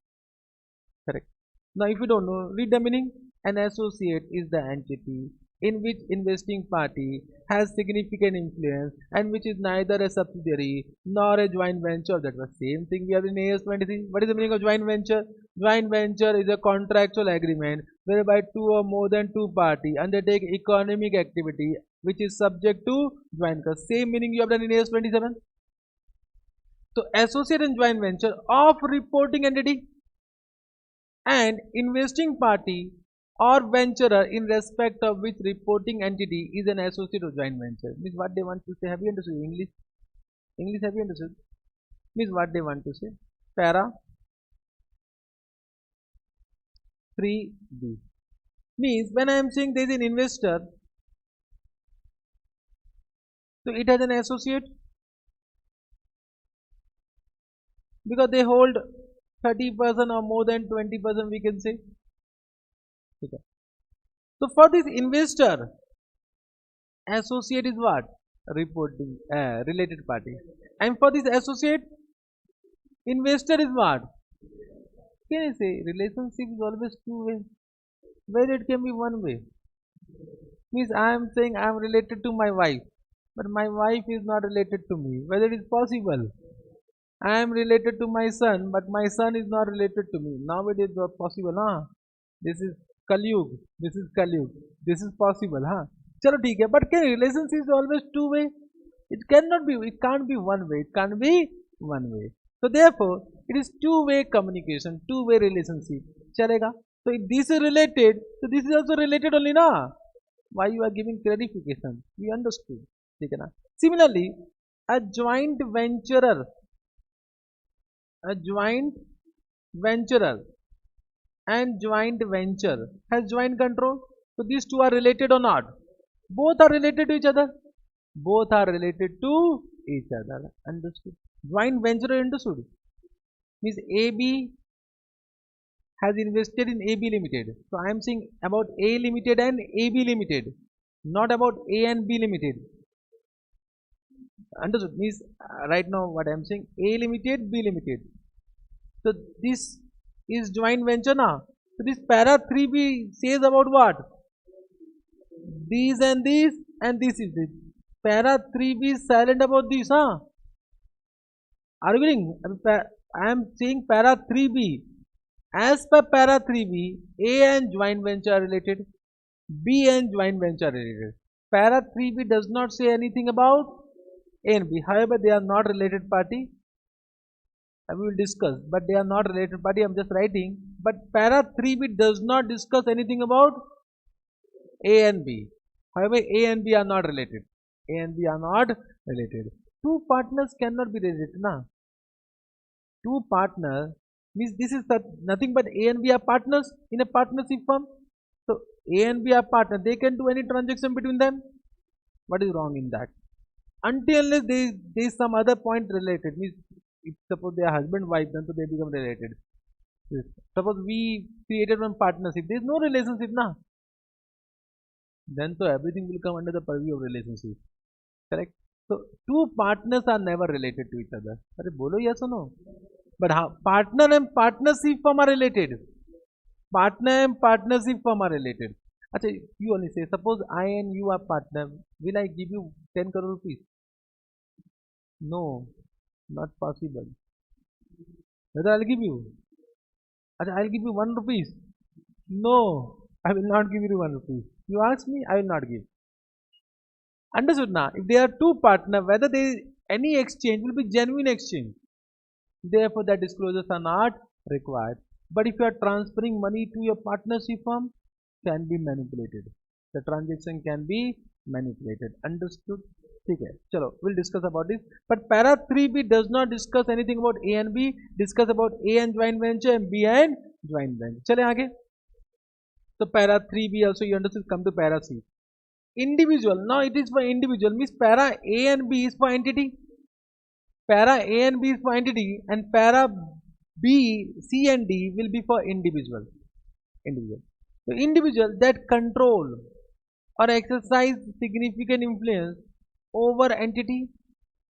Correct. Now if you don't know, read the meaning. An associate is the entity in which investing party has significant influence and which is neither a subsidiary nor a joint venture. That was same thing we have in AS23. What is the meaning of joint venture? Joint venture is a contractual agreement whereby two or more than two parties undertake economic activity which is subject to joint venture. Same meaning you have done in AS27. So associate and joint venture of reporting entity and investing party or venturer in respect of which reporting entity is an associate or joint venture. Means what they want to say. Have you understood English? English have you understood? Means what they want to say. para 3b. Means when I am saying there is an investor, so it has an associate because they hold 30% or more than 20%, we can say. Okay. So for this investor, associate is what? Reporting related party. And for this associate, investor is what? Can I say relationship is always two way? Whether it can be one way. Means I am saying I am related to my wife, but my wife is not related to me. Whether it is possible. I am related to my son, but my son is not related to me. Now it is not possible, huh? This is Kalyug. This is Kalyug. This is possible, huh? Chalo theek hai. But can relationship is always two way? It cannot be. It can't be one way. It can't be one way. So therefore, it is two-way communication, two-way relationship. Chalega. So if this is related, so this is also related only, na? Why you are giving clarification? We understood. ठीक है ना? Similarly, a joint venturer and joint venture has joint control. So these two are related or not? Both are related to each other. Both are related to each other. Understood? Joint venture understood. Means AB has invested in AB Limited. So I am saying about A Limited and AB Limited, not about A and B Limited. Understood? Means right now what I am saying, A Limited, B Limited. So this is joint venture now. So this para 3b says about what? These and this and this is this. Para 3b is silent about this, huh? Are you getting? I am saying para 3b. As per para 3b, A and joint venture are related, B and joint venture are related. Para 3b does not say anything about A and B. However, they are not related party. I will discuss, but they are not related party. I am just writing. But para 3b does not discuss anything about A and B. However, A and B are not related. A and B are not related. Two partners cannot be related, na? Two partners means this is nothing but A and B are partners in a partnership firm. So A and B are partners. They can do any transaction between them. What is wrong in that? Until unless there is some other point related. Means if suppose they are husband wife, then so they become related. Yes. Suppose we created one partnership. There is no relationship, na? Then so everything will come under the purview of relationship. Correct? So two partners are never related to each other. Are bolo yes or no? But partner and partnership firm are related. Partner and partnership firm are related. Achha, you only say, suppose I and you are partner. Will I give you 10 crore rupees? No, not possible. Whether I'll give you? Achha, I'll give you 1 rupees. No, I will not give you 1 rupees. You ask me, I will not give. Understood now? If there are two partners, whether there is any exchange will be genuine exchange. Therefore, the disclosures are not required. But if you are transferring money to your partnership firm, can be manipulated. The transaction can be manipulated. Understood? Okay. Chalo, we'll discuss about this. But para 3b does not discuss anything about A and B. Discuss about A and joint venture and B and joint venture. Chale aage. So para 3b also you understood. Come to para C. Individual. Now it is for individual. Means para A and B is for entity. Para A and B is for entity, and para B, C and D will be for individual. So individual that control or exercise significant influence over entity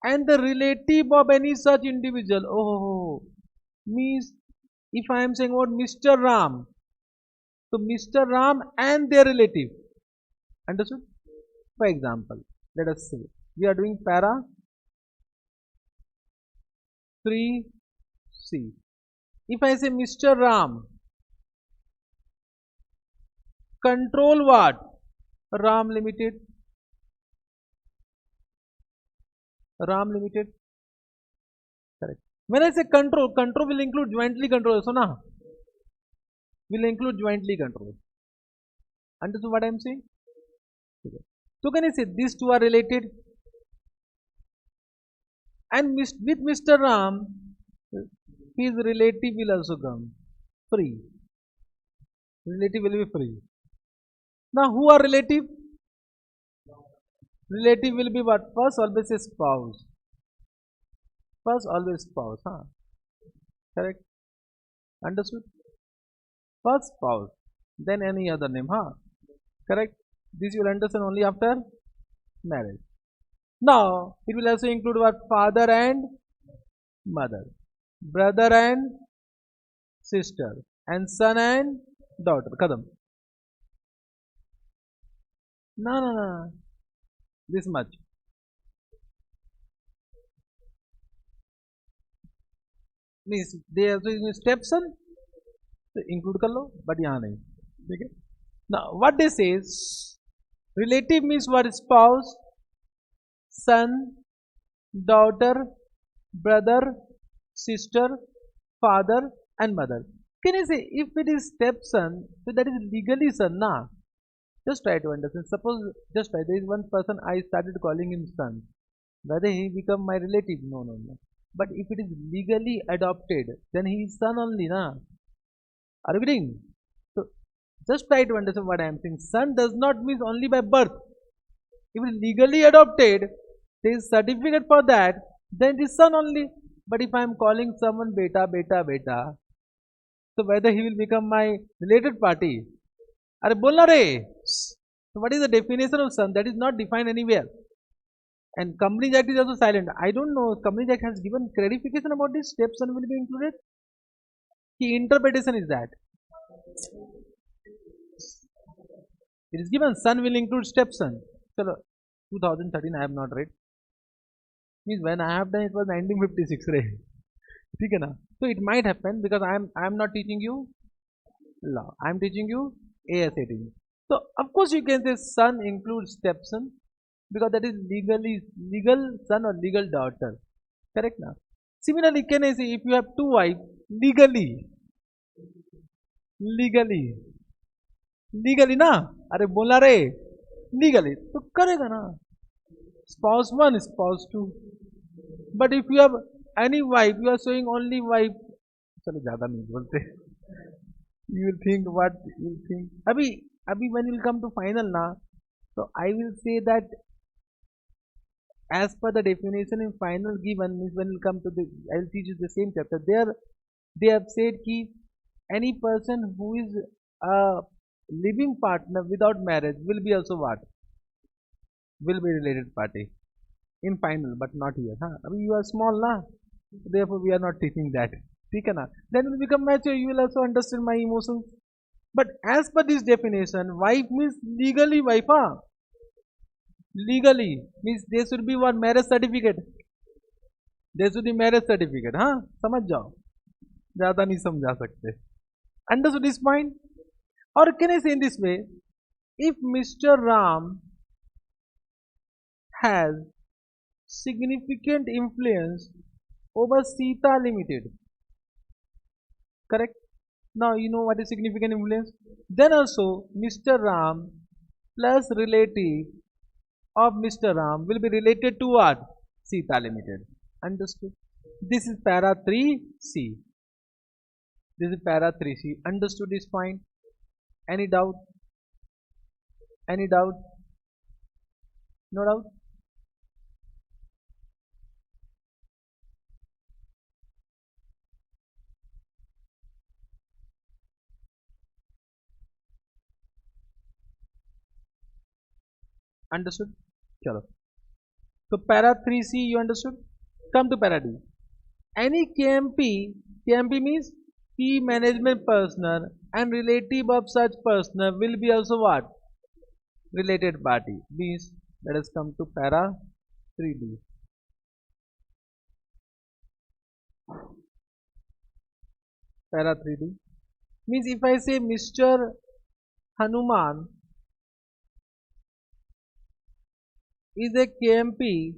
and the relative of any such individual. Oh, means if I am saying about Mr. Ram, so Mr. Ram and their relative. Understood? For example, let us say we are doing para 3C. If I say Mr. Ram, control what? Ram Limited. Ram Limited. Correct. When I say control, control will include jointly control. So na will include jointly control. Understood what I am saying? Okay. So can I say these two are related? And with Mr. Ram, his relative will also come. Free. Relative will be free. Now who are relative? Relative will be what? First always a spouse. First always spouse. Huh? Correct? Understood? First spouse. Then any other name. Huh? Correct? This you will understand only after marriage. Now it will also include what? Father and mother. Brother and sister. And son and daughter. Kadam. No. This much. Means they also use stepson. तो include कर लो, but यहाँ नहीं. ठीक है? Now what they say is relative means what? Spouse, son, daughter, brother, sister, father, and mother. Can you say if it is stepson, so that is legally son, na? Just try to understand. Suppose just try. There is one person I started calling him son. Whether he become my relative? No. But if it is legally adopted, then he is son only, na? Are you getting? So just try to understand what I am saying. Son does not mean only by birth. If it is legally adopted, there is certificate for that, then it is son only. But if I am calling someone beta, so whether he will become my related party? Are bolna re? So what is the definition of son? That is not defined anywhere. And Companies Act is also silent. I don't know. Companies Act has given clarification about this. Stepson will be included. The interpretation is that it is given son will include stepson. So 2013 I have not read. Means when I have done it was 1956. ठीक है ना? So it might happen because I am not teaching you law. I am teaching you ASAT. So of course you can say son includes stepson because that is legal son or legal daughter. Correct now? Similarly, can I say if you have two wives legally ना? अरे बोला रे legally तो करेगा ना? Spouse 1, spouse 2. But if you have any wife, you are showing only wife. चलो ज़्यादा नहीं बोलते. You will think what you will think. अभी when you will come to final ना, so I will say that as per the definition in final given means when you come to the I will teach you the same chapter. There they have said कि any person who is a living partner without marriage will be also what? Will be related party in final, but not here. Huh? I mean, you are small na, therefore we are not teaching that. ठीक है ना? Then will become mature. You will also understand my emotions. But as per this definition, wife means legally wife. Huh? Legally means there should be one marriage certificate. There should be marriage certificate. हाँ समझ जाओ ज़्यादा नहीं समझा सकते. Understood this point? Or can I say in this way? If Mr. Ram has significant influence over Sita Limited, correct? Now you know what is significant influence. Then also Mr. Ram plus relative of Mr. Ram will be related to what? Sita Limited. Understood? This is para 3C. This is para 3C. Understood this point? Any doubt? Any doubt? No doubt? Understood? Chalo. So para 3C you understood? Come to para D. Any KMP means key management personnel and relative of such personnel will be also what? Related party. Means let us come to para 3D. Para 3D means if I say Mr. Hanuman is a KMP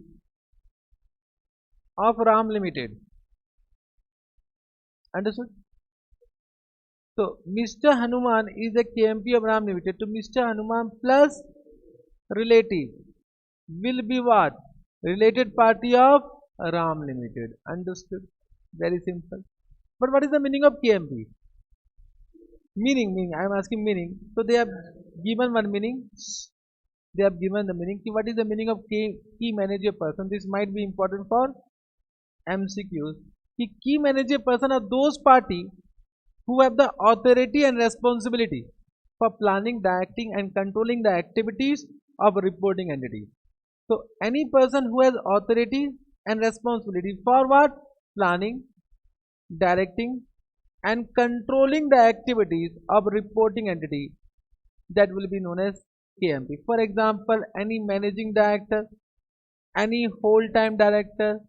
of Ram Limited. Understood? So Mr. Hanuman is a KMP of Ram Limited. To Mr. Hanuman plus relative will be what? Related party of Ram Limited. Understood? Very simple. But what is the meaning of KMP? Meaning. I am asking meaning. So they have given one meaning. They have given the meaning. What is the meaning of key manager person? This might be important for MCQs. Key manager person are those party who have the authority and responsibility for planning, directing and controlling the activities of a reporting entity. So any person who has authority and responsibility for what? Planning, directing and controlling the activities of reporting entity, that will be known as KMP. For example, any managing director, any whole-time director,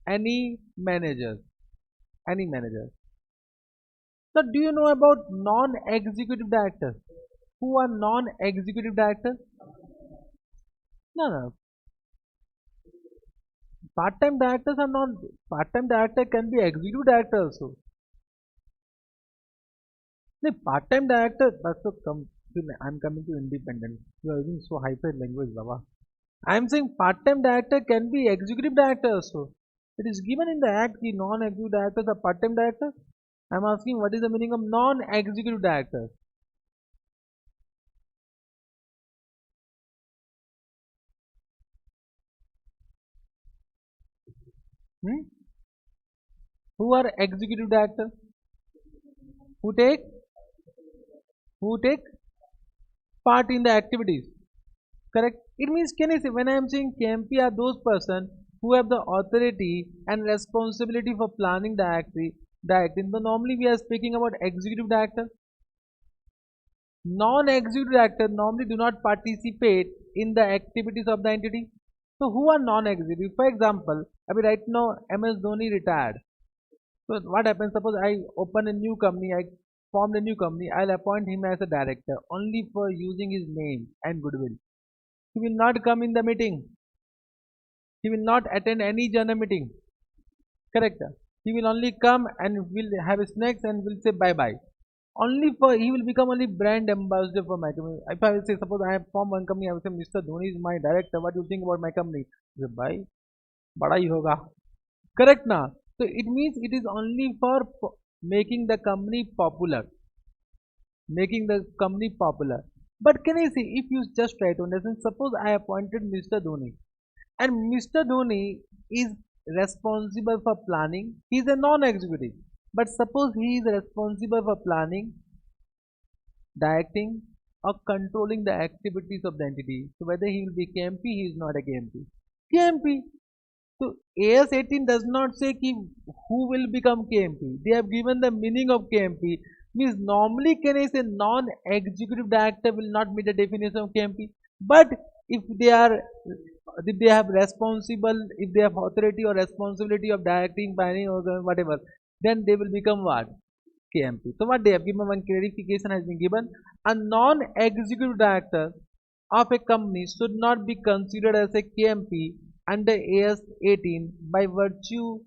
any manager, any manager. So do you know about non-executive directors? Who are non-executive directors? No. Part-time directors are not. Part-time director can be executive director also. The part-time director, I'm coming to independent. You are using so hyper language, Baba. I am saying part-time director can be executive director also. It is given in the act that non-executive directors are part-time directors. I am asking what is the meaning of non-executive directors? Hmm? Who are executive directors? Who take part in the activities? Correct. It means, can I say, when I am saying KMP are those person who have the authority and responsibility for planning the acting. So normally we are speaking about executive director. Non-executive director normally do not participate in the activities of the entity. So who are non-executive? For example, I mean right now MS Dhoni retired. So what happens? Suppose I open a new company, I formed a new company, I'll appoint him as a director only for using his name and goodwill. He will not come in the meeting. He will not attend any general meeting. Correct? He will only come and will have snacks and will say bye bye. Only for he will become only brand ambassador for my company. If I will say, suppose I have formed one company, I will say, Mr. Dhoni is my director. What do you think about my company? He will say, bye, bada hi hoga. Correct na? So it means it is only for making the company popular. Making the company popular. But can I say, if you just try to understand, suppose I appointed Mr. Dhoni and Mr. Dhoni is responsible for planning. He is a non-executive. But suppose he is responsible for planning, directing or controlling the activities of the entity. So whether he will be KMP, he is not a KMP. KMP. So AS18 does not say who will become KMP. They have given the meaning of KMP. Means normally can I say non-executive director will not meet the definition of KMP. But if they have responsible, if they have authority or responsibility of directing, planning or whatever, then they will become what? KMP. So what they have given, one clarification has been given. A non-executive director of a company should not be considered as a KMP under AS18 by virtue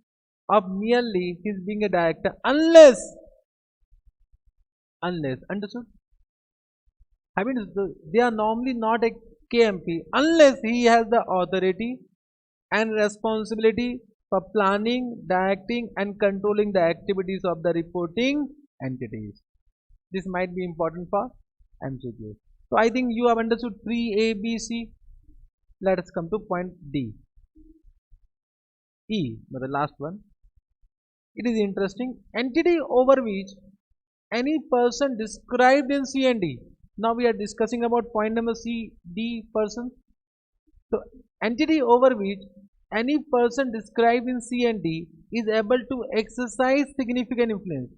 of merely his being a director unless understood? I mean they are normally not a KMP unless he has the authority and responsibility for planning, directing and controlling the activities of the reporting entities. This might be important for MCQ. So I think you have understood 3A, B, C. Let us come to point D. E, the last one. It is interesting. Entity over which any person described in C and D. Now we are discussing about point number C, D person. So entity over which any person described in C and D is able to exercise significant influence.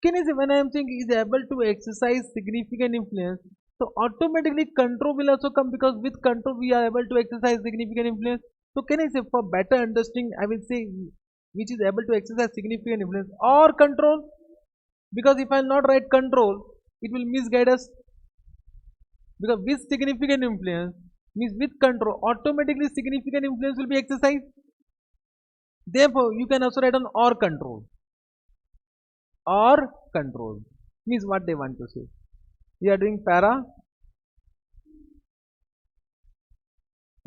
Can I say, when I am saying is able to exercise significant influence, so automatically control will also come, because with control we are able to exercise significant influence. So can I say, for better understanding, I will say which is able to exercise significant influence or control, because if I will not write control, it will misguide us, because with significant influence means with control, automatically significant influence will be exercised. Therefore, you can also write on or control. Or control means what they want to say. We are doing para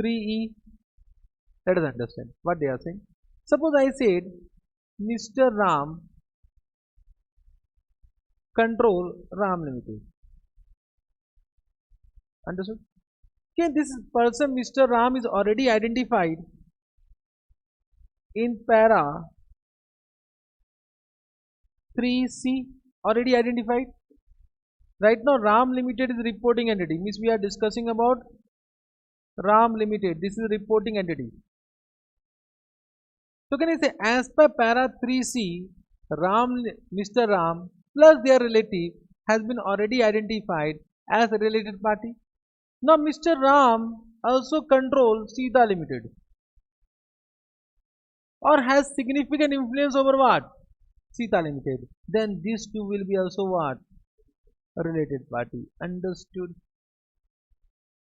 3E. Let us understand what they are saying. Suppose I said Mr. Ram control Ram Limited. Understood? Okay, this person Mr. Ram is already identified in para 3C, already identified. Right now Ram Limited is reporting entity, means we are discussing about Ram Limited. This is reporting entity. So can I say as per para 3C, Mr. Ram plus their relative has been already identified as a related party. Now Mr. Ram also controls Sita Limited or has significant influence over what? Sita Limited. Then these two will be also what? A related party. Understood?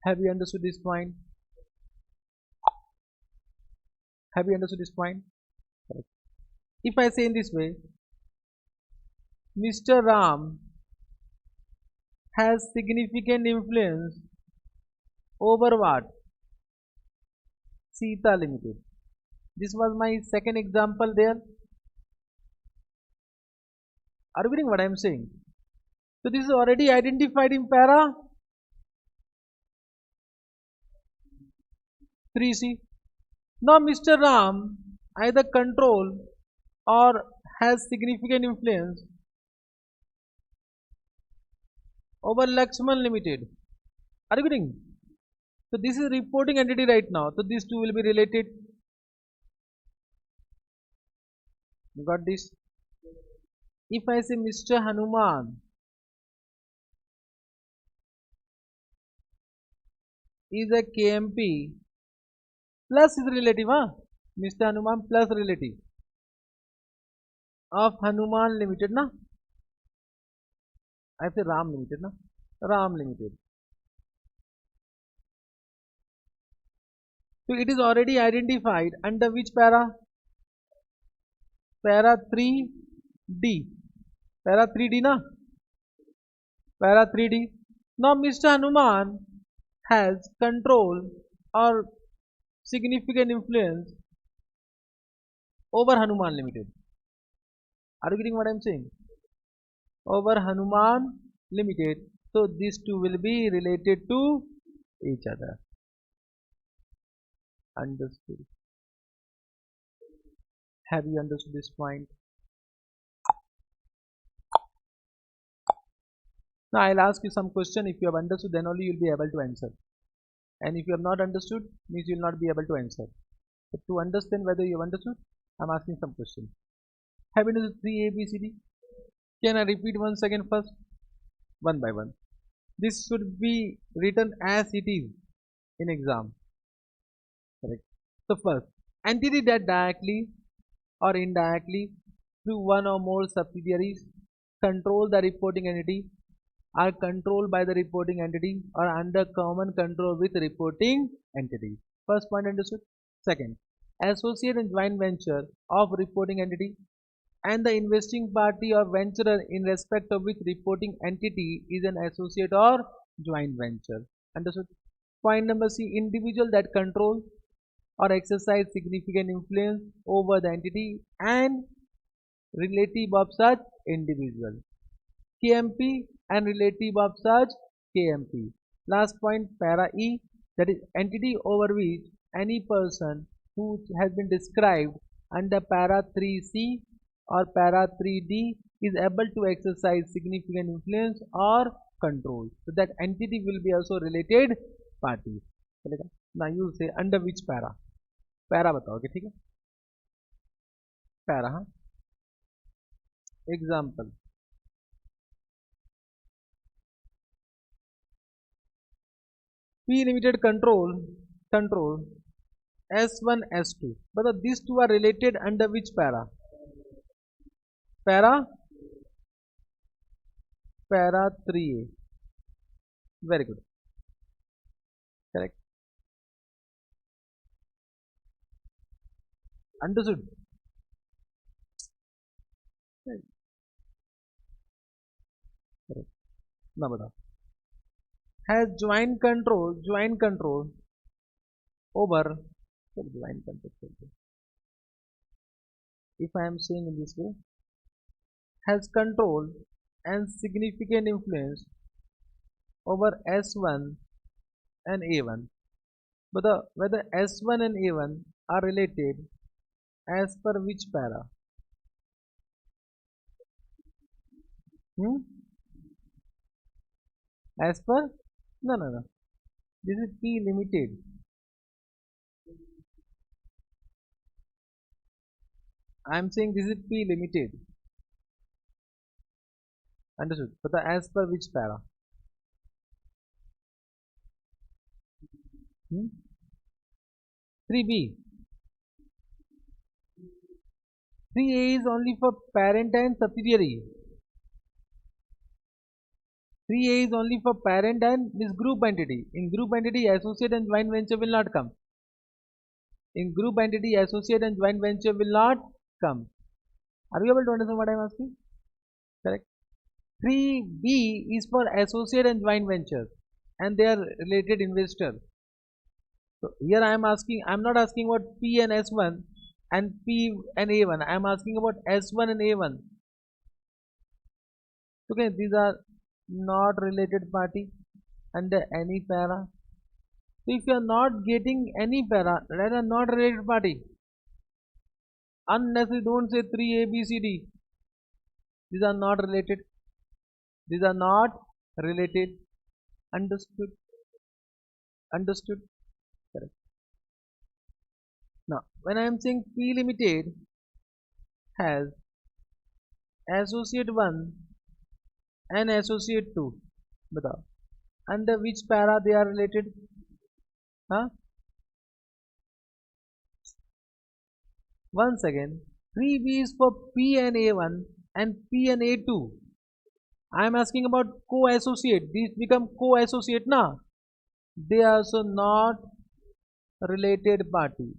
Have you understood this point? Have you understood this point? Correct. If I say in this way, Mr. Ram has significant influence over what? Sita Limited. This was my second example there. Are you getting what I am saying? So this is already identified in para 3C. Now Mr. Ram either control or has significant influence over Lakshman Limited. Are you getting? So this is reporting entity right now. So these two will be related. You got this? If I say Mr. Hanuman is a KMP plus his relative, Mr. Hanuman plus relative of Hanuman Limited, na? I say Ram Limited, na? Ram Limited. So it is already identified under which para? Para 3D. Para 3D, na? Para 3D. Now Mr. Hanuman has control or significant influence over Hanuman Limited. Are you getting what I am saying? Over Hanuman Limited. So these two will be related to each other. Understood? Have you understood this point? Now I'll ask you some question. If you have understood, then only you'll be able to answer. And if you have not understood, means you will not be able to answer. But to understand whether you have understood, I'm asking some question. Have you understood 3 ABCD? Can I repeat once again first? One by one. This should be written as it is in exam. Correct. So first, entity that directly or indirectly through one or more subsidiaries control the reporting entity, are controlled by the reporting entity, or under common control with reporting entity. First point understood. Second, associate and joint venture of reporting entity and the investing party or venturer in respect of which reporting entity is an associate or joint venture. Understood? Point number C, individual that control or exercise significant influence over the entity and relative of such individual. KMP and relative of such KMP. Last point, para E, that is entity over which any person who has been described under para 3C or para 3D is able to exercise significant influence or control. So that entity will be also related party. Now you say under which para? Para बताओगे, ठीक है? Para, हाँ? Example. P limited control S1 S2, but these two are related under which para? Para 3A. Very good. Correct. Understood? Correct. Now बताओ. Has joint control over joint control. If I am saying in this way, has control and significant influence over S1 and A1. But whether S1 and A1 are related as per which para? Hmm? As per? No, no, no. This is P limited. I am saying this is P limited. Understood? But as per which para? 3B. 3A is only for parent and subsidiary. 3A is only for parent and this group entity. In group entity, associate and joint venture will not come. In group entity, associate and joint venture will not come. Are you able to understand what I am asking? Correct. 3B is for associate and joint ventures and they are related investors. So here I am asking, I am not asking about P and S1 and P and A1. I am asking about S1 and A1. Okay, these are not related party under any para. So if you are not getting any para, that are not related party. Unnecessarily don't say 3A, B, C, D. These are not related. These are not related. Understood? Understood? Correct. Now, when I am saying P Limited has associate 1 and associate 2, बताओ, under which para they are related? Huh? Once again, 3B is for P and A1 and P and A2. I am asking about co-associate. These become co-associate now. They are also not related party.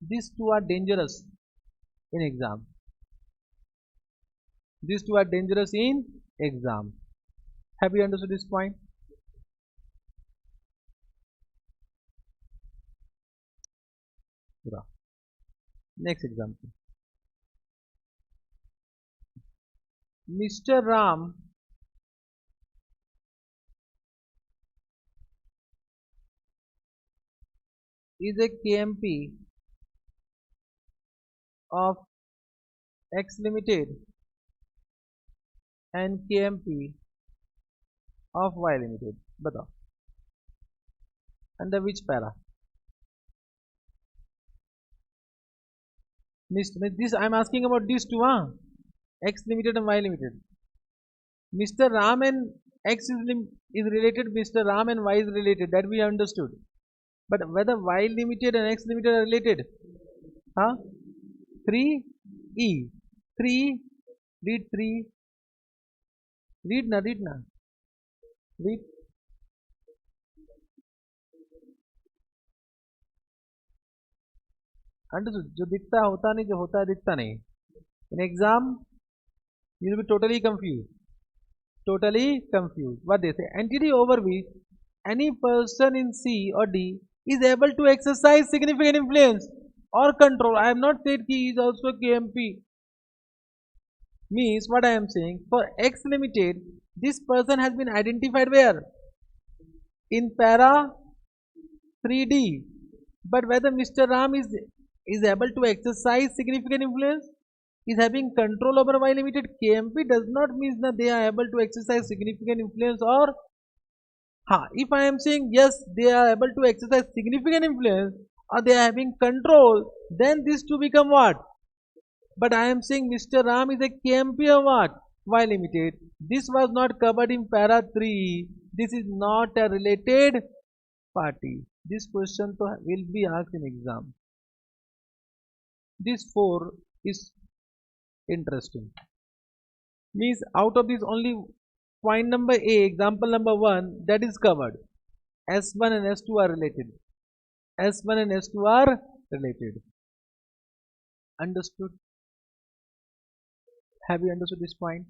These two are dangerous in exam. These two are dangerous in exam. Have you understood this point? Next example. Mr. Ram is a KMP of X Limited and KMP of Y Limited. बताओ. Under which para? This I am asking about these two, X Limited and Y Limited. Mr. Ram and X is related, Mr. Ram and Y is related, that we understood. But whether Y Limited and X Limited are related? 3E. 3, read 3. Read na. Read. Understood? जो दिखता होता नहीं, जो होता है दिखता नहीं. In exam, you will be totally confused. Totally confused. What they say? Entity over which any person in C or D is able to exercise significant influence or control. I have not said he is also KMP. Means what I am saying, for X Limited, this person has been identified where? In para 3D. But whether Mr. Ram is able to exercise significant influence, is having control over Y Limited, KMP does not mean that they are able to exercise significant influence or if I am saying yes, they are able to exercise significant influence or they are having control, then these two become what? But I am saying Mr. Ram is a KMP of what? Y Limited. This was not covered in para 3. This is not a related party. This question will be asked in exam. This 4 is interesting. Means out of this only point number A, example number 1, that is covered. S1 and S2 are related. S1 and S2 are related. Understood? Have you understood this point?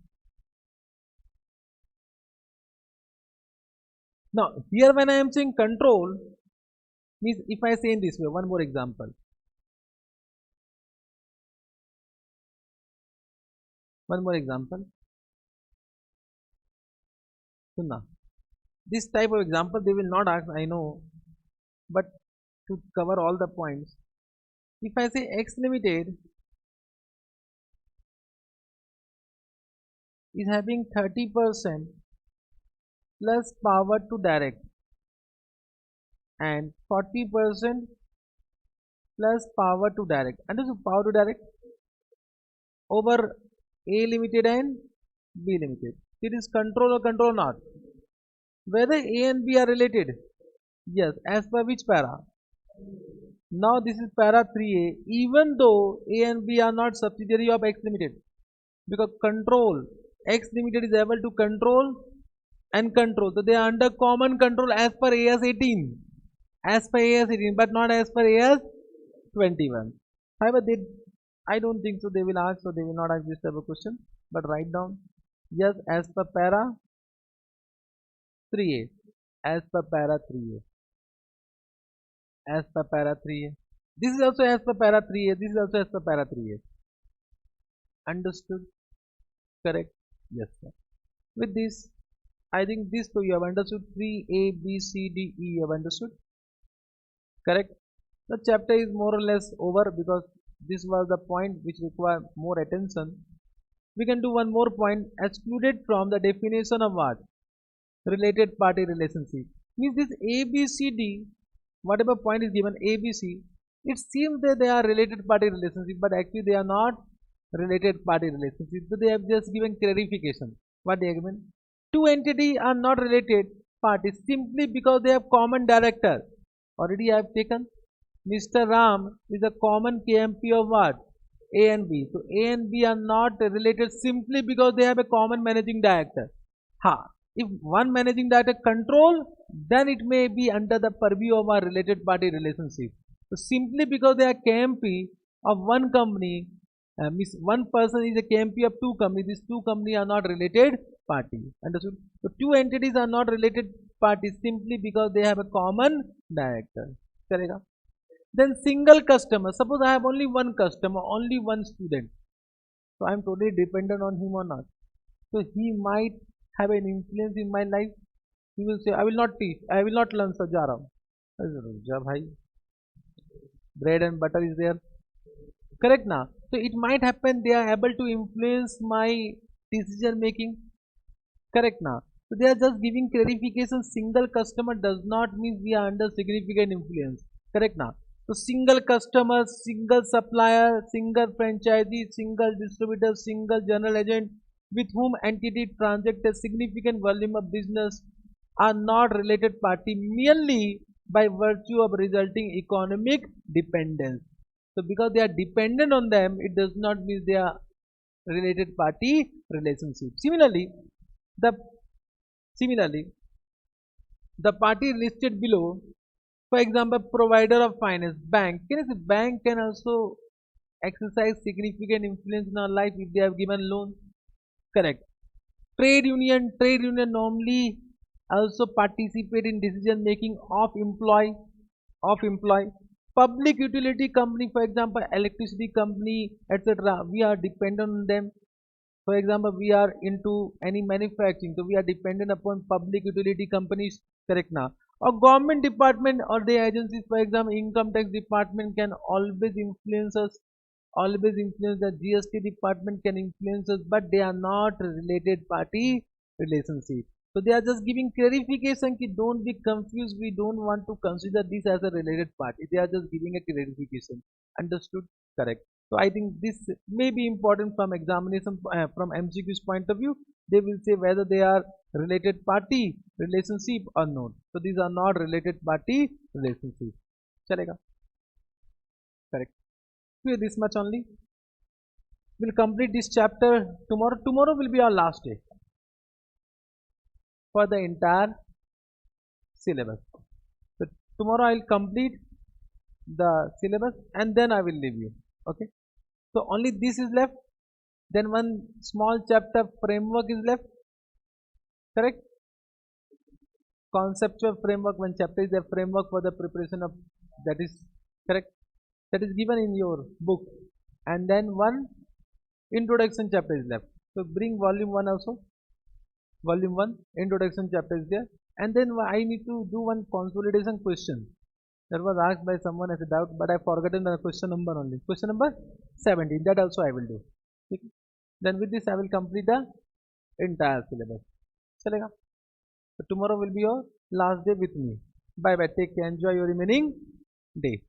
Now, here when I am saying control, means if I say in this way, one more example. One more example. So now, this type of example they will not ask, I know, but to cover all the points, if I say X Limited is having 30% plus power to direct and 40% plus power to direct. Understood? Power to direct over A Limited and B Limited. It is control or control not. Whether A and B are related. Yes, as per which para? Now this is para 3A. Even though A and B are not subsidiary of X Limited, because control X Limited is able to control and control, so they are under common control as per AS 18, as per AS 18, but not as per AS 21. However, I don't think so they will ask, so they will not ask this type of question, but write down yes as per para 3A, as per para 3A, as per para 3A. This is also as per para 3A, this is also as per para 3A. Understood? Correct? Yes, sir. With this, I think this too you have understood. 3A, B, C, D, E you have understood. Correct? The chapter is more or less over because this was the point which require more attention. We can do one more point. Excluded from the definition of what? Related party relationship. Means this A, B, C, D, whatever point is given A, B, C, it seems that they are related party relationship, but actually they are not related party relationship. So they have just given clarification. What they have given? Two entities are not related parties simply because they have common director. Already I have taken. Mr. Ram is a common KMP of what? A and B. So A and B are not related simply because they have a common managing director. If one managing director control, then it may be under the purview of a related party relationship. So simply because they are KMP of one company, one person is a KMP of two companies, these two companies are not related parties. Understood? So two entities are not related parties simply because they have a common director. Correct? Then single customer. Suppose I have only one customer, only one student. So I am totally dependent on him or not. So he might have an influence in my life. He will say, I will not teach, I will not learn Sajara. Bread and butter is there. Correct now. So it might happen they are able to influence my decision making. Correct now. So they are just giving clarification. Single customer does not mean we are under significant influence. Correct now. So single customer, single supplier, single franchisee, single distributor, single general agent with whom entity transact a significant volume of business are not related party merely by virtue of resulting economic dependence. So because they are dependent on them, it does not mean they are related party relationship. Similarly, the party listed below, for example, provider of finance, bank. Bank can also exercise significant influence in our life if they have given loan. Correct. Trade union normally also participate in decision making of employee. Public utility company, for example, electricity company, etc. We are dependent on them. For example, we are into any manufacturing, so we are dependent upon public utility companies. Correct now. Or government department or the agencies, for example, income tax department can always influence us. Always influence the GST department can influence us, but they are not related party relationship. So they are just giving clarification ki don't be confused. We don't want to consider this as a related party. They are just giving a clarification. Understood? Correct. So I think this may be important from examination from MCQ's point of view. They will say whether they are related party relationship or not. So these are not related party relationship. Chalega. Correct. So this much only. We'll complete this chapter tomorrow. Tomorrow will be our last day for the entire syllabus. So tomorrow I will complete the syllabus and then I will leave you. Okay. So only this is left. Then one small chapter framework is left. Correct. Conceptual framework. One chapter is the framework for the preparation of, that is correct. That is given in your book. And then one introduction chapter is left. So bring volume 1 also. volume 1 introduction chapter is there, and then I need to do one consolidation question that was asked by someone as a doubt, but I forgotten the question number only. Question number 17. That also I will do. Okay. Then with this I will complete the entire syllabus. Chalega. So tomorrow will be your last day with me. Bye bye. Take care. Enjoy your remaining day.